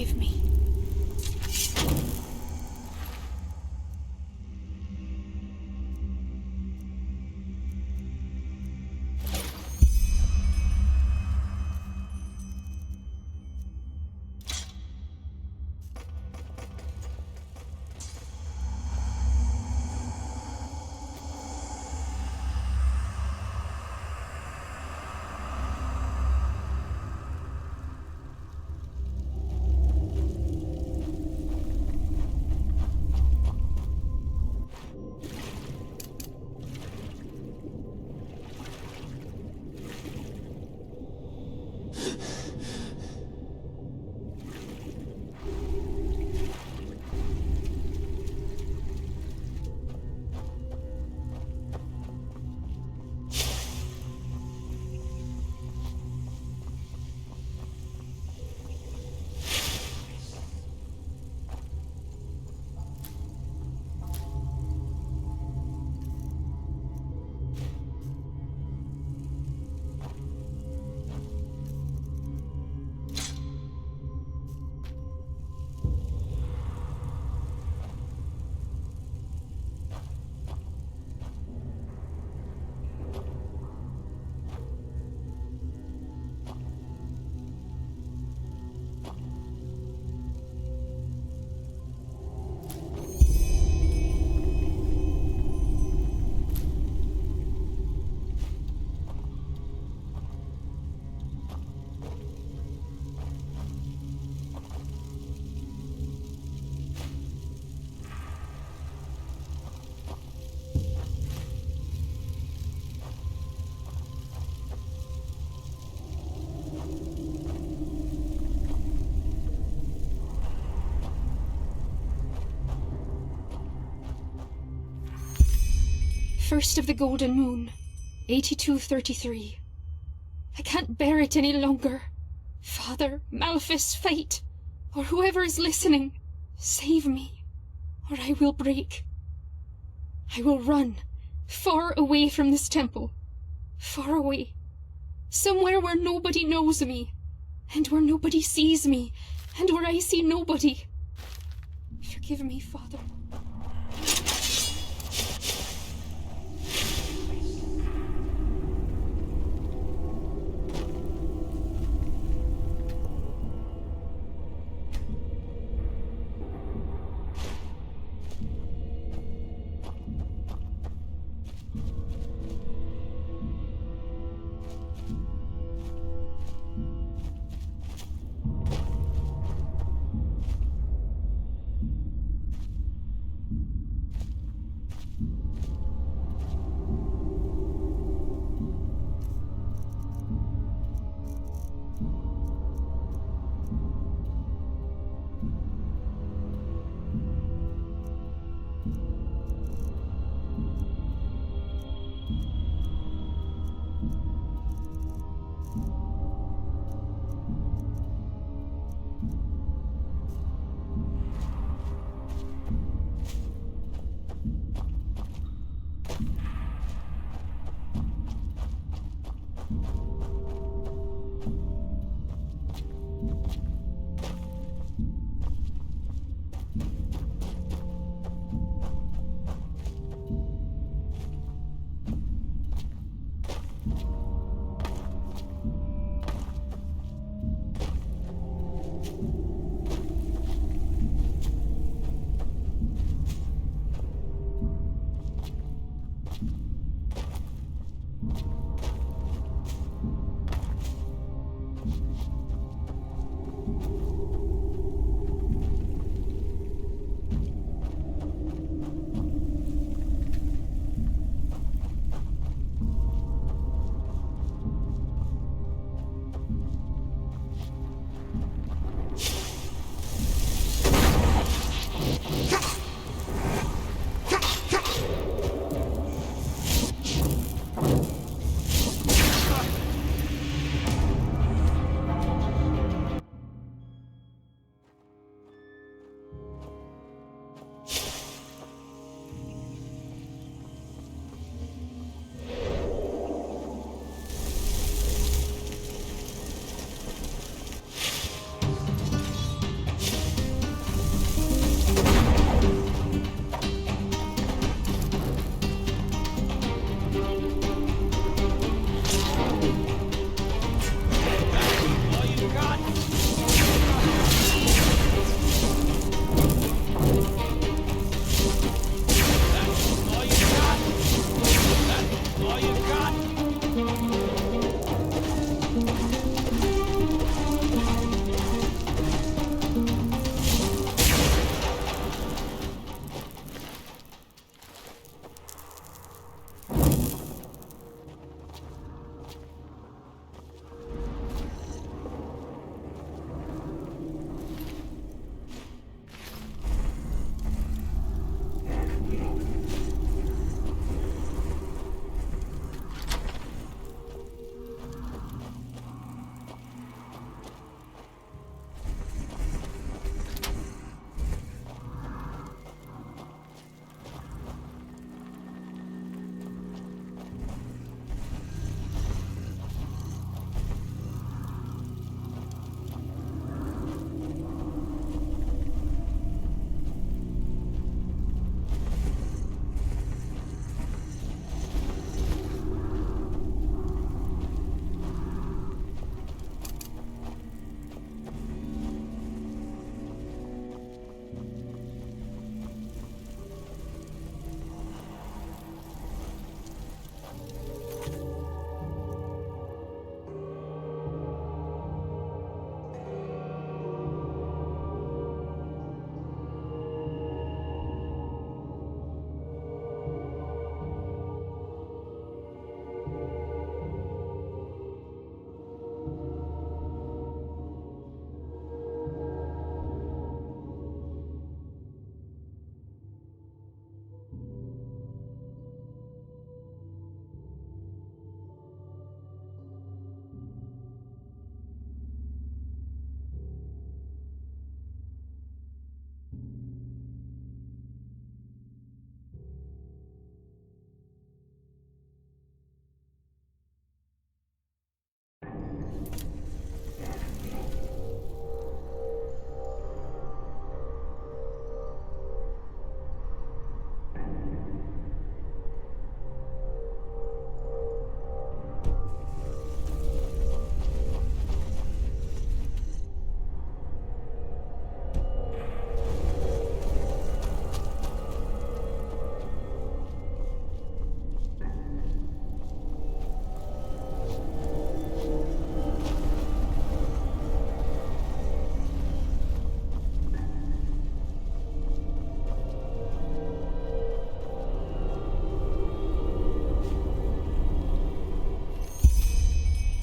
Forgive me. First of the Golden Moon, 8233. I can't bear it any longer. Father, Malphus, Fate, or whoever is listening, save me, or I will break. I will run, far away from this temple. Far away. Somewhere where nobody knows me, and where nobody sees me, and where I see nobody. Forgive me, Father.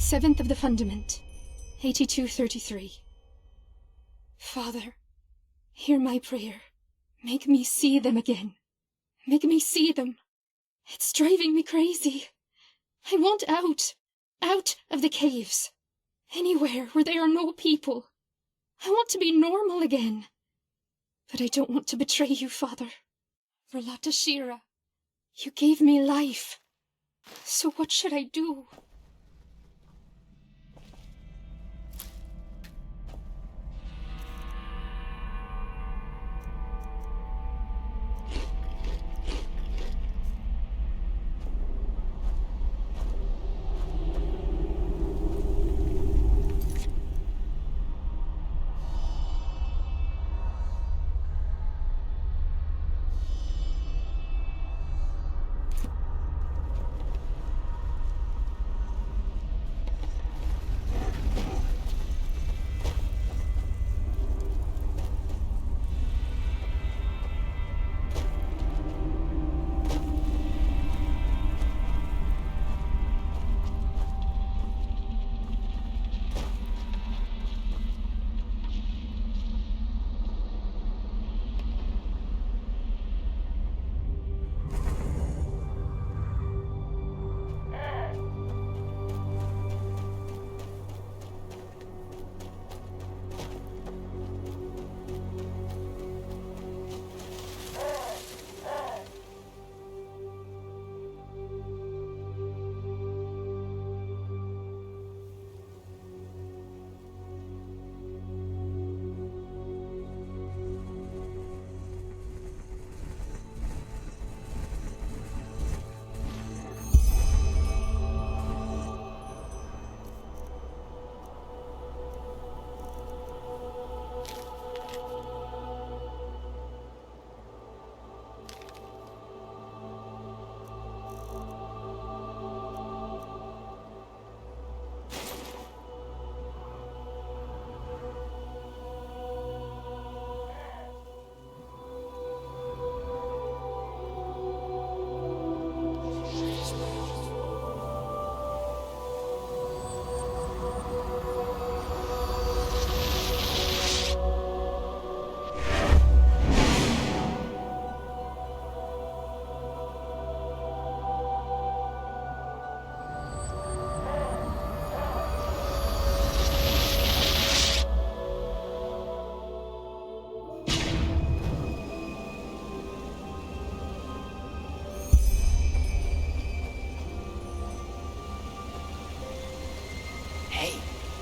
7th of the Fundament, 8233. Father, hear my prayer. Make me see them again. Make me see them. It's driving me crazy. I want out. Out of the caves. Anywhere where there are no people. I want to be normal again. But I don't want to betray you, Father. Verlata Shira, you gave me life. So what should I do?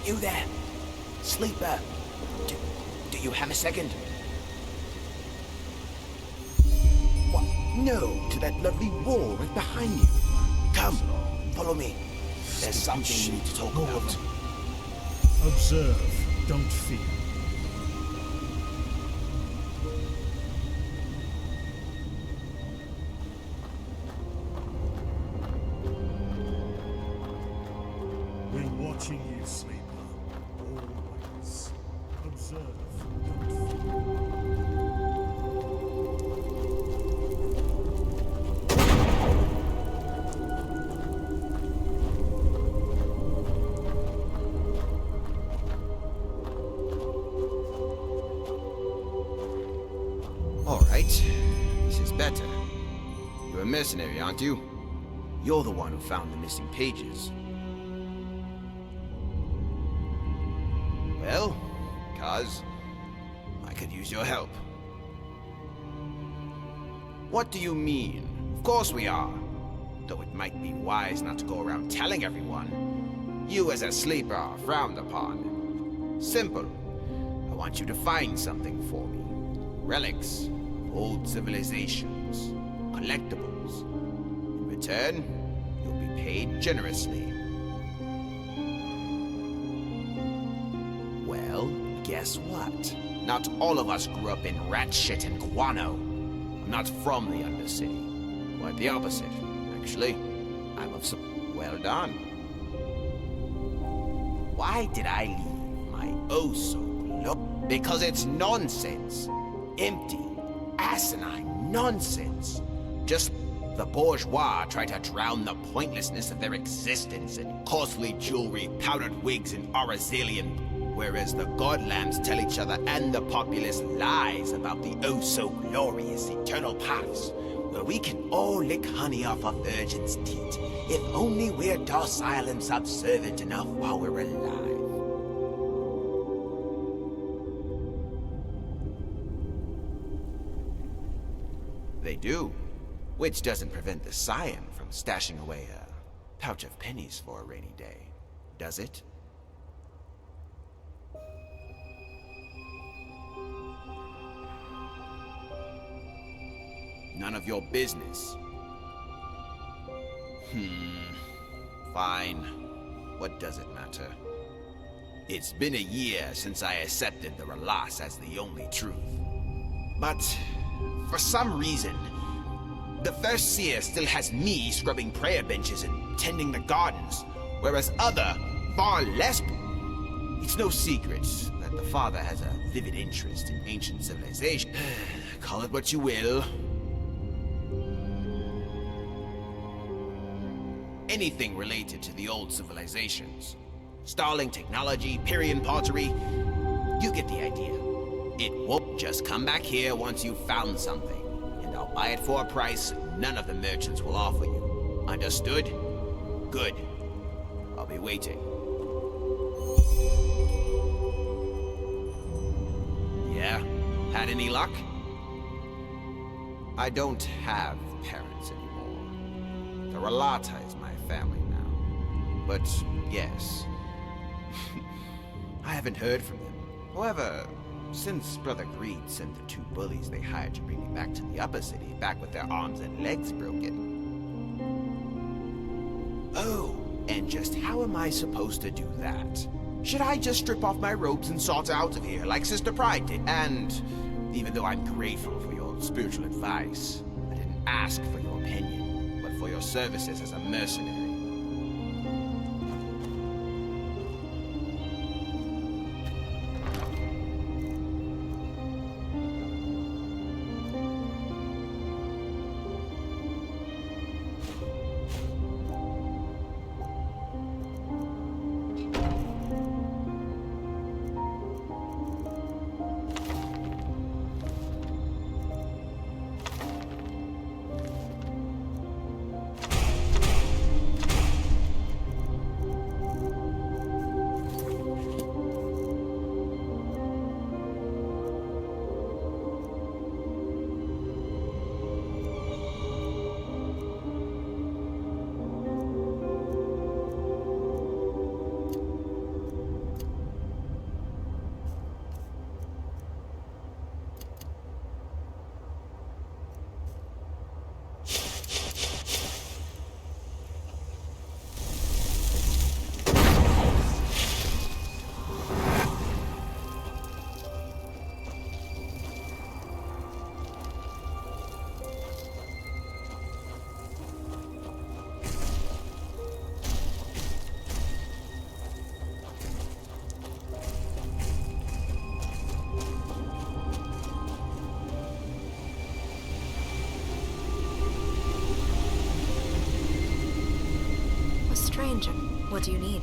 You there, sleeper. Do you have a second? What? No, to that lovely wall right behind you. Come, follow me. There's something we need to talk about. Observe, don't fear. We're watching you, sleeper. Always. Observe, don't fear. All right, this is better. You're a mercenary, aren't you? You're the one who found the missing pages. Well, cuz I could use your help. What do you mean? Of course we are. Though it might be wise not to go around telling everyone. You as a sleeper are frowned upon. Simple. I want you to find something for me. Relics, old civilizations, collectibles. In return, you'll be paid generously. Well, guess what? Not all of us grew up in rat shit and guano. I'm not from the Undercity. Quite the opposite. Actually, I'm of some... Well done. Why did I leave my oh-so-low? Because it's nonsense. Empty, asinine nonsense. Just The bourgeois try to drown the pointlessness of their existence in costly jewelry, powdered wigs, and orazalian, whereas the godlambs tell each other and the populace lies about the oh-so-glorious eternal paths, where we can all lick honey off a virgin's teat, if only we're docile and subservient enough while we're alive. They do. Which doesn't prevent the scion from stashing away a pouch of pennies for a rainy day, does it? None of your business. Fine. What does it matter? It's been a year since I accepted the Relas as the only truth. But, for some reason, the First Seer still has me scrubbing prayer benches and tending the gardens, whereas other, far less... It's no secret that the Father has a vivid interest in ancient civilization. Call it what you will. Anything related to the old civilizations. Starling technology, Pyrrhian pottery. You get the idea. It won't just come back here once you've found something. And I'll buy it for a price none of the merchants will offer you. Understood? Good. I'll be waiting. Yeah? Had any luck? I don't have parents anymore. The Relata is my family now. But, yes. I haven't heard from them. However, since Brother Greed sent the 2 bullies they hired to bring me back to the upper city, back with their arms and legs broken. Oh, and just how am I supposed to do that? Should I just strip off my robes and saunter out of here like Sister Pride did? And even though I'm grateful for your spiritual advice, I didn't ask for your opinion, but for your services as a mercenary. Stranger, what do you need?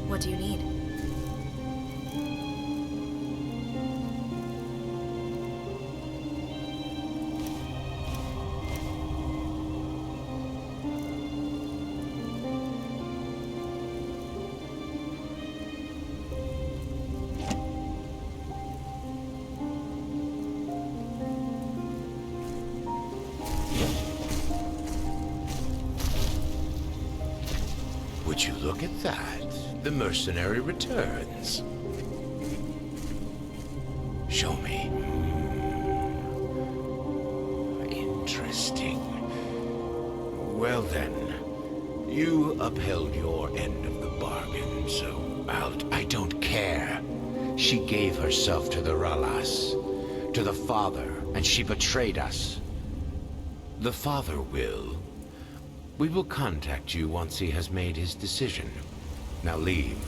What do you need? Would you look at that? The mercenary returns. Show me. Interesting. Well then, you upheld your end of the bargain, so I don't care. She gave herself to the Ralas, to the Father, and she betrayed us. The Father will. We will contact you once he has made his decision. Now leave.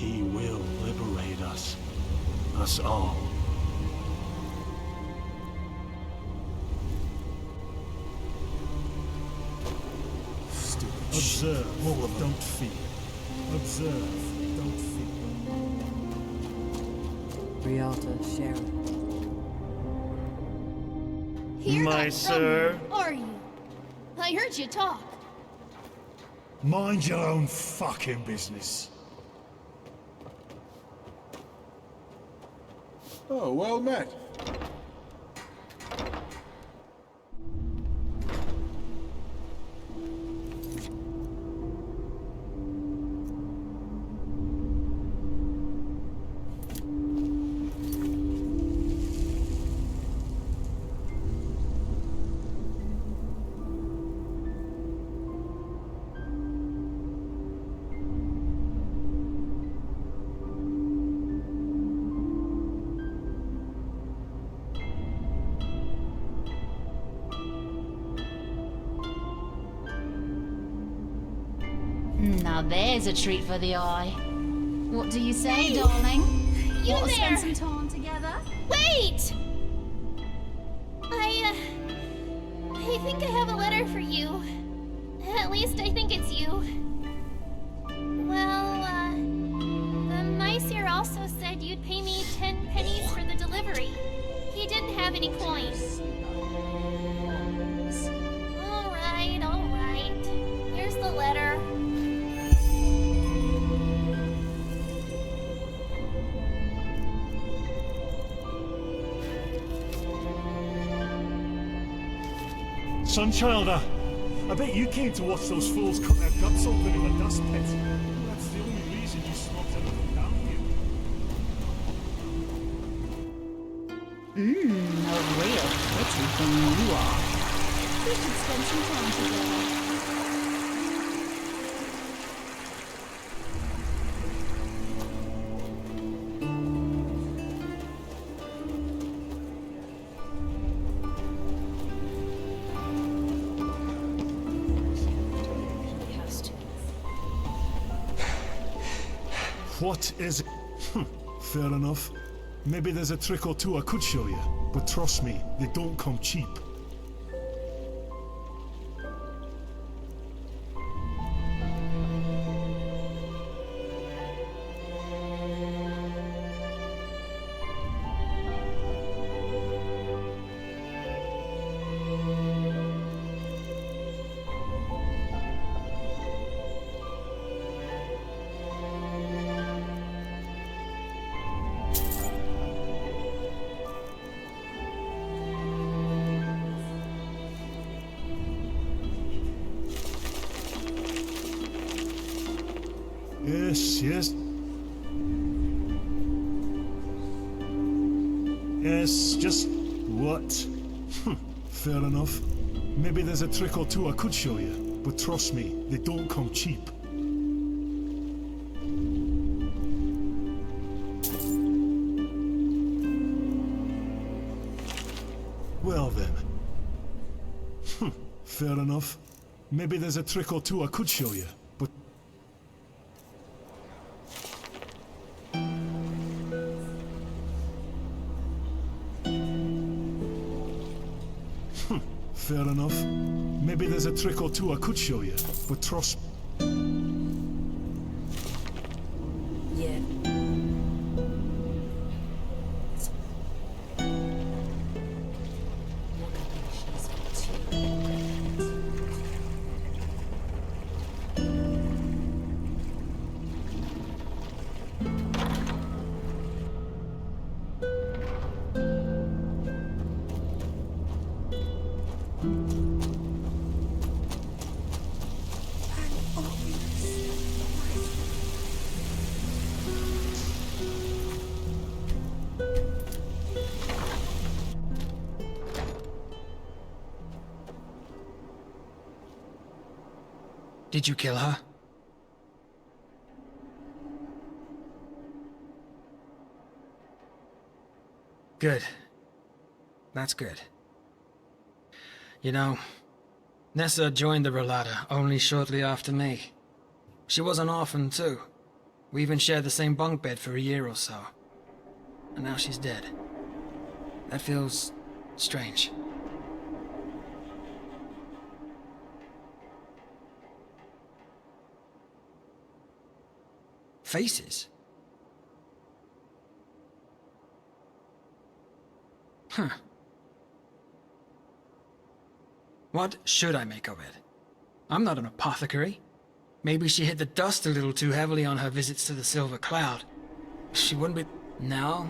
He will liberate us. Us all. Stupid Observe, full of don't fear. Observe, don't fear. Rialta, Sharon. You're My not sir. from here, are you? I heard you talk. Mind your own fucking business. Oh, well met. Now there's a treat for the eye. What do you say, darling? You Want to there! spend some time together? Wait! I think I have a letter for you. At least I think it's you. Well, the mice here also said you'd pay me 10 pennies for the delivery. He didn't have any coins. All right. Here's the letter. Sunchild, I bet you came to watch those fools cut their guts open in the dust pit. That's the only reason you snubbed everything down here. A real pretty thing you are. We should spend some time together. What is it? Fair enough. Maybe there's a trick or two I could show you, but trust me, they don't come cheap. Yes. Yes, just what? Fair enough. Maybe there's a trick or two I could show you, but trust me, they don't come cheap. Well then. Fair enough. Maybe there's a trick or two I could show you, but... Fair enough. Maybe there's a trick or two I could show you, but trust me. Yeah. Did you kill her? Good. That's good. You know, Nessa joined the Relata only shortly after me. She was an orphan too. We even shared the same bunk bed for a year or so. And now she's dead. That feels strange. Faces? Huh. What should I make of it? I'm not an apothecary. Maybe she hit the dust a little too heavily on her visits to the Silver Cloud. She wouldn't be... Now,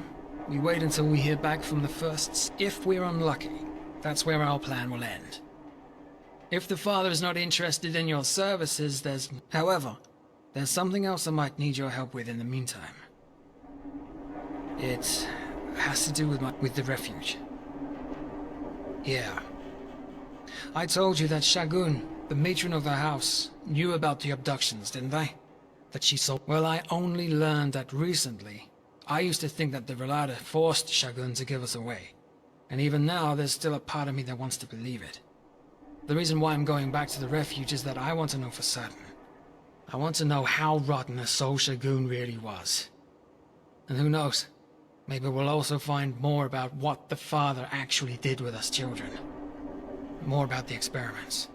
we wait until we hear back from the Firsts. If we're unlucky, that's where our plan will end. If the Father is not interested in your services, However, there's something else I might need your help with in the meantime. It has to do with the refuge. Yeah. I told you that Shagun, the matron of the house, knew about the abductions, didn't I? That she saw... Well, I only learned that recently. I used to think that the Relada forced Shagun to give us away. And even now, there's still a part of me that wants to believe it. The reason why I'm going back to the refuge is that I want to know for certain. I want to know how rotten a soul Shagun really was. And who knows, maybe we'll also find more about what the Father actually did with us children. More about the experiments.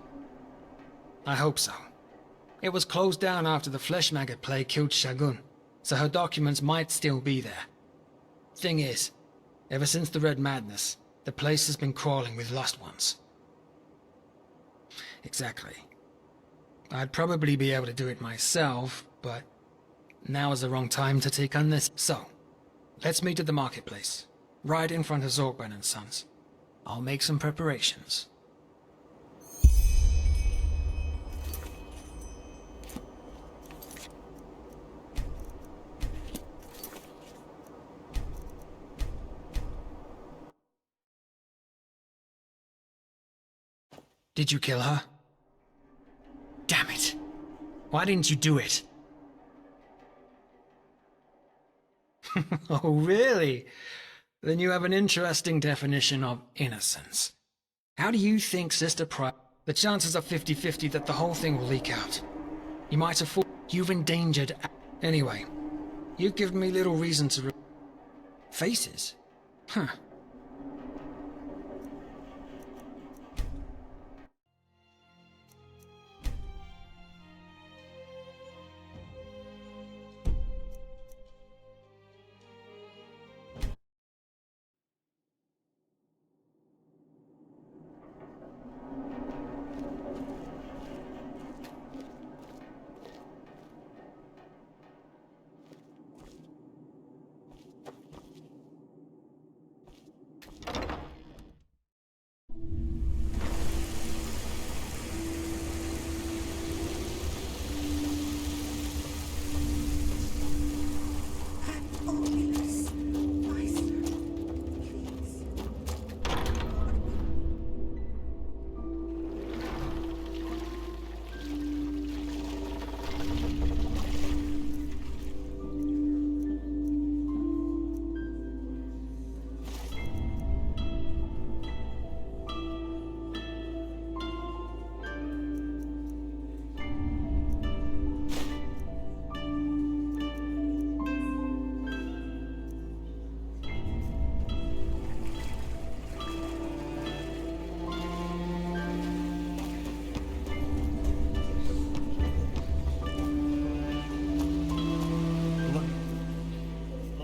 I hope so. It was closed down after the flesh maggot plague killed Shagun, so her documents might still be there. Thing is, ever since the Red Madness, the place has been crawling with lost ones. Exactly. I'd probably be able to do it myself, but now is the wrong time to take on this. So, let's meet at the marketplace, right in front of Zorgben and Sons. I'll make some preparations. Did you kill her? Damn it! Why didn't you do it? Oh, really? Then you have an interesting definition of innocence. How do you think Sister The chances are 50-50 that the whole thing will leak out. You might have thought you've endangered... Anyway, you've given me little reason to... Faces? Huh.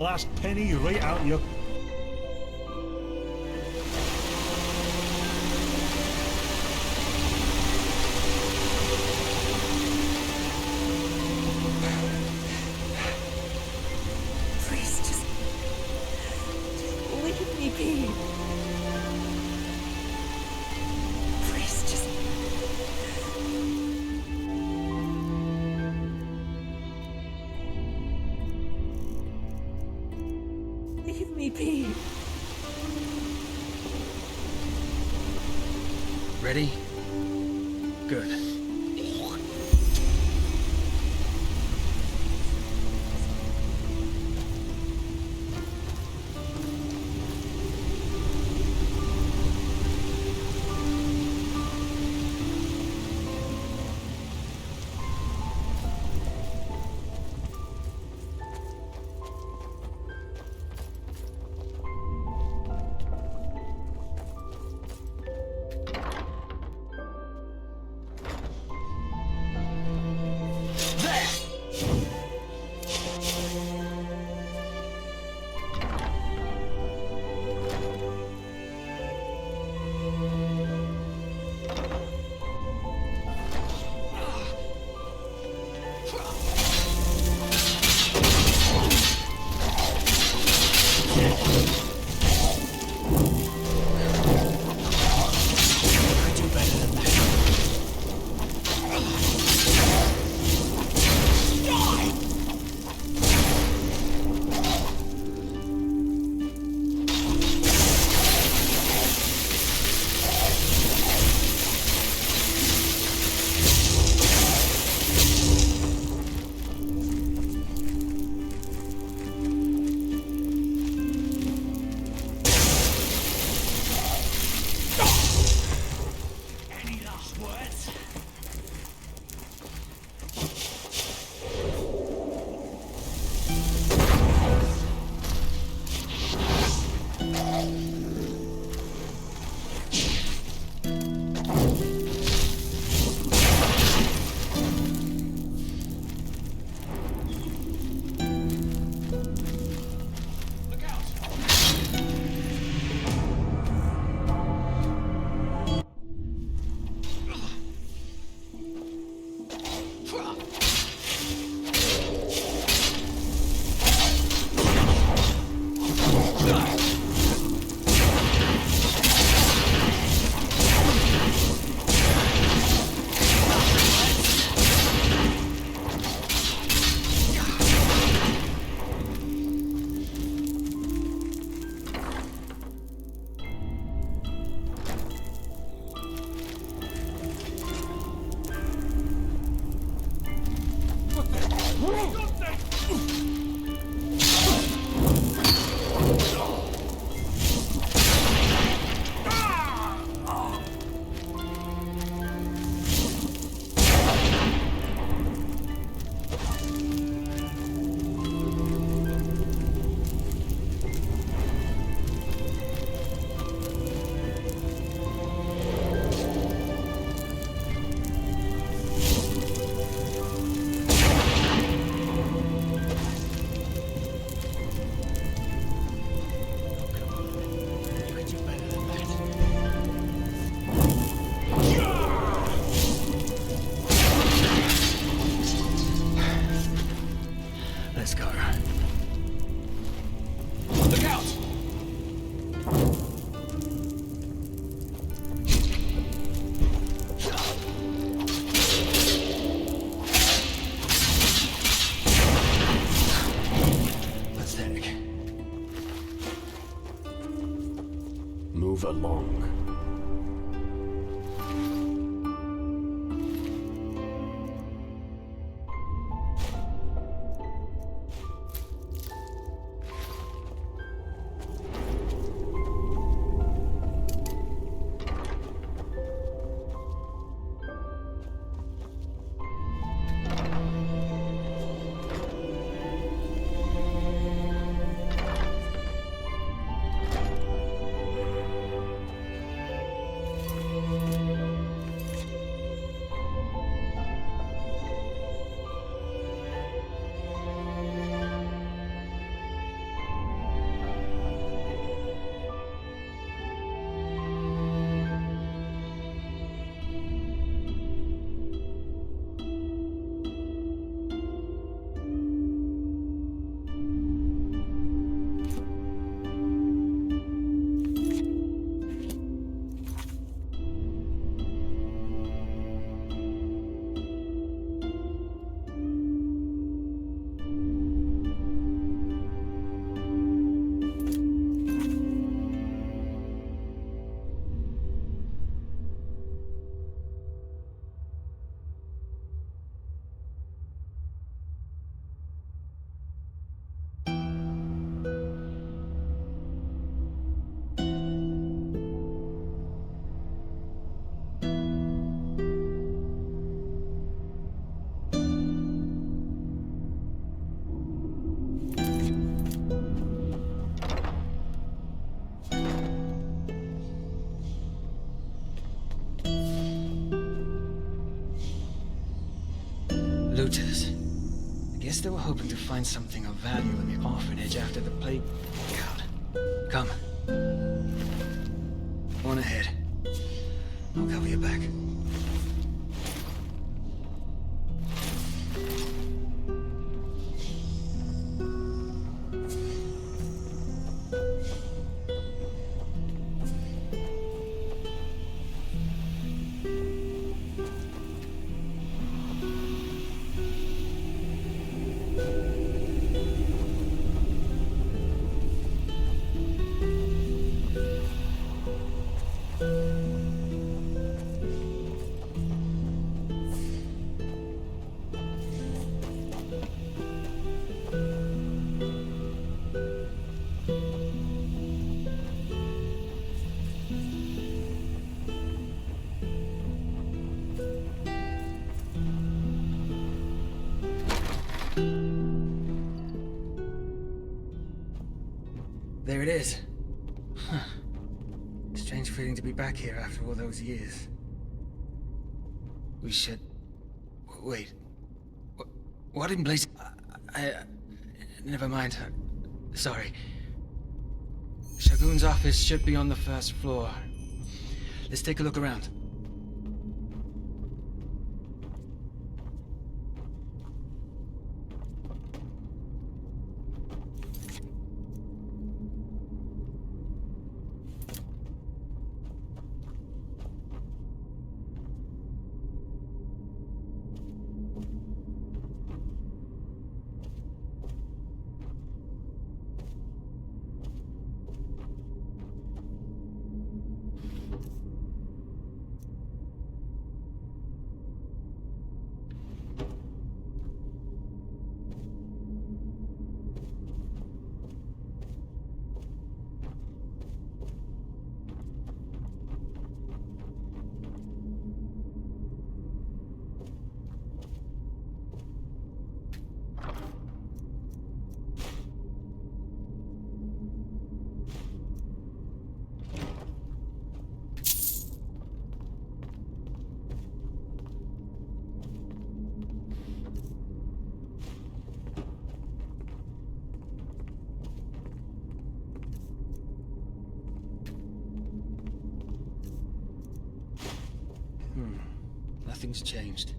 Last penny right out your... Please, just leave me be. Please, just... Leave me be. Ready? Good. long. Looters. I guess they were hoping to find something of value in the orphanage after the plague broke out. Come. On ahead. I'll cover your back. There it is. Huh. Strange feeling to be back here after all those years. We should... Wait. What in place... Never mind. Sorry. Shagun's office should be on the first floor. Let's take a look around. Nothing's changed.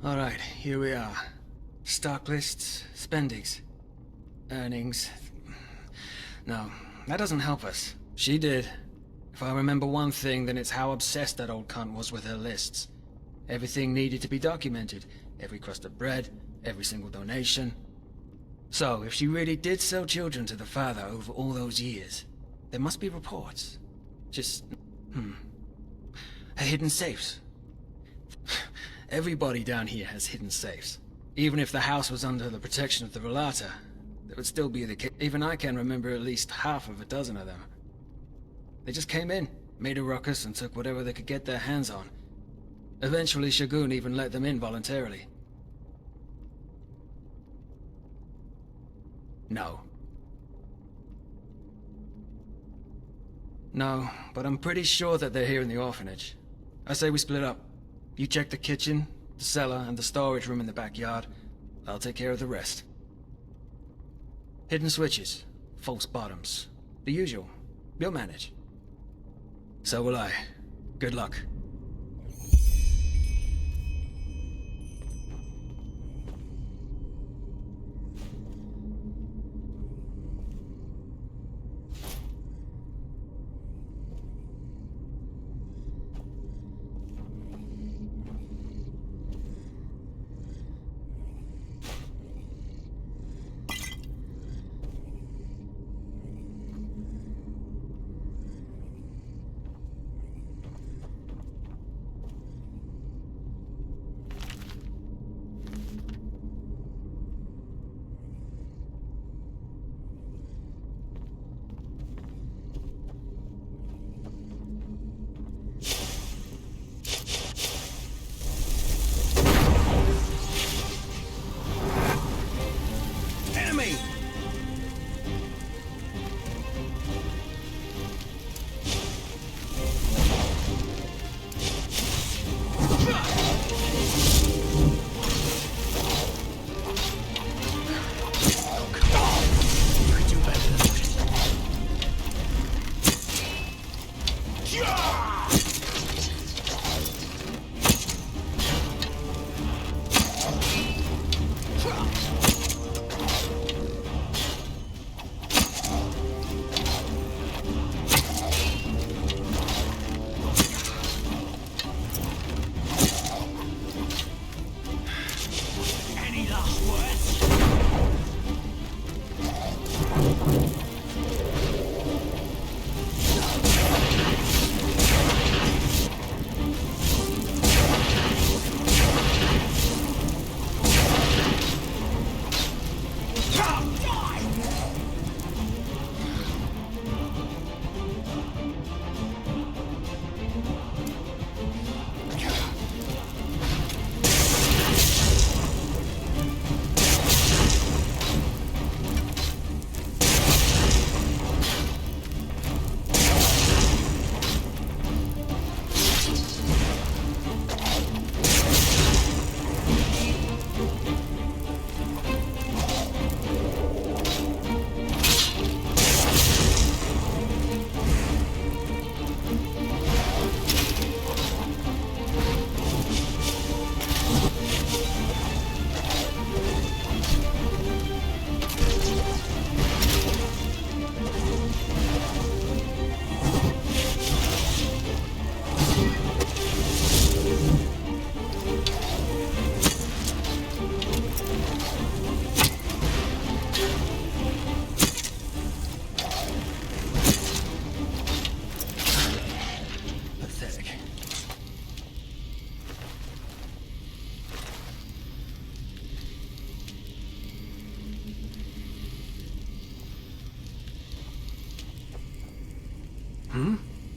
Alright, here we are. Stock lists, spendings, earnings. No, that doesn't help us. She did. If I remember one thing, then it's how obsessed that old cunt was with her lists. Everything needed to be documented. Every crust of bread, every single donation. So, if she really did sell children to the father over all those years, there must be reports. Just, hidden safes. Everybody down here has hidden safes. Even if the house was under the protection of the Relata, there would still be the case. Even I can remember at least half of a dozen of them. They just came in, made a ruckus, and took whatever they could get their hands on. Eventually, Shagun even let them in voluntarily. No. No, but I'm pretty sure that they're here in the orphanage. I say we split up. You check the kitchen, the cellar, and the storage room in the backyard. I'll take care of the rest. Hidden switches, false bottoms, the usual. You'll manage. So will I. Good luck.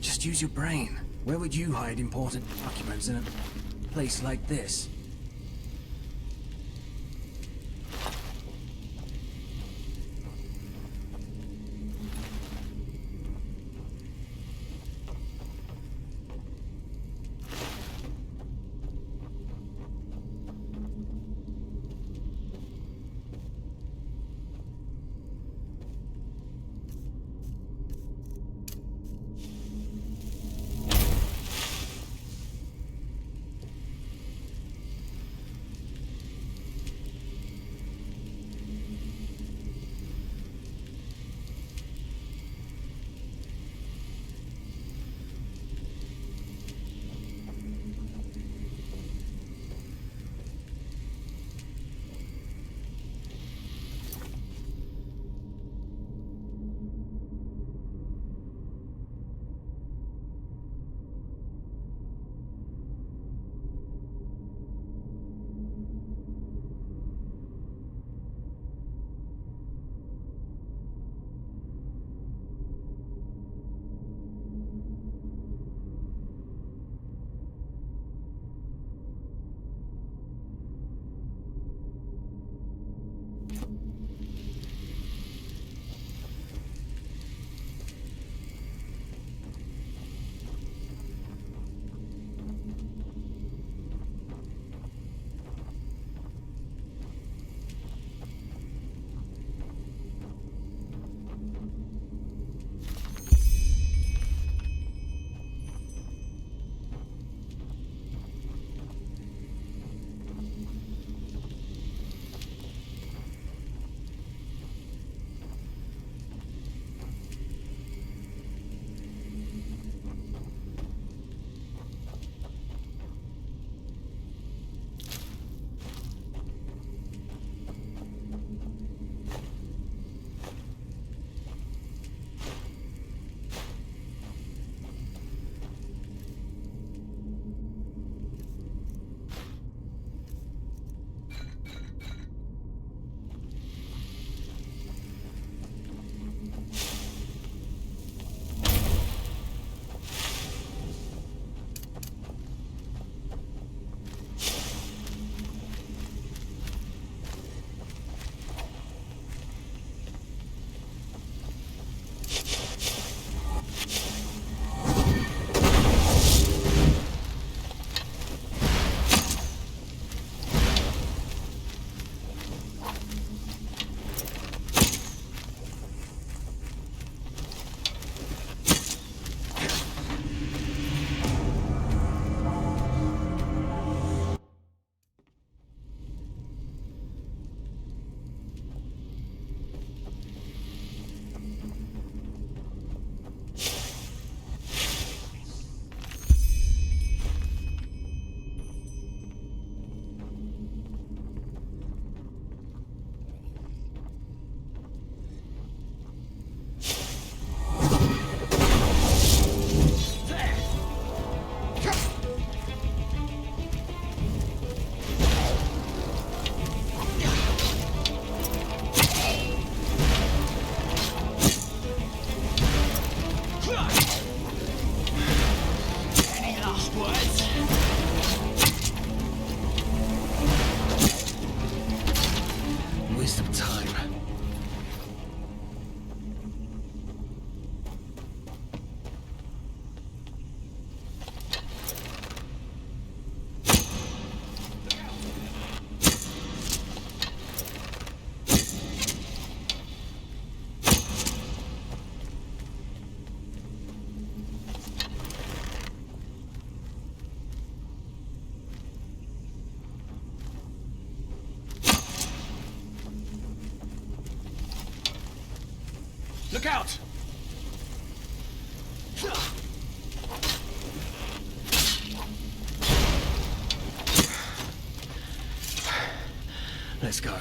Just use your brain. Where would you hide important documents in a place like this? Any last words? Waste of time. Look out! Let's go.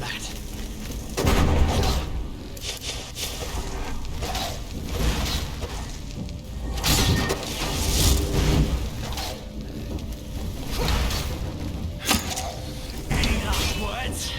that. Any last words?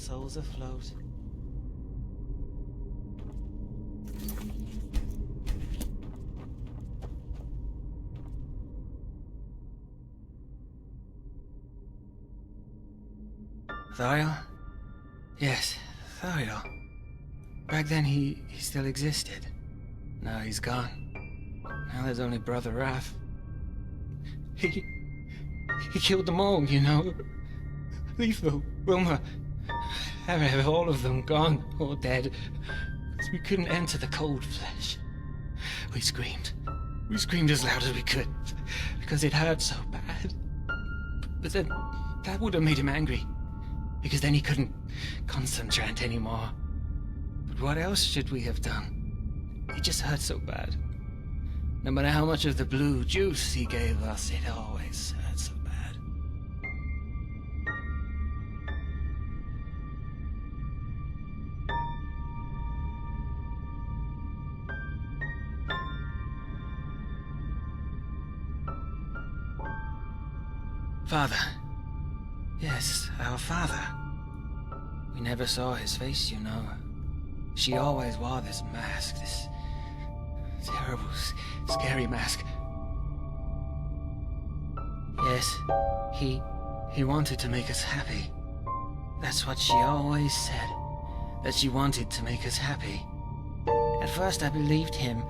souls afloat. Thariel? Yes, Thariel. Back then he still existed. Now he's gone. Now there's only Brother Wrath. He killed them all, you know. Lethal, Wilma, have all of them gone or dead. Because we couldn't enter the cold flesh. We screamed. We screamed as loud as we could. Because it hurt so bad. But then, that would have made him angry. Because then he couldn't concentrate anymore. But what else should we have done? It just hurt so bad. No matter how much of the blue juice he gave us, it always hurt so bad. Father. Yes, our father. We never saw his face, you know. She always wore this mask, this terrible, scary mask. Yes, he wanted to make us happy. That's what she always said, that she wanted to make us happy. At first I believed him,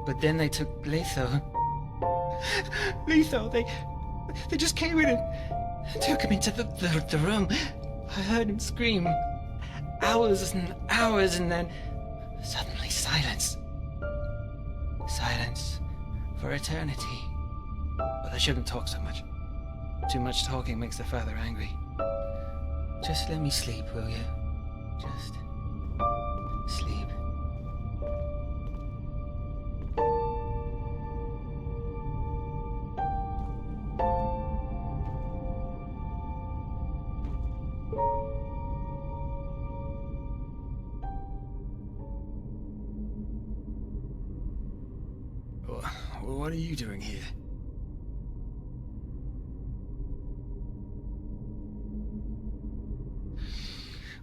but then they took Letho. Letho, they just came in and took him into the room. I heard him scream. Hours and hours, and then suddenly silence. Silence for eternity. But I shouldn't talk so much. Too much talking makes the father angry. Just let me sleep, will you? Just sleep. What are you doing here?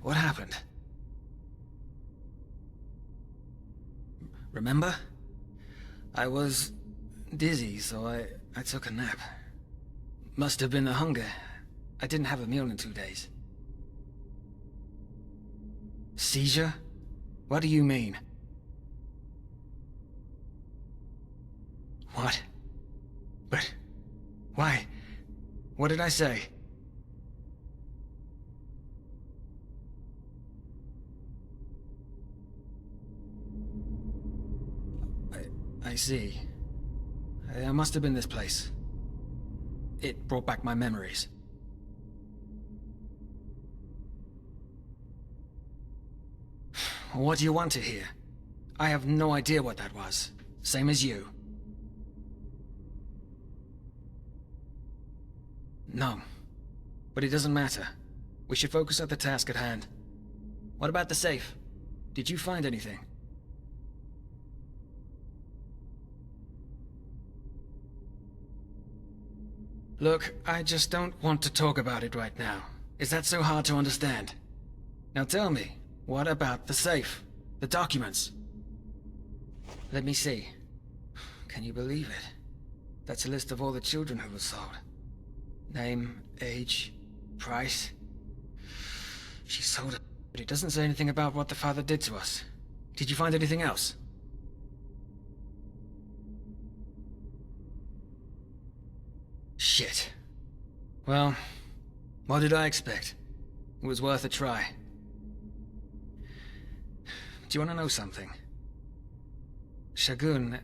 What happened? Remember? I was dizzy, so I took a nap. Must have been the hunger. I didn't have a meal in 2 days. Seizure? What do you mean? What? But... why? What did I say? I see. I must have been this place. It brought back my memories. What do you want to hear? I have no idea what that was. Same as you. No. But it doesn't matter. We should focus on the task at hand. What about the safe? Did you find anything? Look, I just don't want to talk about it right now. Is that so hard to understand? Now tell me, what about the safe? The documents? Let me see. Can you believe it? That's a list of all the children who were sold. Name, age, price. She sold it, but it doesn't say anything about what the father did to us. Did you find anything else? Shit. Well, what did I expect? It was worth a try. Do you want to know something? Shagun...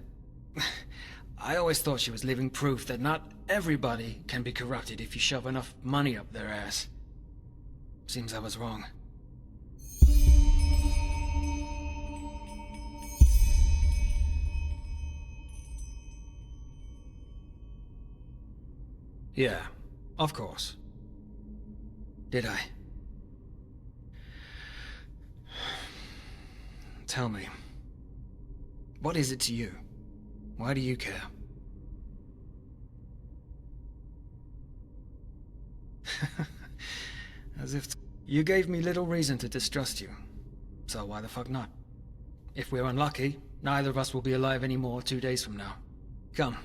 I always thought she was living proof that not everybody can be corrupted if you shove enough money up their ass. Seems I was wrong. Yeah, of course. Did I? Tell me, what is it to you? Why do you care? As if You gave me little reason to distrust you, so why the fuck not? If we're unlucky, neither of us will be alive anymore 2 days from now. Come.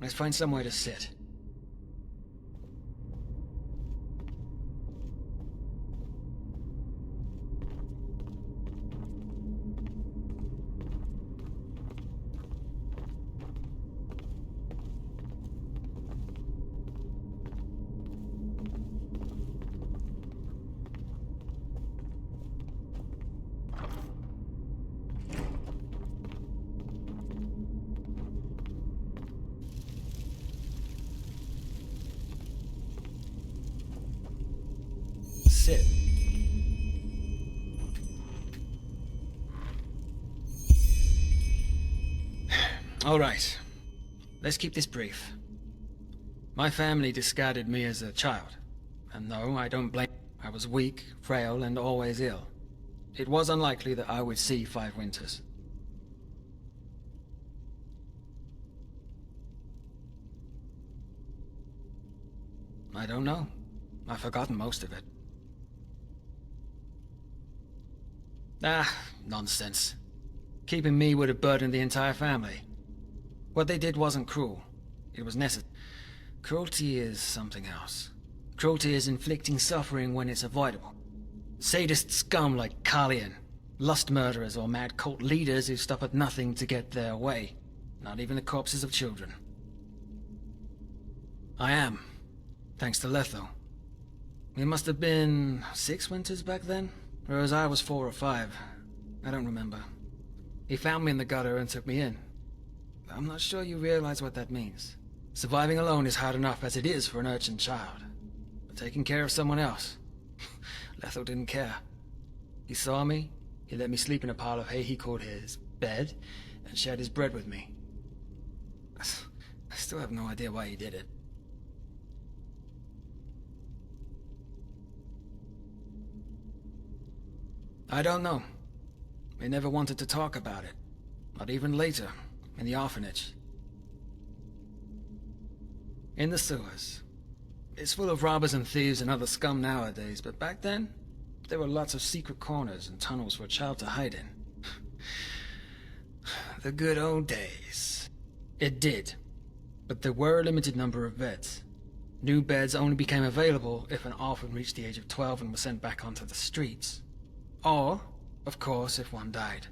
Let's find somewhere to sit. Sit. All right. Let's keep this brief. My family discarded me as a child. And no, I don't blame. I was weak, frail, and always ill. It was unlikely that I would see 5 winters. I don't know. I've forgotten most of it. Ah, nonsense. Keeping me would have burdened the entire family. What they did wasn't cruel. It was necessary. Cruelty is something else. Cruelty is inflicting suffering when it's avoidable. Sadist scum like Carlian, lust murderers or mad cult leaders who stop at nothing to get their way. Not even the corpses of children. I am, thanks to Letho. It must have been 6 winters back then? Whereas I was 4 or 5. I don't remember. He found me in the gutter and took me in. I'm not sure you realize what that means. Surviving alone is hard enough as it is for an urchin child. But taking care of someone else... Letho didn't care. He saw me, he let me sleep in a pile of hay he called his bed, and shared his bread with me. I still have no idea why he did it. I don't know. They never wanted to talk about it. Not even later, in the orphanage. In the sewers. It's full of robbers and thieves and other scum nowadays, but back then, there were lots of secret corners and tunnels for a child to hide in. The good old days. It did, but there were a limited number of beds. New beds only became available if an orphan reached the age of 12 and was sent back onto the streets. Or, of course, if one died.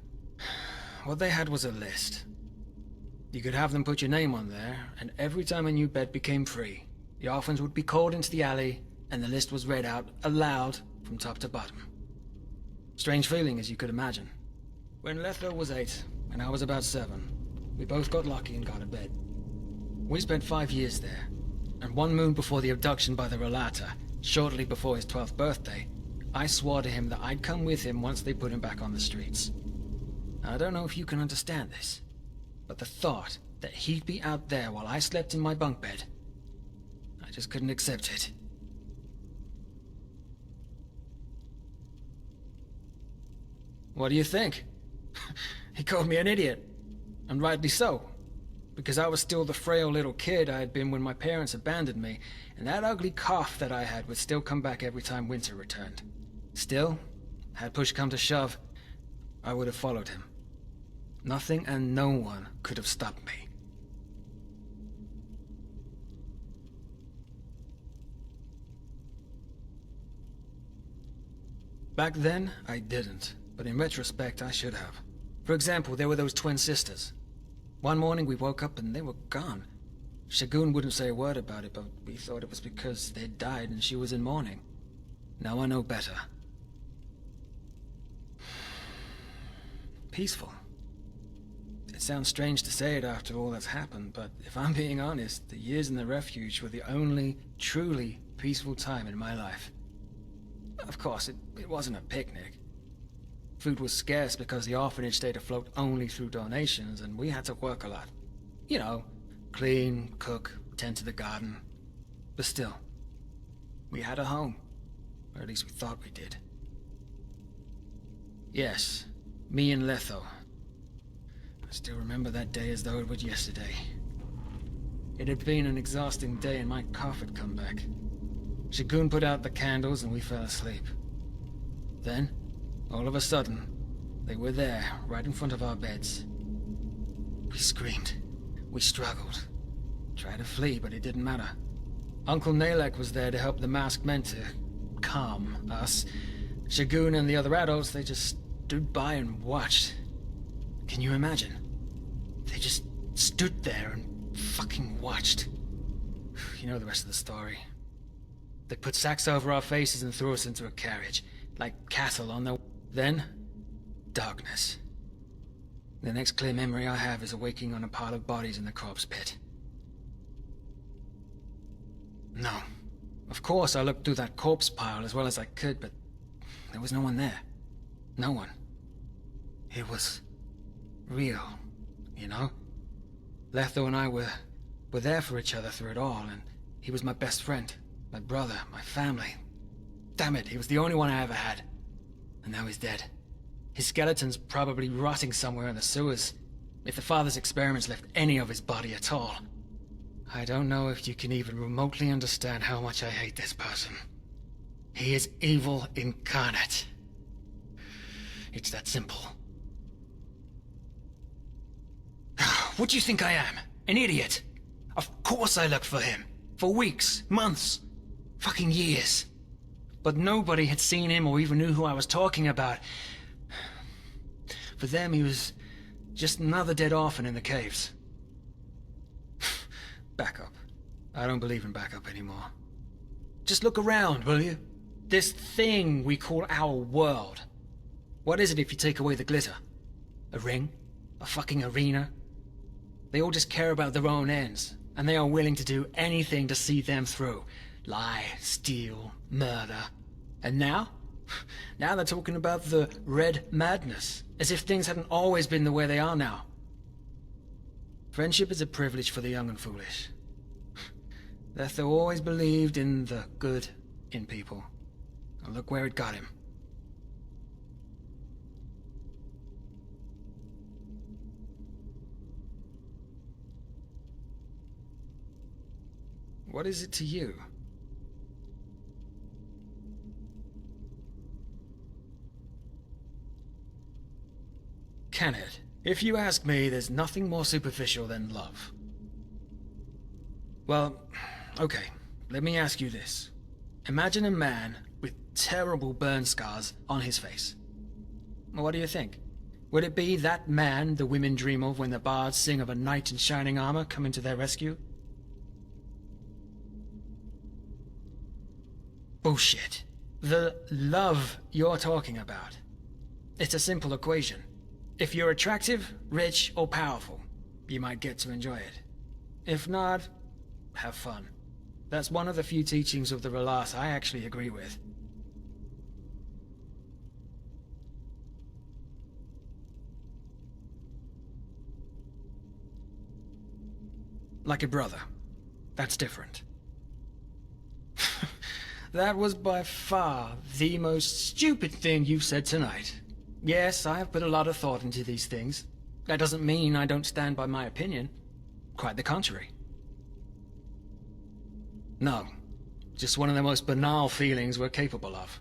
What they had was a list. You could have them put your name on there, and every time a new bed became free, the orphans would be called into the alley, and the list was read out aloud from top to bottom. Strange feeling, as you could imagine. When Letho was 8, and I was about 7, we both got lucky and got a bed. We spent 5 years there, and 1 moon before the abduction by the Relata, shortly before his 12th birthday, I swore to him that I'd come with him once they put him back on the streets. I don't know if you can understand this, but the thought that he'd be out there while I slept in my bunk bed, I just couldn't accept it. What do you think? He called me an idiot, and rightly so, because I was still the frail little kid I had been when my parents abandoned me, and that ugly cough that I had would still come back every time winter returned. Still, had push come to shove, I would have followed him. Nothing and no one could have stopped me. Back then, I didn't, but in retrospect, I should have. For example, there were those twin sisters. One morning we woke up and they were gone. Shagun wouldn't say a word about it, but we thought it was because they'd died and she was in mourning. Now I know better. Peaceful. It sounds strange to say it after all that's happened, but if I'm being honest, the years in the refuge were the only truly peaceful time in my life. Of course, it wasn't a picnic. Food was scarce because the orphanage stayed afloat only through donations, and we had to work a lot. You know, clean, cook, tend to the garden. But still, we had a home. Or at least we thought we did. Yes, me and Letho. I still remember that day as though it was yesterday. It had been an exhausting day and my cough had come back. Shagun put out the candles and we fell asleep. Then, all of a sudden, they were there, right in front of our beds. We screamed. We struggled. Tried to flee, but it didn't matter. Uncle Nalek was there to help the masked men to calm us. Shagun and the other adults, they just stood by and watched. Can you imagine? They just stood there and fucking watched. You know the rest of the story. They put sacks over our faces and threw us into a carriage, like cattle on their... Then, darkness. The next clear memory I have is awaking on a pile of bodies in the corpse pit. No. Of course I looked through that corpse pile as well as I could, but there was no one there. No one. It was real, you know? Letho and I were there for each other through it all, and he was my best friend, my brother, my family. Damn it, he was the only one I ever had. And now he's dead. His skeleton's probably rotting somewhere in the sewers, if the father's experiments left any of his body at all. I don't know if you can even remotely understand how much I hate this person. He is evil incarnate. It's that simple. What do you think I am? An idiot? Of course I looked for him. For weeks, months, fucking years. But nobody had seen him or even knew who I was talking about. For them, he was just another dead orphan in the caves. Backup. I don't believe in backup anymore. Just look around, will you? This thing we call our world. What is it if you take away the glitter? A ring? A fucking arena? They all just care about their own ends, and they are willing to do anything to see them through. Lie, steal, murder. And now? Now they're talking about the red madness, as if things hadn't always been the way they are now. Friendship is a privilege for the young and foolish. Letho always believed in the good in people. And look where it got him. What is it to you? Can it? If you ask me, there's nothing more superficial than love. Well, okay, let me ask you this. Imagine a man with terrible burn scars on his face. What do you think? Would it be that man the women dream of when the bards sing of a knight in shining armor coming to their rescue? Bullshit. The love you're talking about. It's a simple equation. If you're attractive, rich, or powerful, you might get to enjoy it. If not, have fun. That's one of the few teachings of the Relas I actually agree with. Like a brother. That's different. That was by far the most stupid thing you've said tonight. Yes, I have put a lot of thought into these things. That doesn't mean I don't stand by my opinion. Quite the contrary. No, just one of the most banal feelings we're capable of.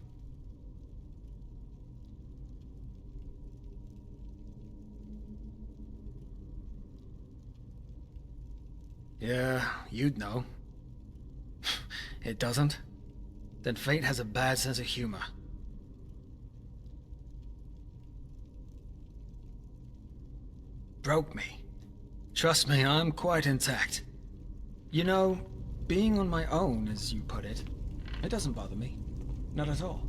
Yeah, you'd know. It doesn't? Then fate has a bad sense of humor. Broke me. Trust me, I'm quite intact. You know, being on my own, as you put it, it doesn't bother me. Not at all.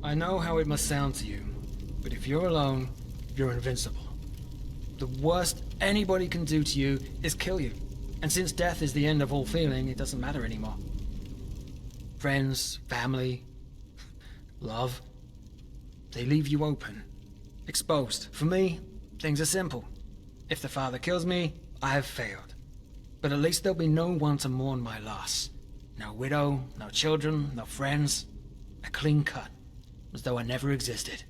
I know how it must sound to you, but if you're alone, you're invincible. The worst anybody can do to you is kill you. And since death is the end of all feeling, it doesn't matter anymore. Friends, family, love, they leave you open, exposed. For me, things are simple. If the father kills me, I have failed. But at least there'll be no one to mourn my loss. No widow, no children, no friends. A clean cut, as though I never existed.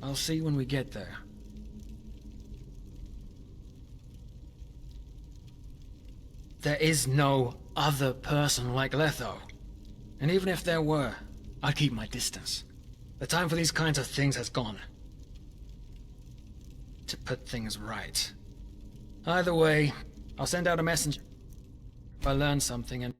I'll see when we get there. There is no other person like Letho. And even if there were, I'd keep my distance. The time for these kinds of things has gone. To put things right. Either way, I'll send out a messenger if I learn something and...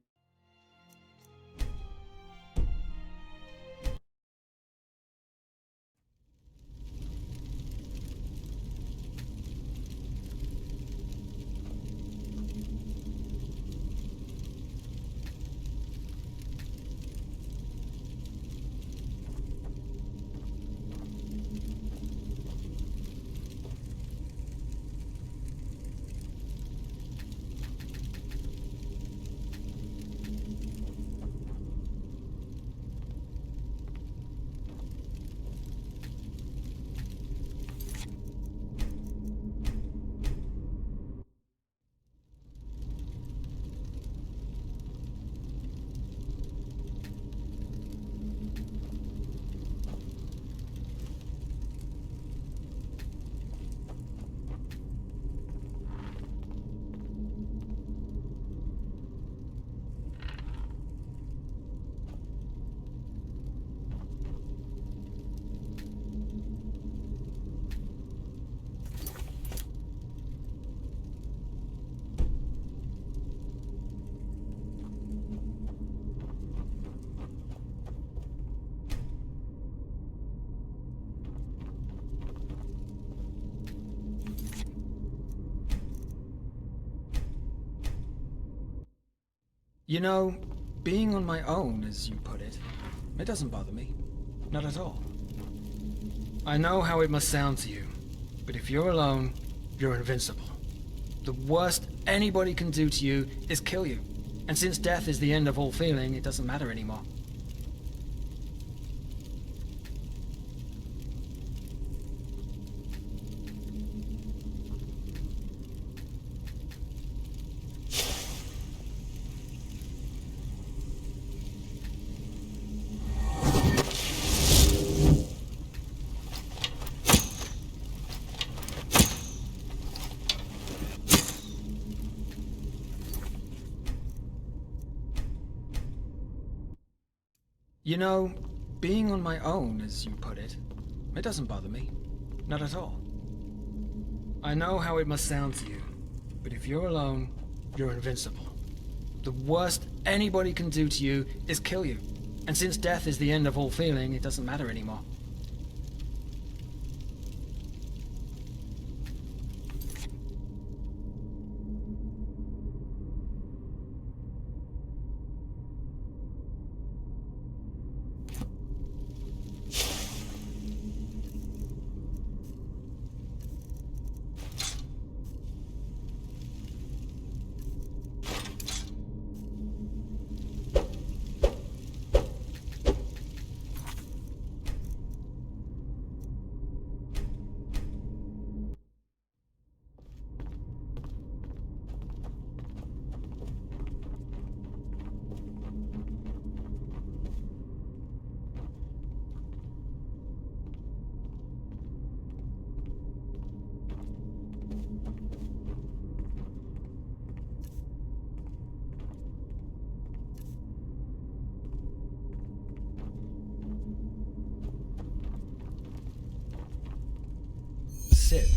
You know, being on my own, as you put it, it doesn't bother me. Not at all. I know how it must sound to you, but if you're alone, you're invincible. The worst anybody can do to you is kill you. And since death is the end of all feeling, it doesn't matter anymore. You know, being on my own, as you put it, it doesn't bother me. Not at all. I know how it must sound to you, but if you're alone, you're invincible. The worst anybody can do to you is kill you. And since death is the end of all feeling, it doesn't matter anymore. Sit.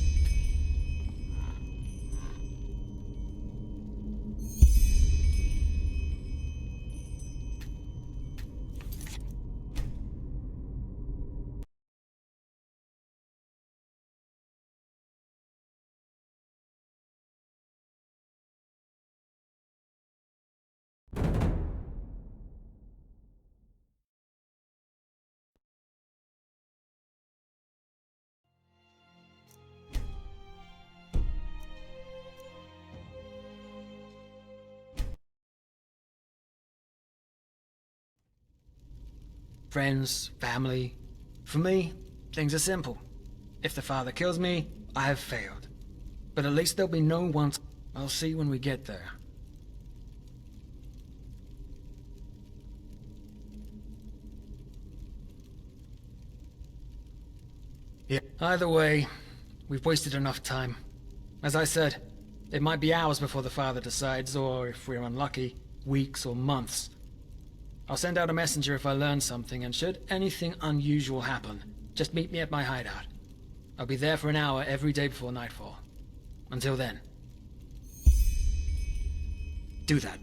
Friends, family. For me, things are simple. If the father kills me, I have failed. But at least there'll be no one. I'll see when we get there. Yeah. Either way, we've wasted enough time. As I said, It might be hours before the father decides, or if we're unlucky, weeks or months. I'll send out a messenger if I learn something, and should anything unusual happen, just meet me at my hideout. I'll be there for an hour every day before nightfall. Until then, do that.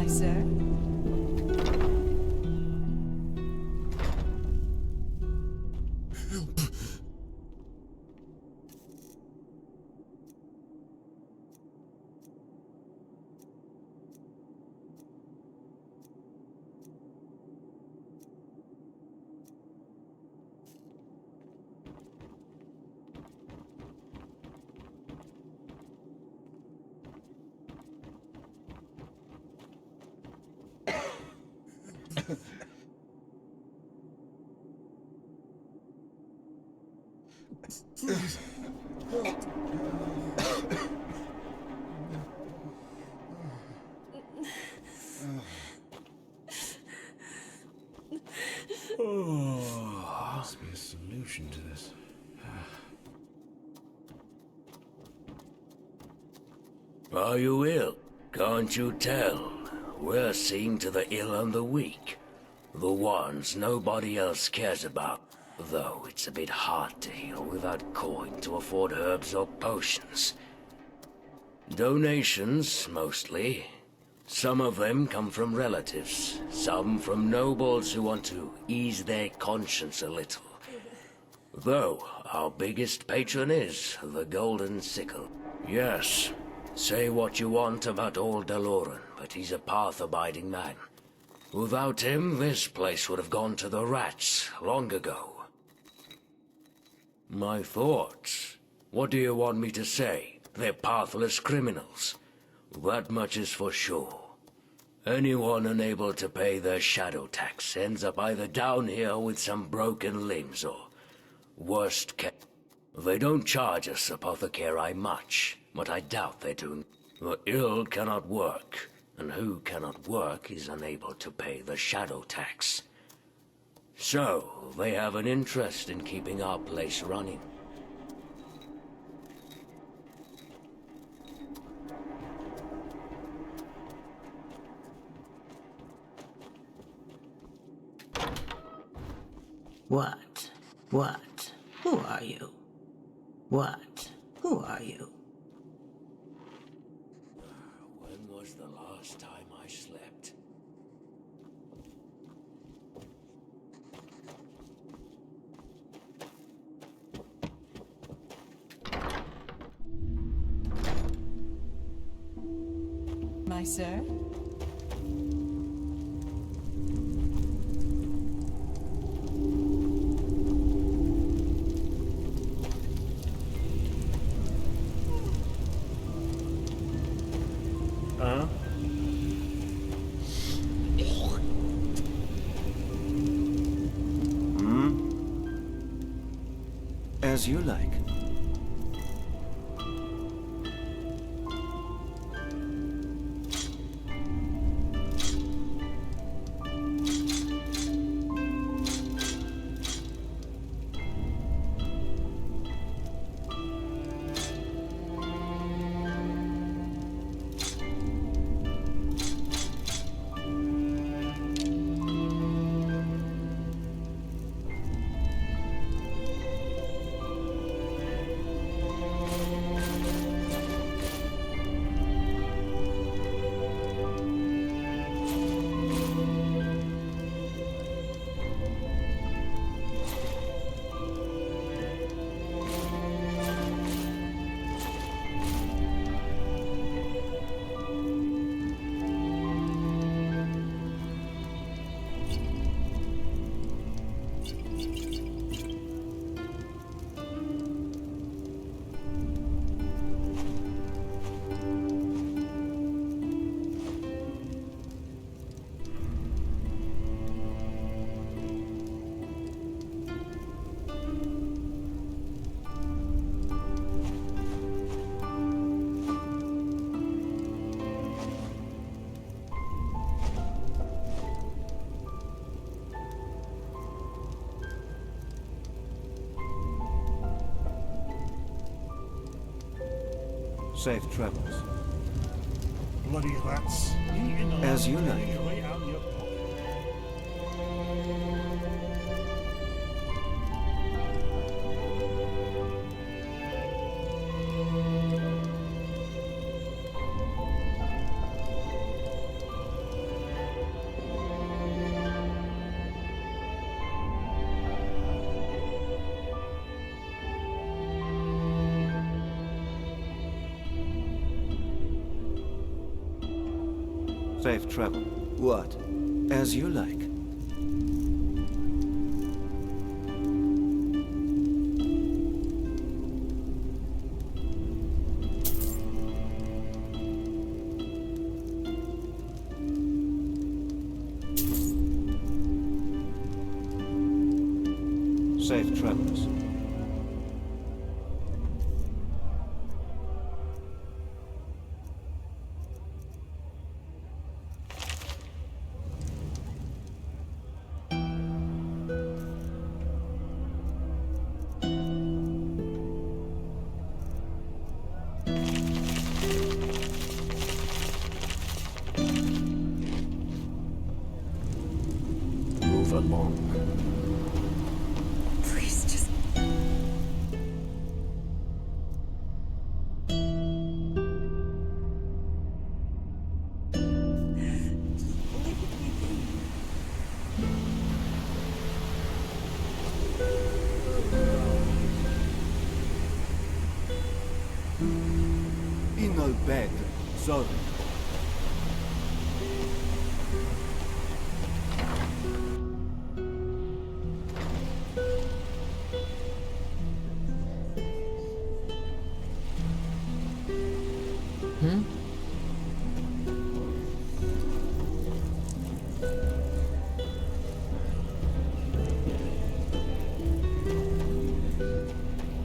Sir? There must be a solution to this. Are you ill? Can't you tell? We're seeing to the ill and the weak. The ones nobody else cares about. Though it's a bit hard to heal without coin to afford herbs or potions. Donations, mostly. Some of them come from relatives, some from nobles who want to ease their conscience a little. Though, our biggest patron is the Golden Sickle. Yes, say what you want about old Deloran, but he's a path-abiding man. Without him, this place would have gone to the rats long ago. My thoughts? What do you want me to say? They're pathless criminals. That much is for sure. Anyone unable to pay their shadow tax ends up either down here with some broken limbs or, worst case, they don't charge us apothecary much, but I doubt they're doing. The ill cannot work, and who cannot work is unable to pay the shadow tax. So, they have an interest in keeping our place running. What? What? Who are you? What? Who are you? When was the last time I slept? My sir? As you like. Safe travels. Bloody rats. Eating a As you lot of like. money right out of your pocket. Safe travel. What? As you like. Safe travels. Move along. Please, just... In al bed, sorry.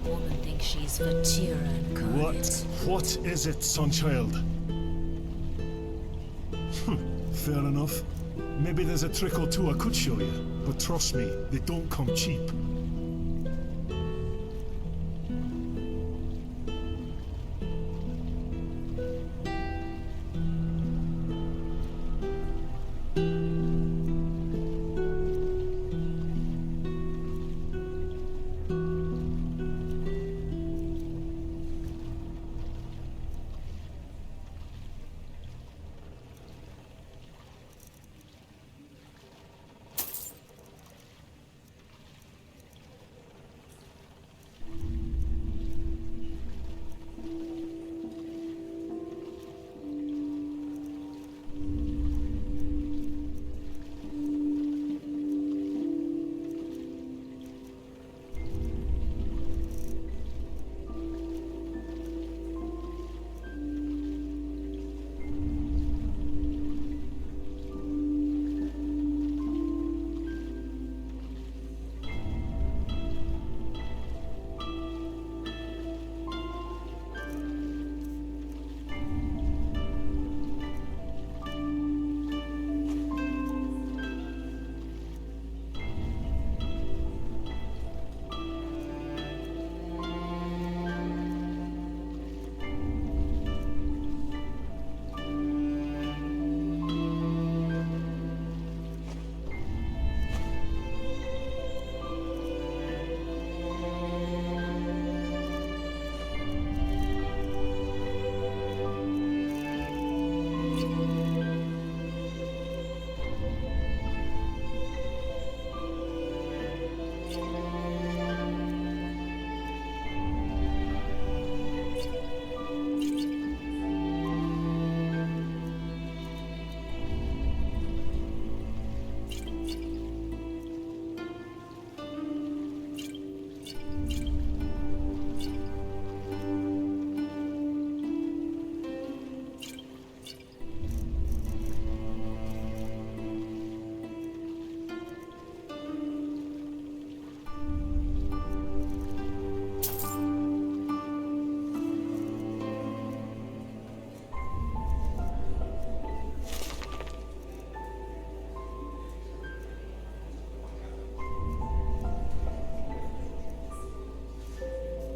Woman thinks she's Vatira incarnate. What is it, Sunchild? Fair enough. Maybe there's a trick or two I could show you, but trust me, they don't come cheap.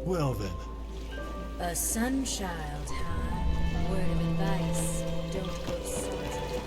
Well then. A sunchild, huh? Word of advice, don't go salty.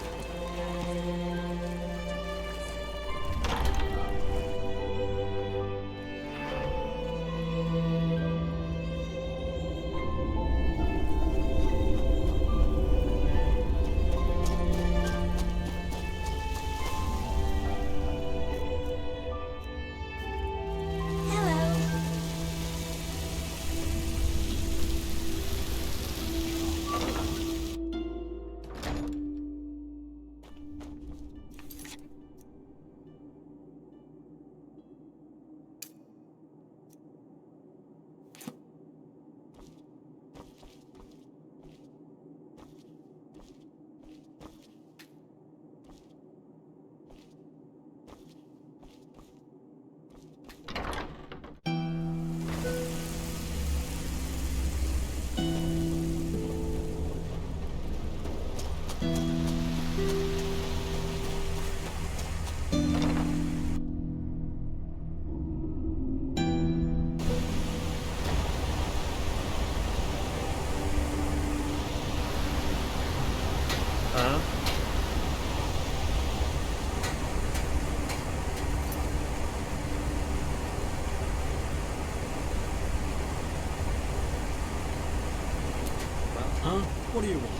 Huh? What do you want?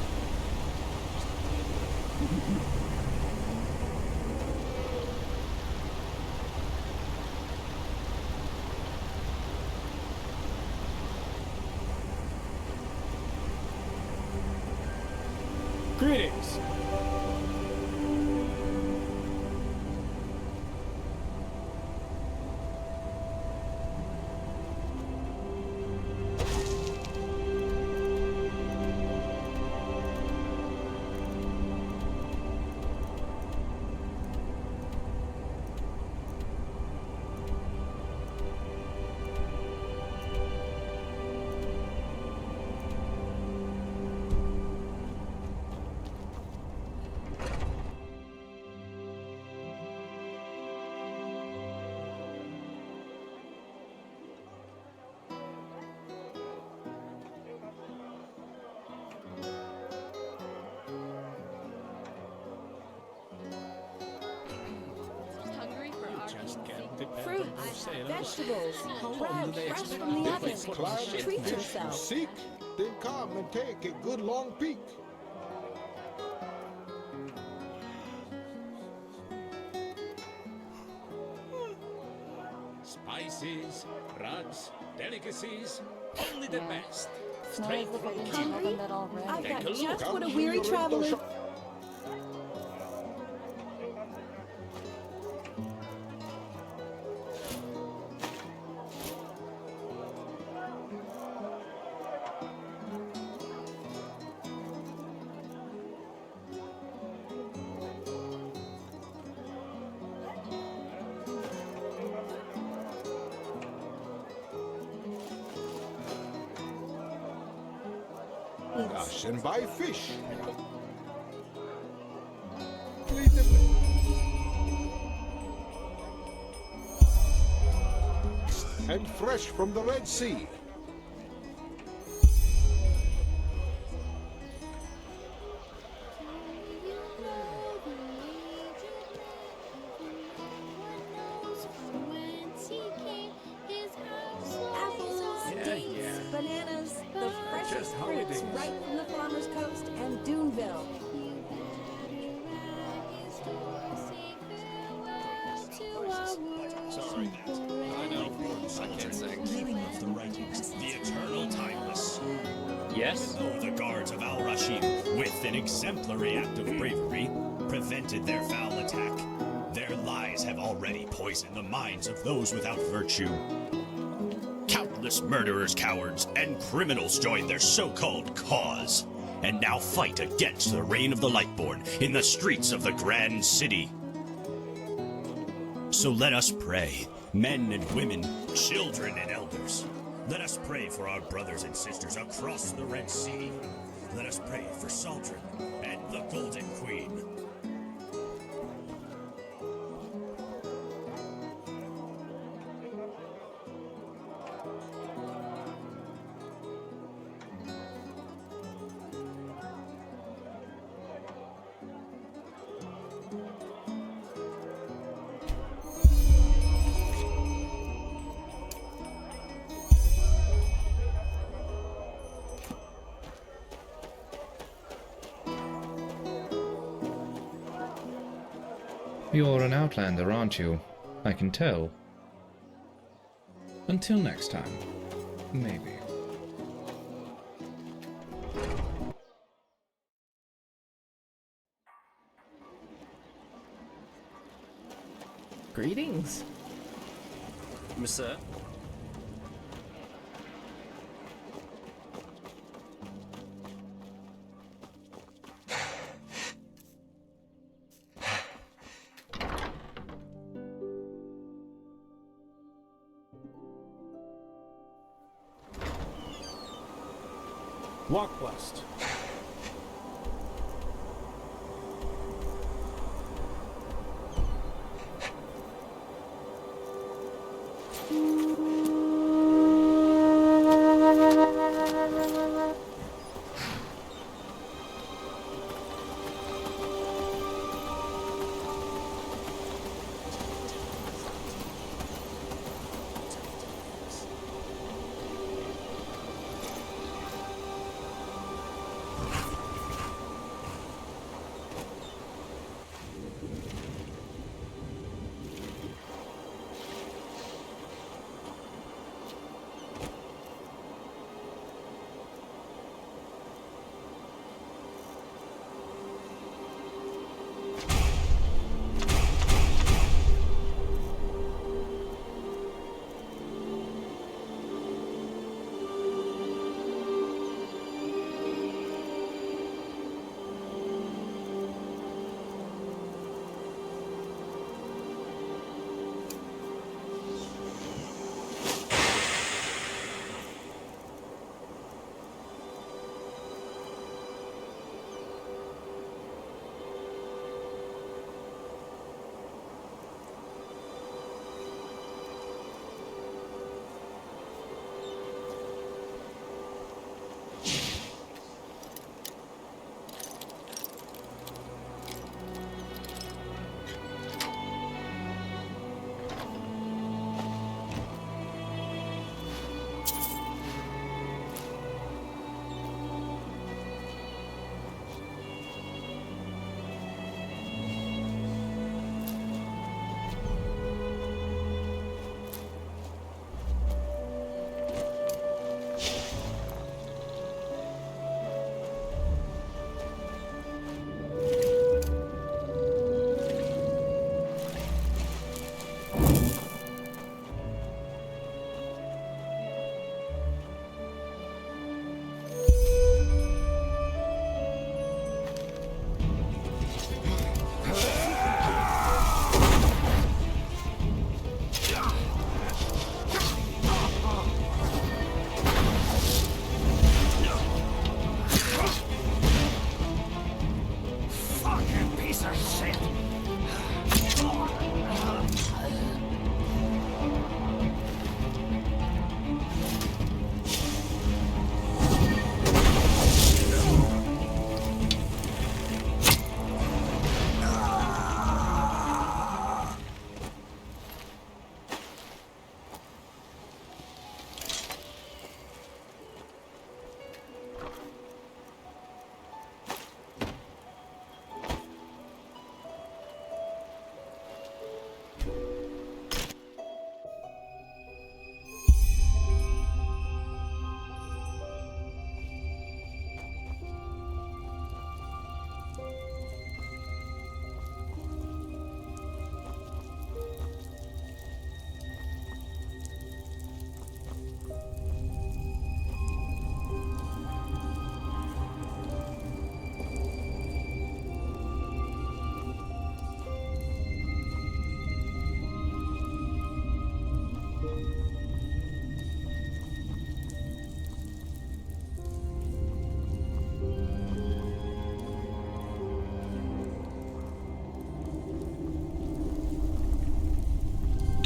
Greetings. Fruits, vegetables, fresh from the oven. Treat yourself. Seek, then come and take a good long peek. Spices, rugs, delicacies, only the best. Straight from Hungry? I've Take got a look. just what a weary traveler. Gosh, and buy fish. And fresh from the Red Sea. Bananas, the freshest fruits right from the farmer's coast and Duneville. Sorry, Dad. Really of the writings, the eternal timeless. Yes? Though the guards of Al-Rashid, with an exemplary act of bravery, prevented their foul attack, their lies have already poisoned the minds of those without virtue. Countless murderers, cowards, and criminals joined their so-called cause, and now fight against the reign of the Lightborn in the streets of the Grand City. So let us pray, men and women, children and elders. Let us pray for our brothers and sisters across the Red Sea. Let us pray for Saldrin and the Golden Queen. You're an outlander, aren't you? I can tell. Until next time. Maybe. Greetings. Monsieur? Walk west.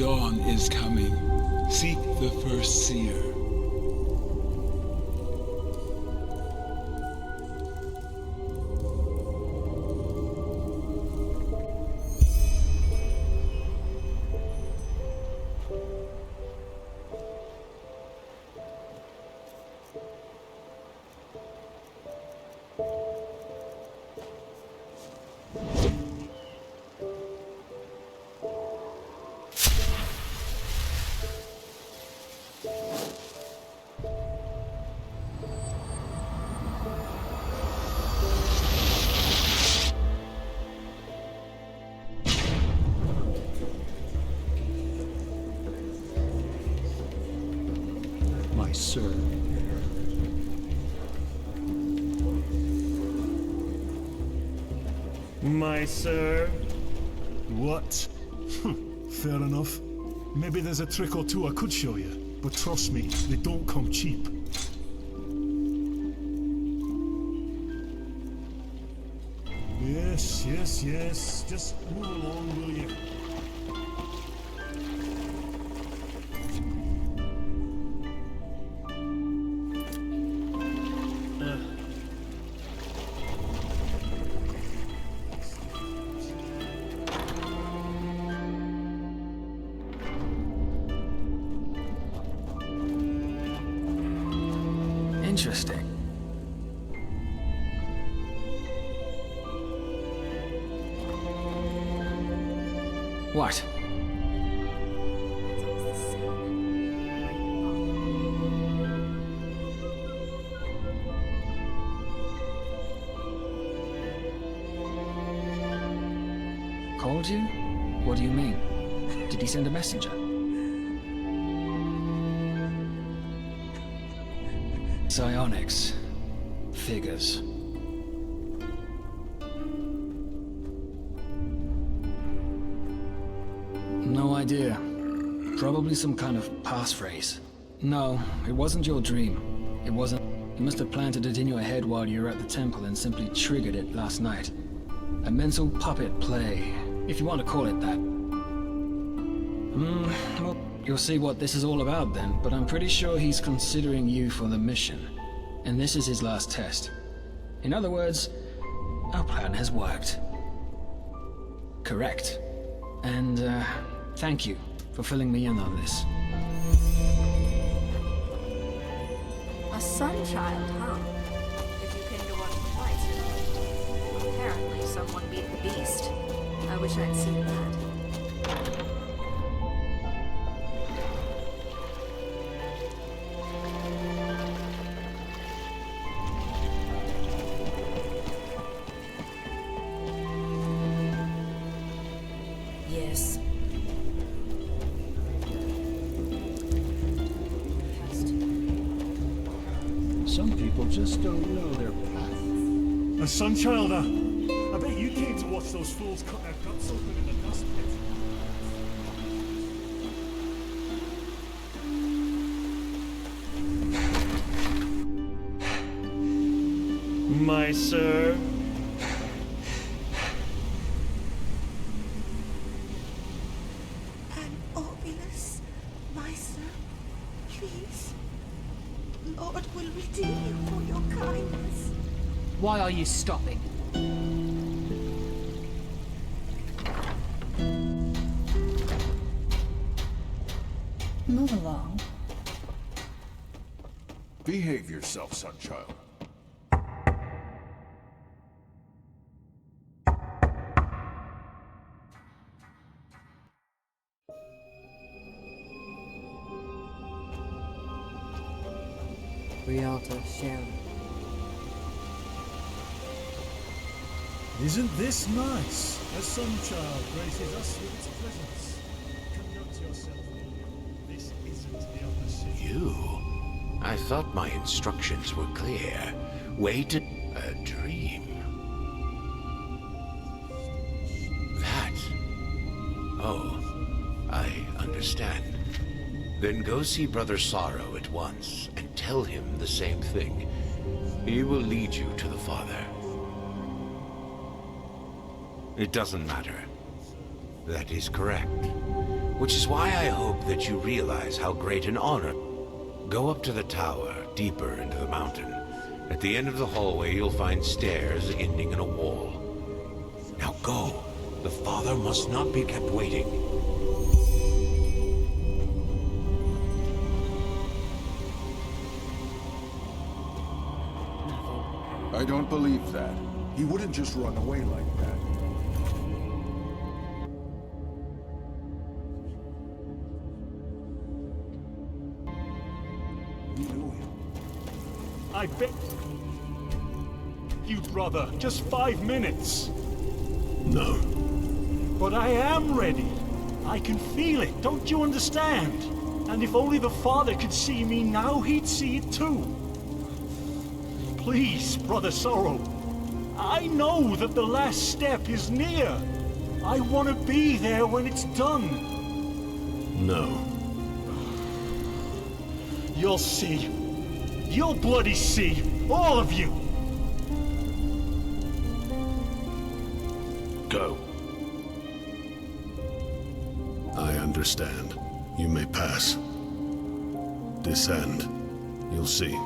dawn is coming. Seek the first seer. My sir. My sir. What? Fair enough. Maybe there's a trick or two I could show you, but trust me, they don't come cheap. Yes, yes, yes. Just move along, will you? Interesting. What? Called you? What do you mean? Did he send a messenger? Psionics. Figures. No idea. Probably some kind of passphrase. No, it wasn't your dream. It wasn't. You must have planted it in your head while you were at the temple and simply triggered it last night. A mental puppet play, if you want to call it that. Well, you'll see what this is all about then, but I'm pretty sure he's considering you for the mission. And this is his last test. In other words, our plan has worked. Correct. And, thank you for filling me in on this. A sun child, huh? If you came to watch the fight. Apparently someone beat the beast. I wish I'd seen that. Yes. Some people just don't know their path. A sunchild, I bet you came to watch those fools cut their guts open in the dust pit. My sir. An obvious, my sir, please. Lord will redeem you for your kindness. Why are you stopping? Move along. Behave yourself, sonchild. Rialto, Sharon. Isn't this nice? A sunchild graces us with its presence. Conduct yourself, William. This isn't the other city. You? I thought my instructions were clear. Wait a dream. That? Oh, I understand. Then go see Brother Sorrow at once and tell him the same thing. He will lead you to the Father. It doesn't matter. That is correct. Which is why I hope that you realize how great an honor. Go up to the tower, deeper into the mountain. At the end of the hallway, you'll find stairs ending in a wall. Now go. The father must not be kept waiting. I don't believe that. He wouldn't just run away like that. I bet you, brother, just 5 minutes. No. But I am ready. I can feel it, don't you understand? And if only the father could see me now, he'd see it too. Please, Brother Sorrow. I know that the last step is near. I want to be there when it's done. No. You'll see. You'll bloody see. All of you. Go. I understand. You may pass. Descend. You'll see.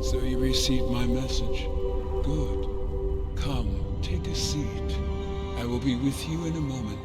So you received my message. Good. Come, take a seat. I will be with you in a moment.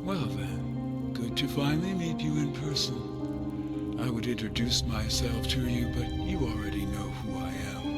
Well then, good to finally meet you in person. I would introduce myself to you, but you already know who I am.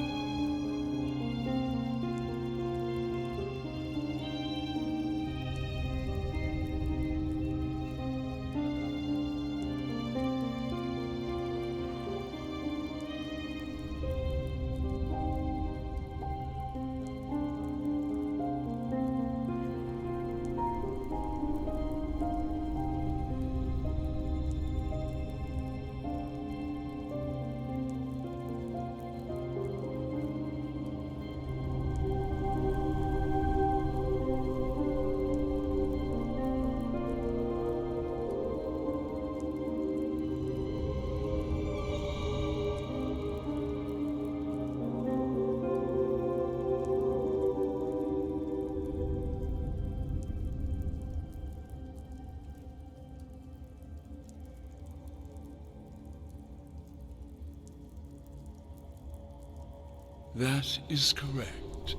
That is correct.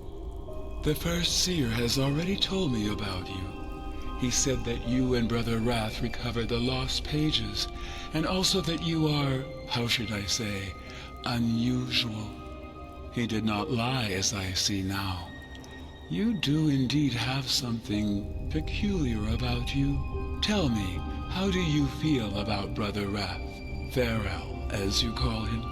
The first seer has already told me about you. He said that you and Brother Wrath recovered the lost pages, and also that you are, how should I say, unusual. He did not lie, as I see now. You do indeed have something peculiar about you. Tell me, how do you feel about Brother Wrath? Enderal, as you call him.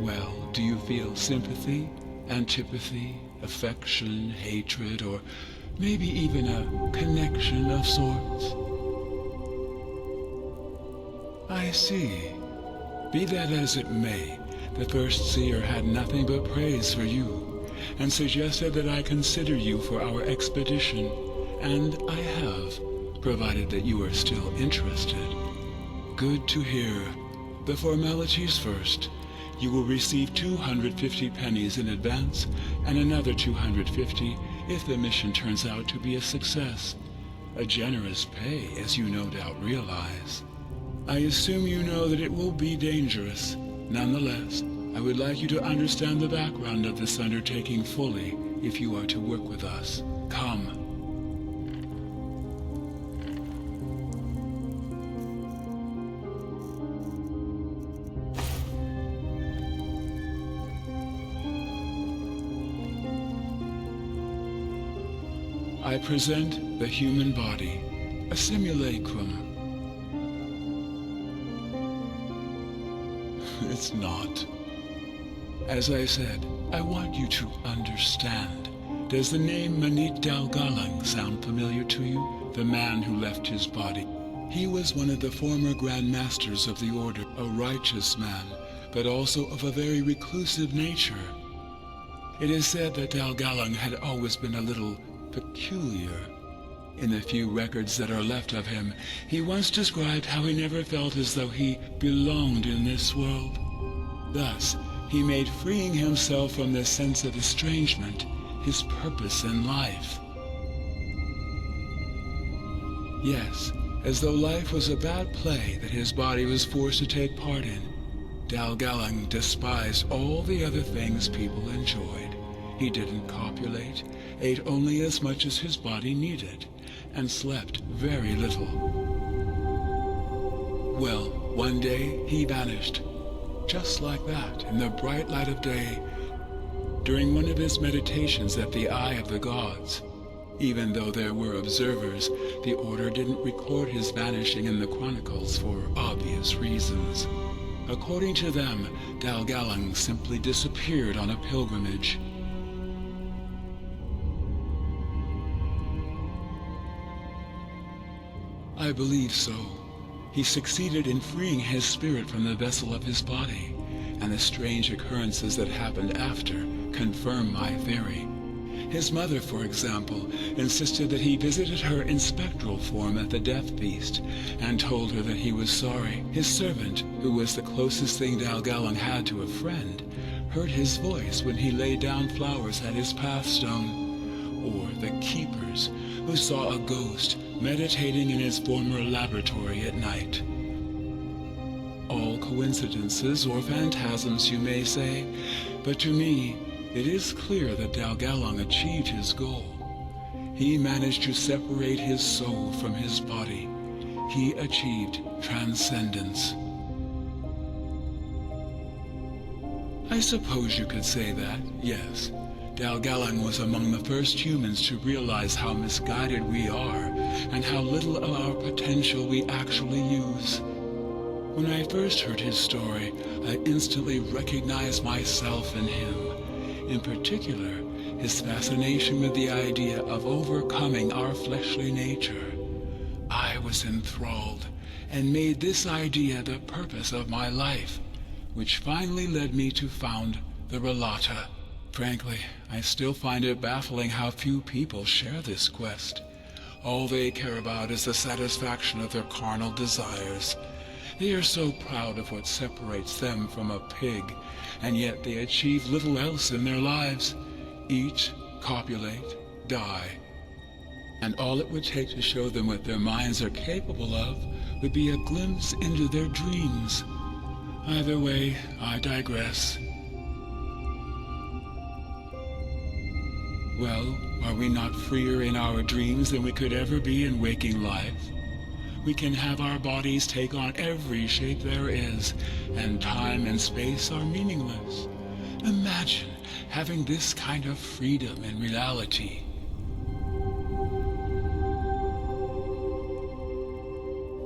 Well, do you feel sympathy, antipathy, affection, hatred, or maybe even a connection of sorts? I see. Be that as it may, the First Seer had nothing but praise for you, and suggested that I consider you for our expedition, and I have, provided that you are still interested. Good to hear. The formalities first. You will receive 250 pennies in advance, and another 250 if the mission turns out to be a success. A generous pay, as you no doubt realize. I assume you know that it will be dangerous. Nonetheless, I would like you to understand the background of this undertaking fully if you are to work with us. Come. I present the human body, a simulacrum. It's not. As I said, I want you to understand. Does the name Manit Dalgalang sound familiar to you? The man who left his body. He was one of the former Grand Masters of the Order, a righteous man, but also of a very reclusive nature. It is said that Dalgalang had always been a little peculiar. In the few records that are left of him, he once described how he never felt as though he belonged in this world. Thus, he made freeing himself from this sense of estrangement his purpose in life. Yes, as though life was a bad play that his body was forced to take part in, Dalgalang despised all the other things people enjoyed. He didn't copulate, ate only as much as his body needed, and slept very little. Well, one day he vanished, just like that, in the bright light of day, during one of his meditations at the Eye of the Gods. Even though there were observers, the Order didn't record his vanishing in the chronicles for obvious reasons. According to them, Dalgalang simply disappeared on a pilgrimage. I believe so. He succeeded in freeing his spirit from the vessel of his body, and the strange occurrences that happened after confirm my theory. His mother, for example, insisted that he visited her in spectral form at the death feast, and told her that he was sorry. His servant, who was the closest thing Dalgalang had to a friend, heard his voice when he laid down flowers at his pathstone. Or the keepers, who saw a ghost meditating in his former laboratory at night. All coincidences or phantasms, you may say, but to me, it is clear that Dalgalang achieved his goal. He managed to separate his soul from his body. He achieved transcendence. I suppose you could say that, yes. Dalgalang was among the first humans to realize how misguided we are and how little of our potential we actually use. When I first heard his story, I instantly recognized myself in him. In particular, his fascination with the idea of overcoming our fleshly nature. I was enthralled and made this idea the purpose of my life, which finally led me to found the Relata. Frankly, I still find it baffling how few people share this quest. All they care about is the satisfaction of their carnal desires. They are so proud of what separates them from a pig, and yet they achieve little else in their lives. Eat, copulate, die. And all it would take to show them what their minds are capable of would be a glimpse into their dreams. Either way, I digress. Well, are we not freer in our dreams than we could ever be in waking life? We can have our bodies take on every shape there is, and time and space are meaningless. Imagine having this kind of freedom in reality.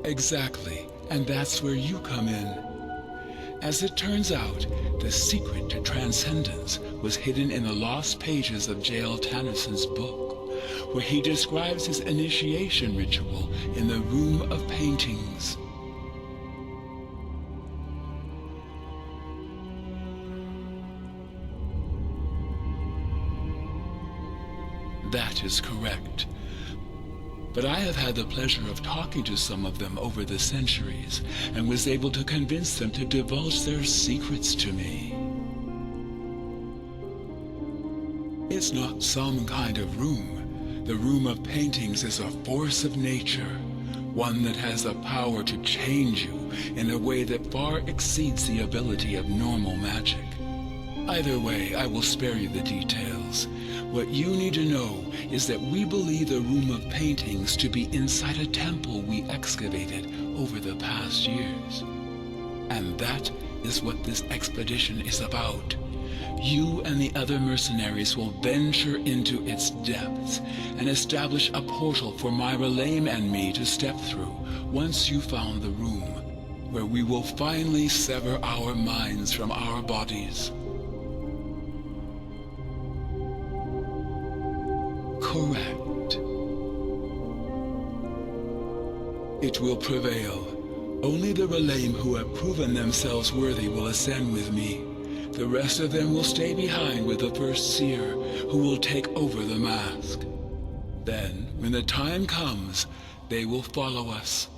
Exactly, and that's where you come in. As it turns out, the secret to transcendence was hidden in the lost pages of J.L. Tannisson's book, where he describes his initiation ritual in the Room of Paintings. That is correct. But I have had the pleasure of talking to some of them over the centuries, and was able to convince them to divulge their secrets to me. It's not some kind of room. The Room of Paintings is a force of nature, one that has the power to change you in a way that far exceeds the ability of normal magic. Either way, I will spare you the details. What you need to know is that we believe the Room of Paintings to be inside a temple we excavated over the past years. And that is what this expedition is about. You and the other mercenaries will venture into its depths and establish a portal for Myra Lame and me to step through once you found the room, where we will finally sever our minds from our bodies. Correct. It will prevail. Only the Relame who have proven themselves worthy will ascend with me. The rest of them will stay behind with the first seer, who will take over the mask. Then, when the time comes, they will follow us.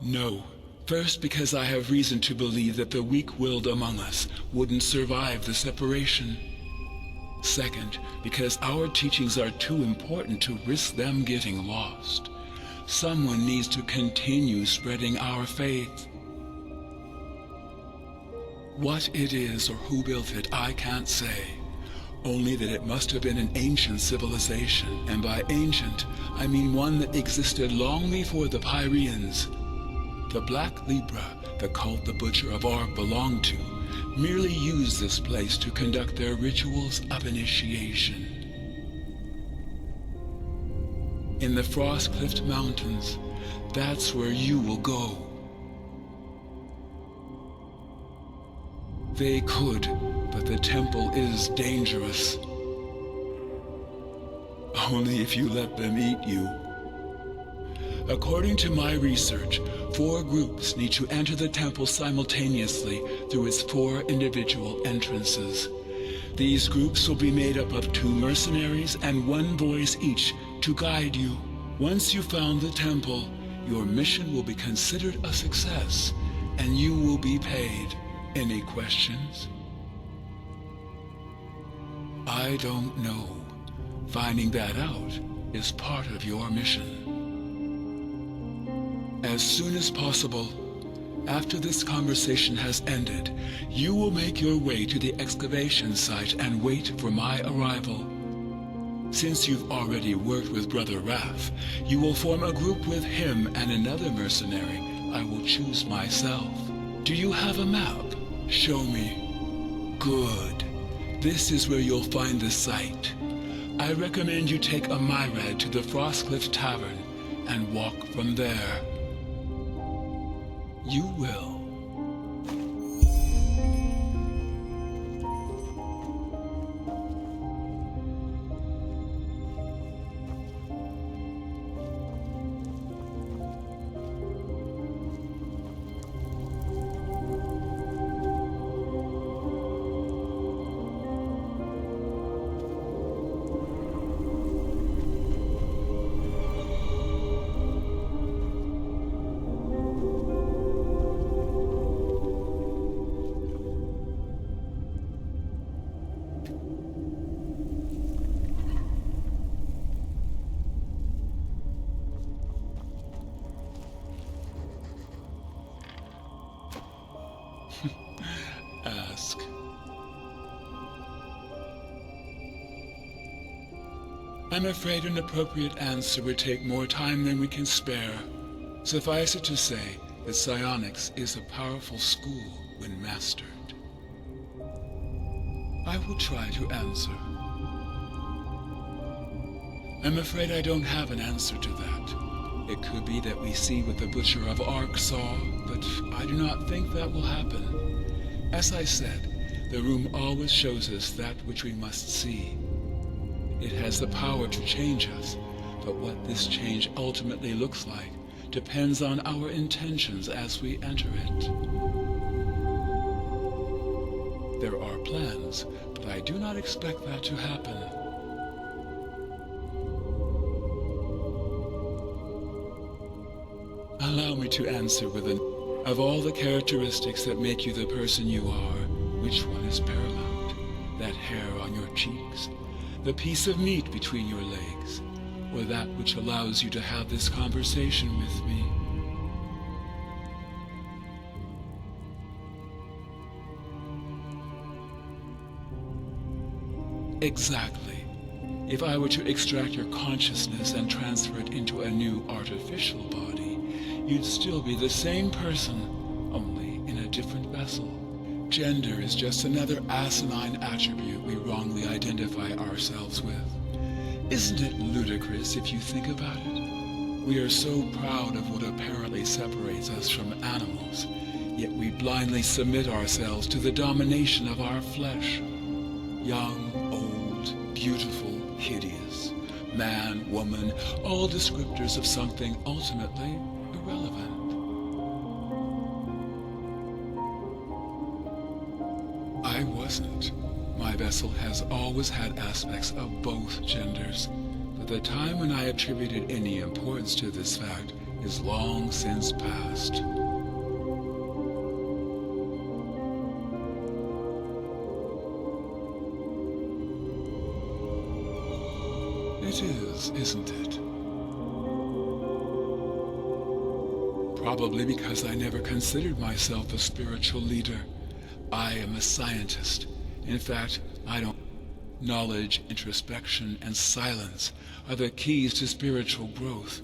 No. First, because I have reason to believe that the weak-willed among us wouldn't survive the separation. Second, because our teachings are too important to risk them getting lost. Someone needs to continue spreading our faith. What it is or who built it, I can't say. Only that it must have been an ancient civilization, and by ancient, I mean one that existed long before the Pyreans. The Black Libra, the cult the Butcher of Ark belonged to, merely used this place to conduct their rituals of initiation. In the Frost-Cliffed Mountains, that's where you will go. They could, but the temple is dangerous. Only if you let them eat you. According to my research, 4 groups need to enter the temple simultaneously through its 4 individual entrances. These groups will be made up of 2 mercenaries and 1 voice each to guide you. Once you found the temple, your mission will be considered a success, and you will be paid. Any questions? I don't know. Finding that out is part of your mission. As soon as possible, after this conversation has ended, you will make your way to the excavation site and wait for my arrival. Since you've already worked with Brother Wrath, you will form a group with him and another mercenary I will choose myself. Do you have a map? Show me. Good. This is where you'll find the site. I recommend you take a Myrad to the Frostcliff Tavern and walk from there. You will. Ask. I'm afraid an appropriate answer would take more time than we can spare. Suffice it to say that psionics is a powerful school when mastered. I will try to answer. I'm afraid I don't have an answer to that. It could be that we see what the Butcher of Ark saw, but I do not think that will happen. As I said, the room always shows us that which we must see. It has the power to change us, but what this change ultimately looks like depends on our intentions as we enter it. There are plans, but I do not expect that to happen. Allow me to answer with of all the characteristics that make you the person you are, which one is paramount? That hair on your cheeks? The piece of meat between your legs? Or that which allows you to have this conversation with me? Exactly. If I were to extract your consciousness and transfer it into a new artificial body, you'd still be the same person, only in a different vessel. Gender is just another asinine attribute we wrongly identify ourselves with. Isn't it ludicrous if you think about it? We are so proud of what apparently separates us from animals, yet we blindly submit ourselves to the domination of our flesh. Young, old, beautiful, hideous, man, woman, all descriptors of something ultimately irrelevant. I wasn't. My vessel has always had aspects of both genders, but the time when I attributed any importance to this fact is long since past. It is, isn't it? Probably because I never considered myself a spiritual leader. I am a scientist. In fact, I don't. Knowledge, introspection, and silence are the keys to spiritual growth,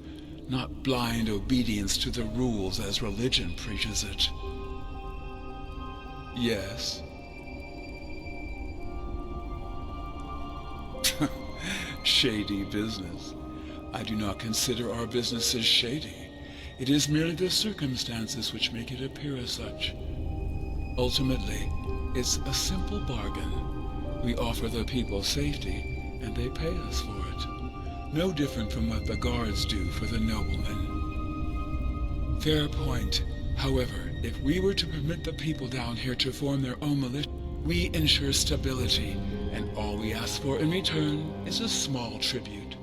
not blind obedience to the rules as religion preaches it. Yes. Shady business. I do not consider our business as shady. It is merely the circumstances which make it appear as such. Ultimately, it's a simple bargain. We offer the people safety, and they pay us for it. No different from what the guards do for the noblemen. Fair point. However, if we were to permit the people down here to form their own militia, we ensure stability, and all we ask for in return is a small tribute.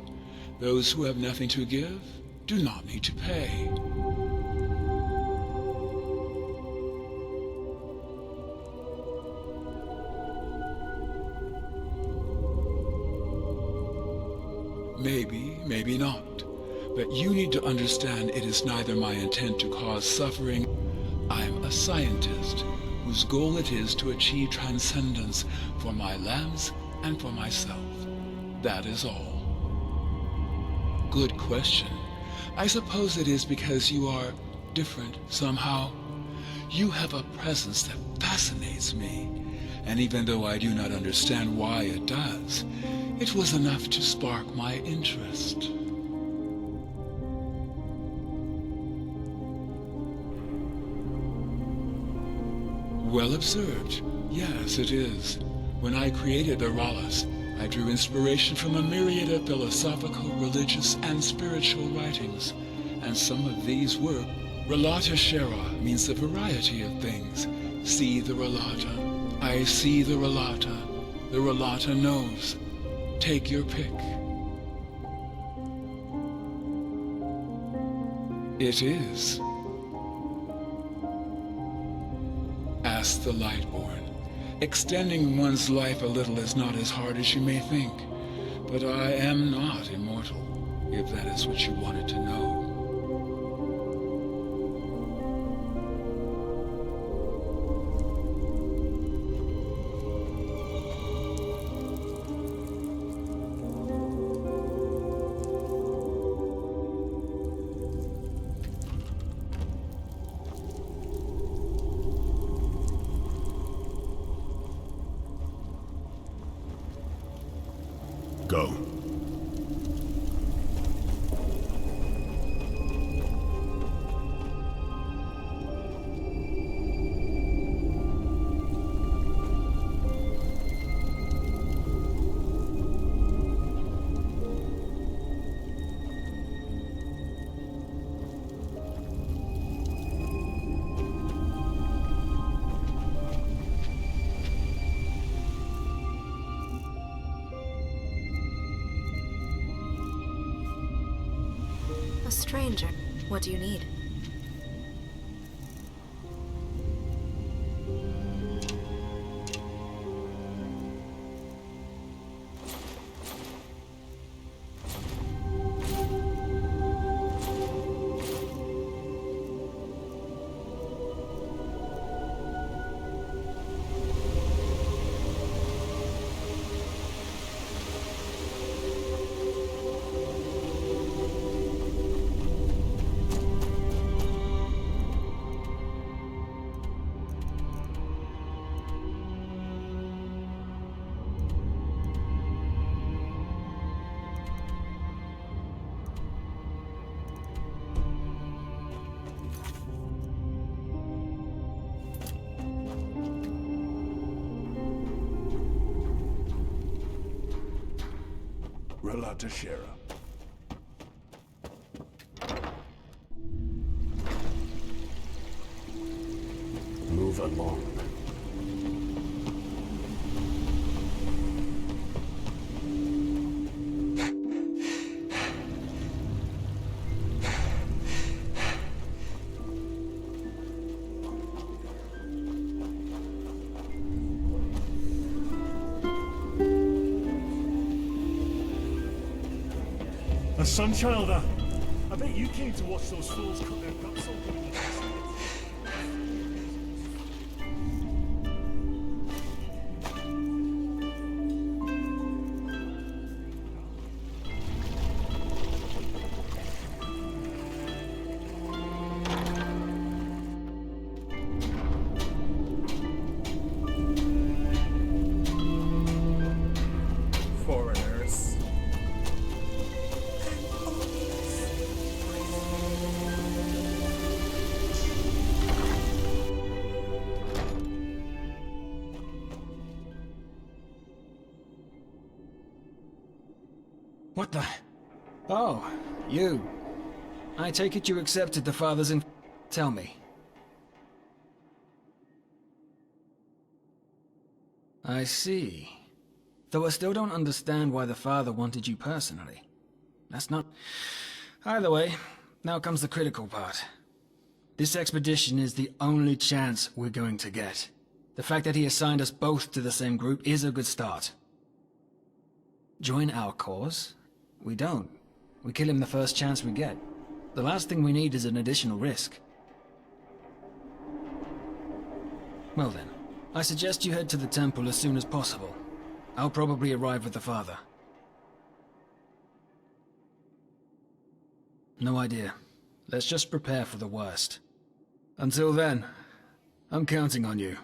Those who have nothing to give do not need to pay. Maybe, maybe not. But you need to understand it is neither my intent to cause suffering. I'm a scientist whose goal it is to achieve transcendence for my lambs and for myself. That is all. Good question. I suppose it is because you are different somehow. You have a presence that fascinates me, and even though I do not understand why it does, it was enough to spark my interest. Well observed. Yes, it is. When I created the Ralas, I drew inspiration from a myriad of philosophical, religious, and spiritual writings, and some of these were Relata Shera means a variety of things. See the Relata. I see the Relata. The Relata knows. Take your pick. It is. Asked the Lightborn. Extending one's life a little is not as hard as you may think, but I am not immortal, if that is what you wanted to know. A stranger. What do you need? Relatashera. Move along. A Sunchilder! I bet you came to watch those fools cut their guts open. Foreigners. What the? Oh, you. I take it you accepted the father's Tell me. I see. Though I still don't understand why the father wanted you personally. That's not... Either way, now comes the critical part. This expedition is the only chance we're going to get. The fact that he assigned us both to the same group is a good start. Join our cause? We don't. We kill him the first chance we get. The last thing we need is an additional risk. Well then, I suggest you head to the temple as soon as possible. I'll probably arrive with the father. No idea. Let's just prepare for the worst. Until then, I'm counting on you.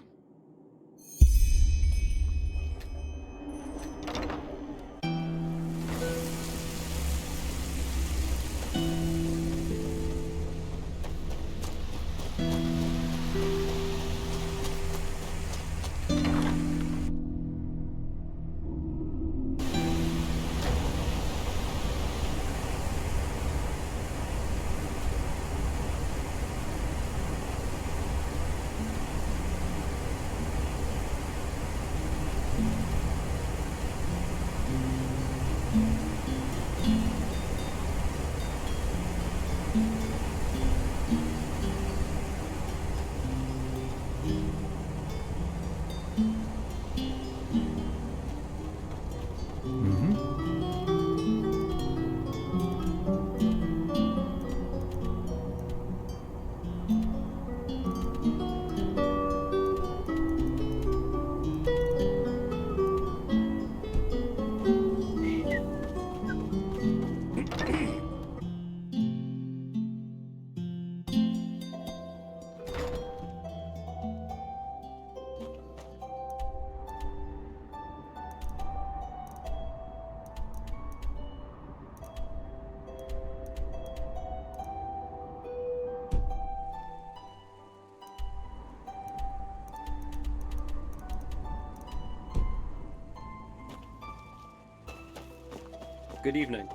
Good evening.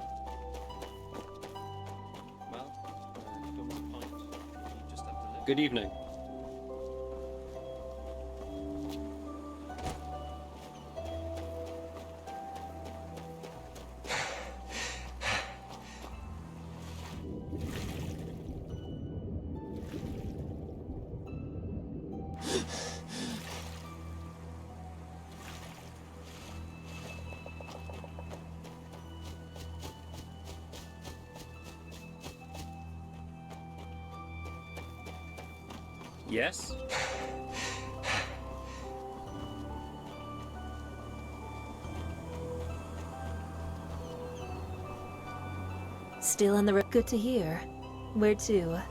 Well, comes a pint. You just have to live. Good evening. Yes? Still on the road. Good to hear. Where to?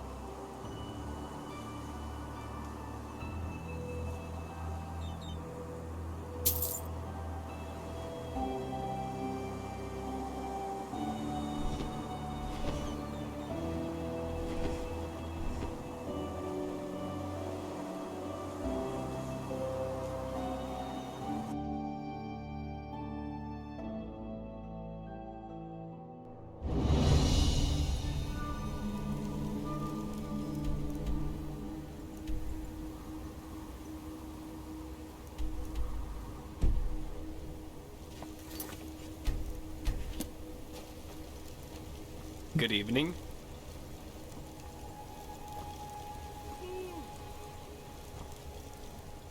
Good evening.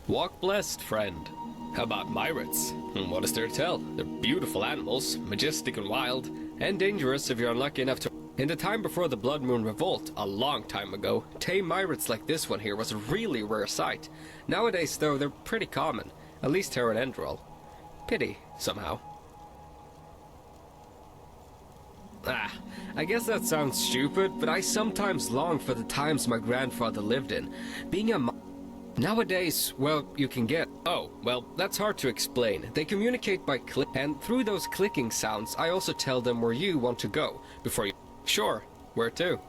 Walk blessed, friend. How about myrads? What is there to tell? They're beautiful animals, majestic and wild, and dangerous if you're unlucky enough to... In the time before the Blood Moon Revolt, a long time ago, tame myrads like this one here was a really rare sight. Nowadays, though, they're pretty common, at least here in Enderal. Pity, somehow. I guess that sounds stupid, but I sometimes long for the times my grandfather lived in. Being a Nowadays, well, you can get... Oh, well, that's hard to explain. They communicate by click, and through those clicking sounds, I also tell them where you want to go, before you... Sure, where to?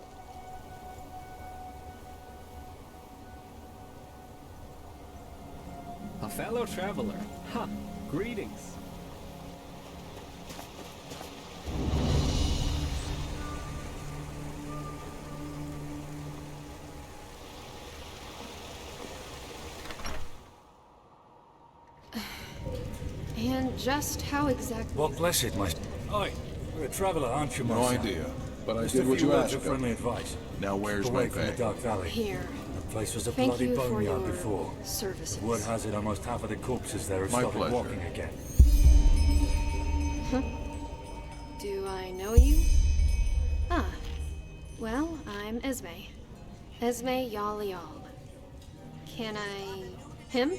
A fellow traveler. Huh, greetings. And just how exactly... What blessed, my... Oi, you're a traveler, aren't you, my No son? idea, but I Just did a what few you words asked of of friendly me. advice. Now where's Keep my away from the pay? Dark Valley. Here. The place was a Thank bloody you for boneyard your before. services. Word has it almost half of the corpses there have My started pleasure. walking again. Huh? Do I know you? Ah. Well, I'm Esme. Esme Yal. Can I... him?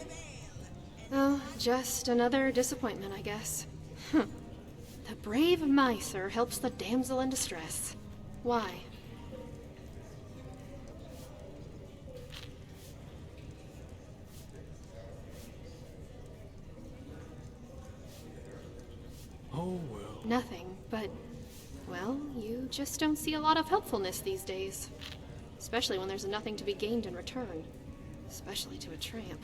Oh, just another disappointment, I guess. The brave miser helps the damsel in distress. Why? Oh, well. Nothing, but... well, you just don't see a lot of helpfulness these days. Especially when there's nothing to be gained in return. Especially to a tramp.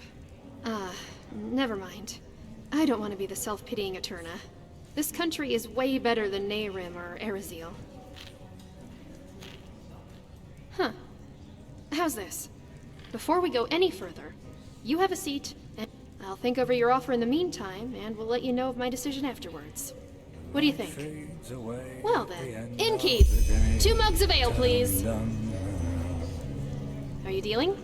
Never mind. I don't want to be the self-pitying Eterna. This country is way better than Nehrim or Erizil. Huh. How's this? Before we go any further, you have a seat, and I'll think over your offer in the meantime, and we'll let you know of my decision afterwards. What do you think? Well then, innkeep! 2 mugs of ale, please! Are you dealing?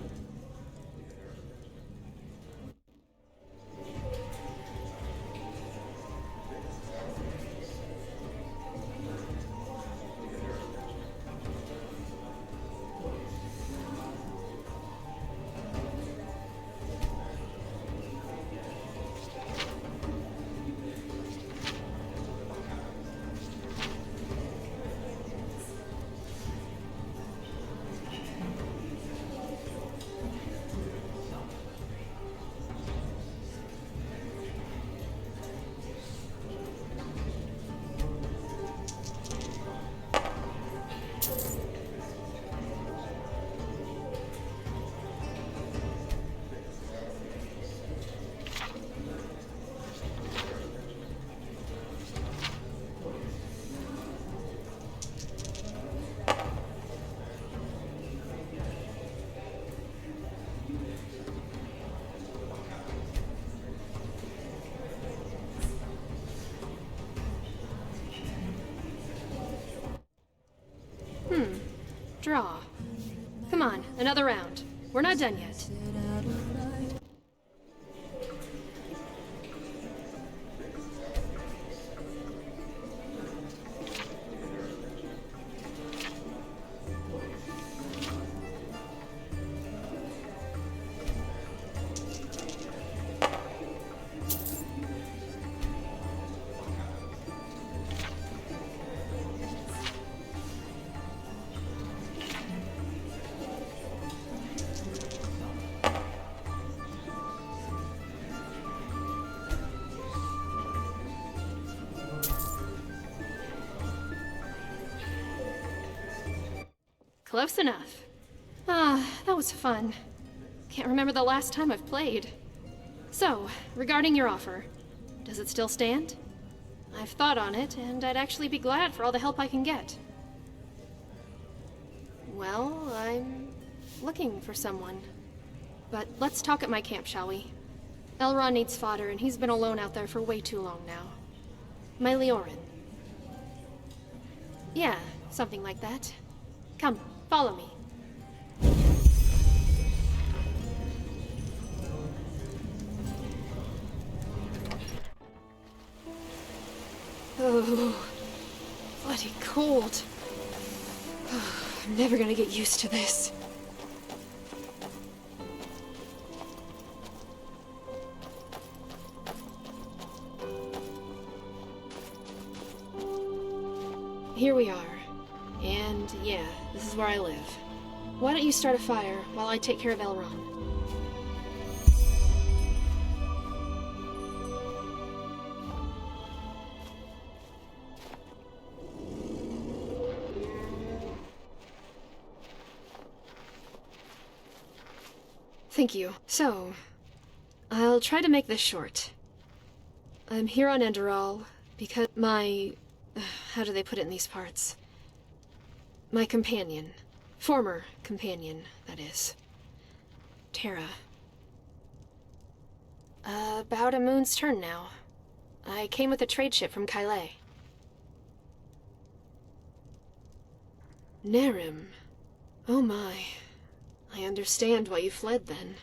Draw. Come on, another round. We're not done yet. Close enough. Ah, that was fun. Can't remember the last time I've played. So, regarding your offer, does it still stand? I've thought on it, and I'd actually be glad for all the help I can get. Well, I'm looking for someone. But let's talk at my camp, shall we? Elrond needs fodder, and he's been alone out there for way too long now. My Leorin. Yeah, something like that. Come, follow me. Oh, bloody cold. I'm never gonna get used to this. Here we are. And yeah, this is where I live. Why don't you start a fire while I take care of Elrond? Thank you. So, I'll try to make this short. I'm here on Enderal because my... how do they put it in these parts? My companion. Former companion, that is. Terra. About a moon's turn now. I came with a trade ship from Kylé. Nerim. Oh my. I understand why you fled then.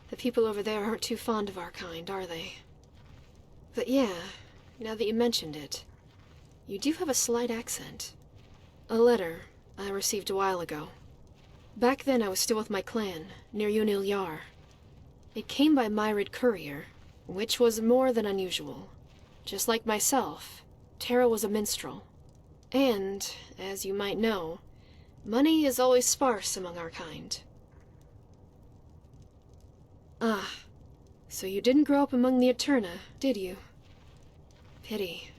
The people over there aren't too fond of our kind, are they? But yeah, now that you mentioned it, you do have a slight accent. A letter I received a while ago. Back then I was still with my clan, near Unil Yar. It came by Myrid courier, which was more than unusual. Just like myself, Terra was a minstrel. And, as you might know, money is always sparse among our kind. Ah, so you didn't grow up among the Eterna, did you? Pity.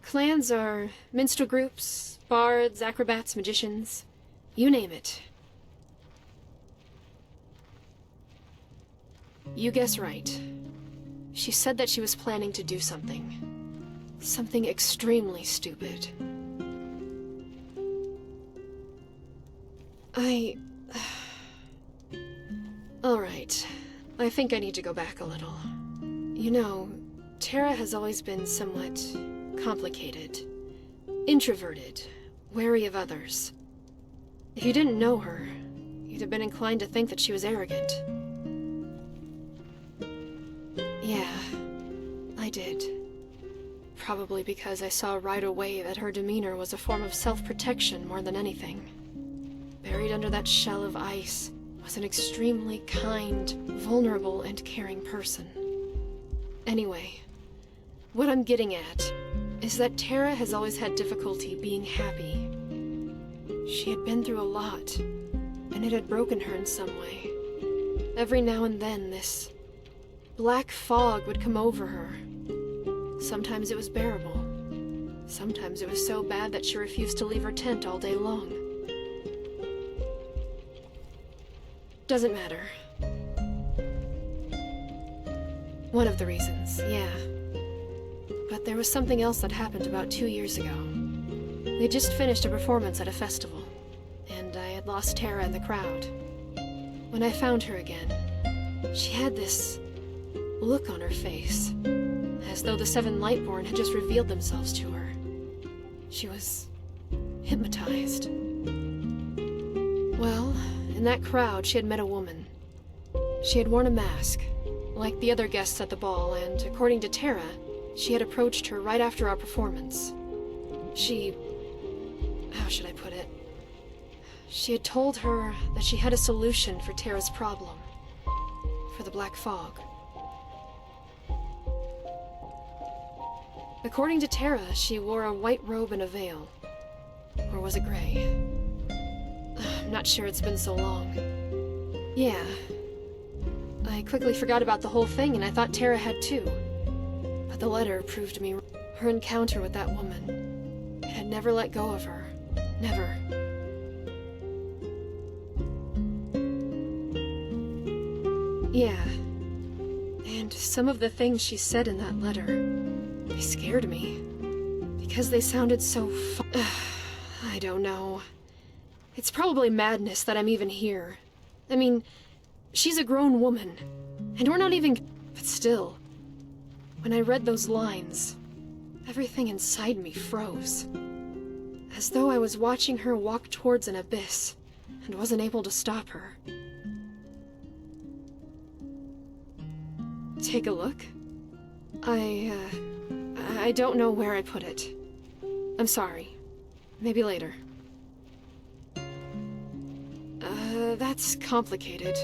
Clans are minstrel groups, bards, acrobats, magicians, you name it. You guess right. She said that she was planning to do something. Something extremely stupid. Alright. I think I need to go back a little. You know, Terra has always been somewhat complicated. Introverted. Wary of others. If you didn't know her, you'd have been inclined to think that she was arrogant. Yeah, I did. Probably because I saw right away that her demeanor was a form of self-protection more than anything. Buried under that shell of ice was an extremely kind, vulnerable, and caring person. Anyway, what I'm getting at is that Terra has always had difficulty being happy. She had been through a lot, and it had broken her in some way. Every now and then, this black fog would come over her. Sometimes it was bearable. Sometimes it was so bad that she refused to leave her tent all day long. Doesn't matter. One of the reasons, yeah. But there was something else that happened about 2 years ago. We had just finished a performance at a festival, and I had lost Terra in the crowd. When I found her again, she had this look on her face, as though the Seven Lightborn had just revealed themselves to her. She was hypnotized. Well, in that crowd, she had met a woman. She had worn a mask, like the other guests at the ball, and according to Terra, she had approached her right after our performance. How should I put it? She had told her that she had a solution for Terra's problem. For the Black Fog. According to Terra, she wore a white robe and a veil. Or was it gray? I'm not sure, it's been so long. Yeah. I quickly forgot about the whole thing, and I thought Terra had too. But the letter proved me wrong. Her encounter with that woman. It had never let go of her. Never. Yeah. And some of the things she said in that letter, they scared me. Because they sounded so I don't know. It's probably madness that I'm even here. I mean, she's a grown woman. And we're not even... But still, when I read those lines, everything inside me froze. As though I was watching her walk towards an abyss, and wasn't able to stop her. Take a look? I don't know where I put it. I'm sorry. Maybe later. That's complicated.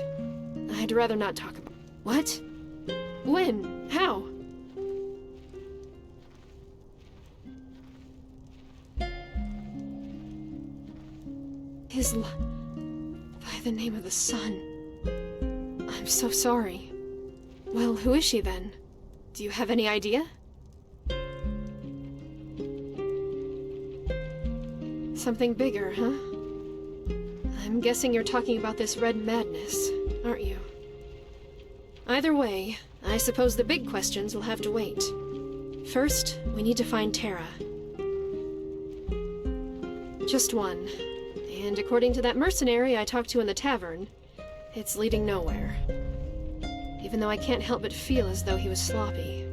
I'd rather not talk about... What? When? How? By the name of the sun. I'm so sorry. Well, who is she then? Do you have any idea? Something bigger, huh? I'm guessing you're talking about this red madness, aren't you? Either way, I suppose the big questions will have to wait. First, we need to find Tara. Just one. And according to that mercenary I talked to in the tavern, it's leading nowhere. Even though I can't help but feel as though he was sloppy.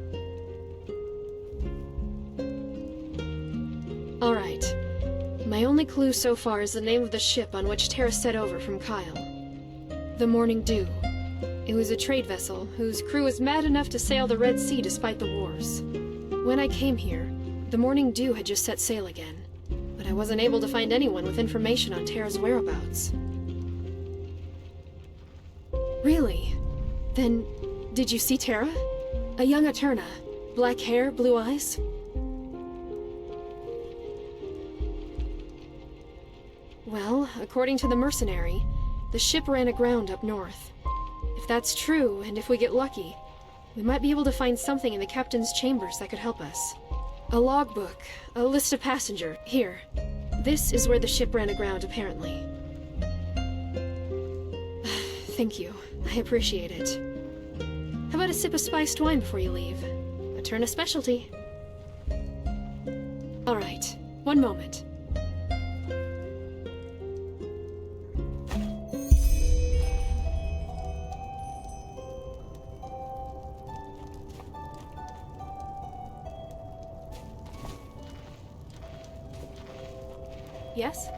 Alright. My only clue so far is the name of the ship on which Tara set over from Kyle. The Morning Dew. It was a trade vessel whose crew was mad enough to sail the Red Sea despite the wars. When I came here, the Morning Dew had just set sail again, but I wasn't able to find anyone with information on Tara's whereabouts. Really? Then, did you see Tara? A young Eterna. Black hair, blue eyes? Well, according to the mercenary, the ship ran aground up north. If that's true, and if we get lucky, we might be able to find something in the captain's chambers that could help us. A logbook, a list of passenger. Here. This is where the ship ran aground, apparently. Thank you. I appreciate it. How about a sip of spiced wine before you leave? Eterna specialty. All right. One moment. Yes?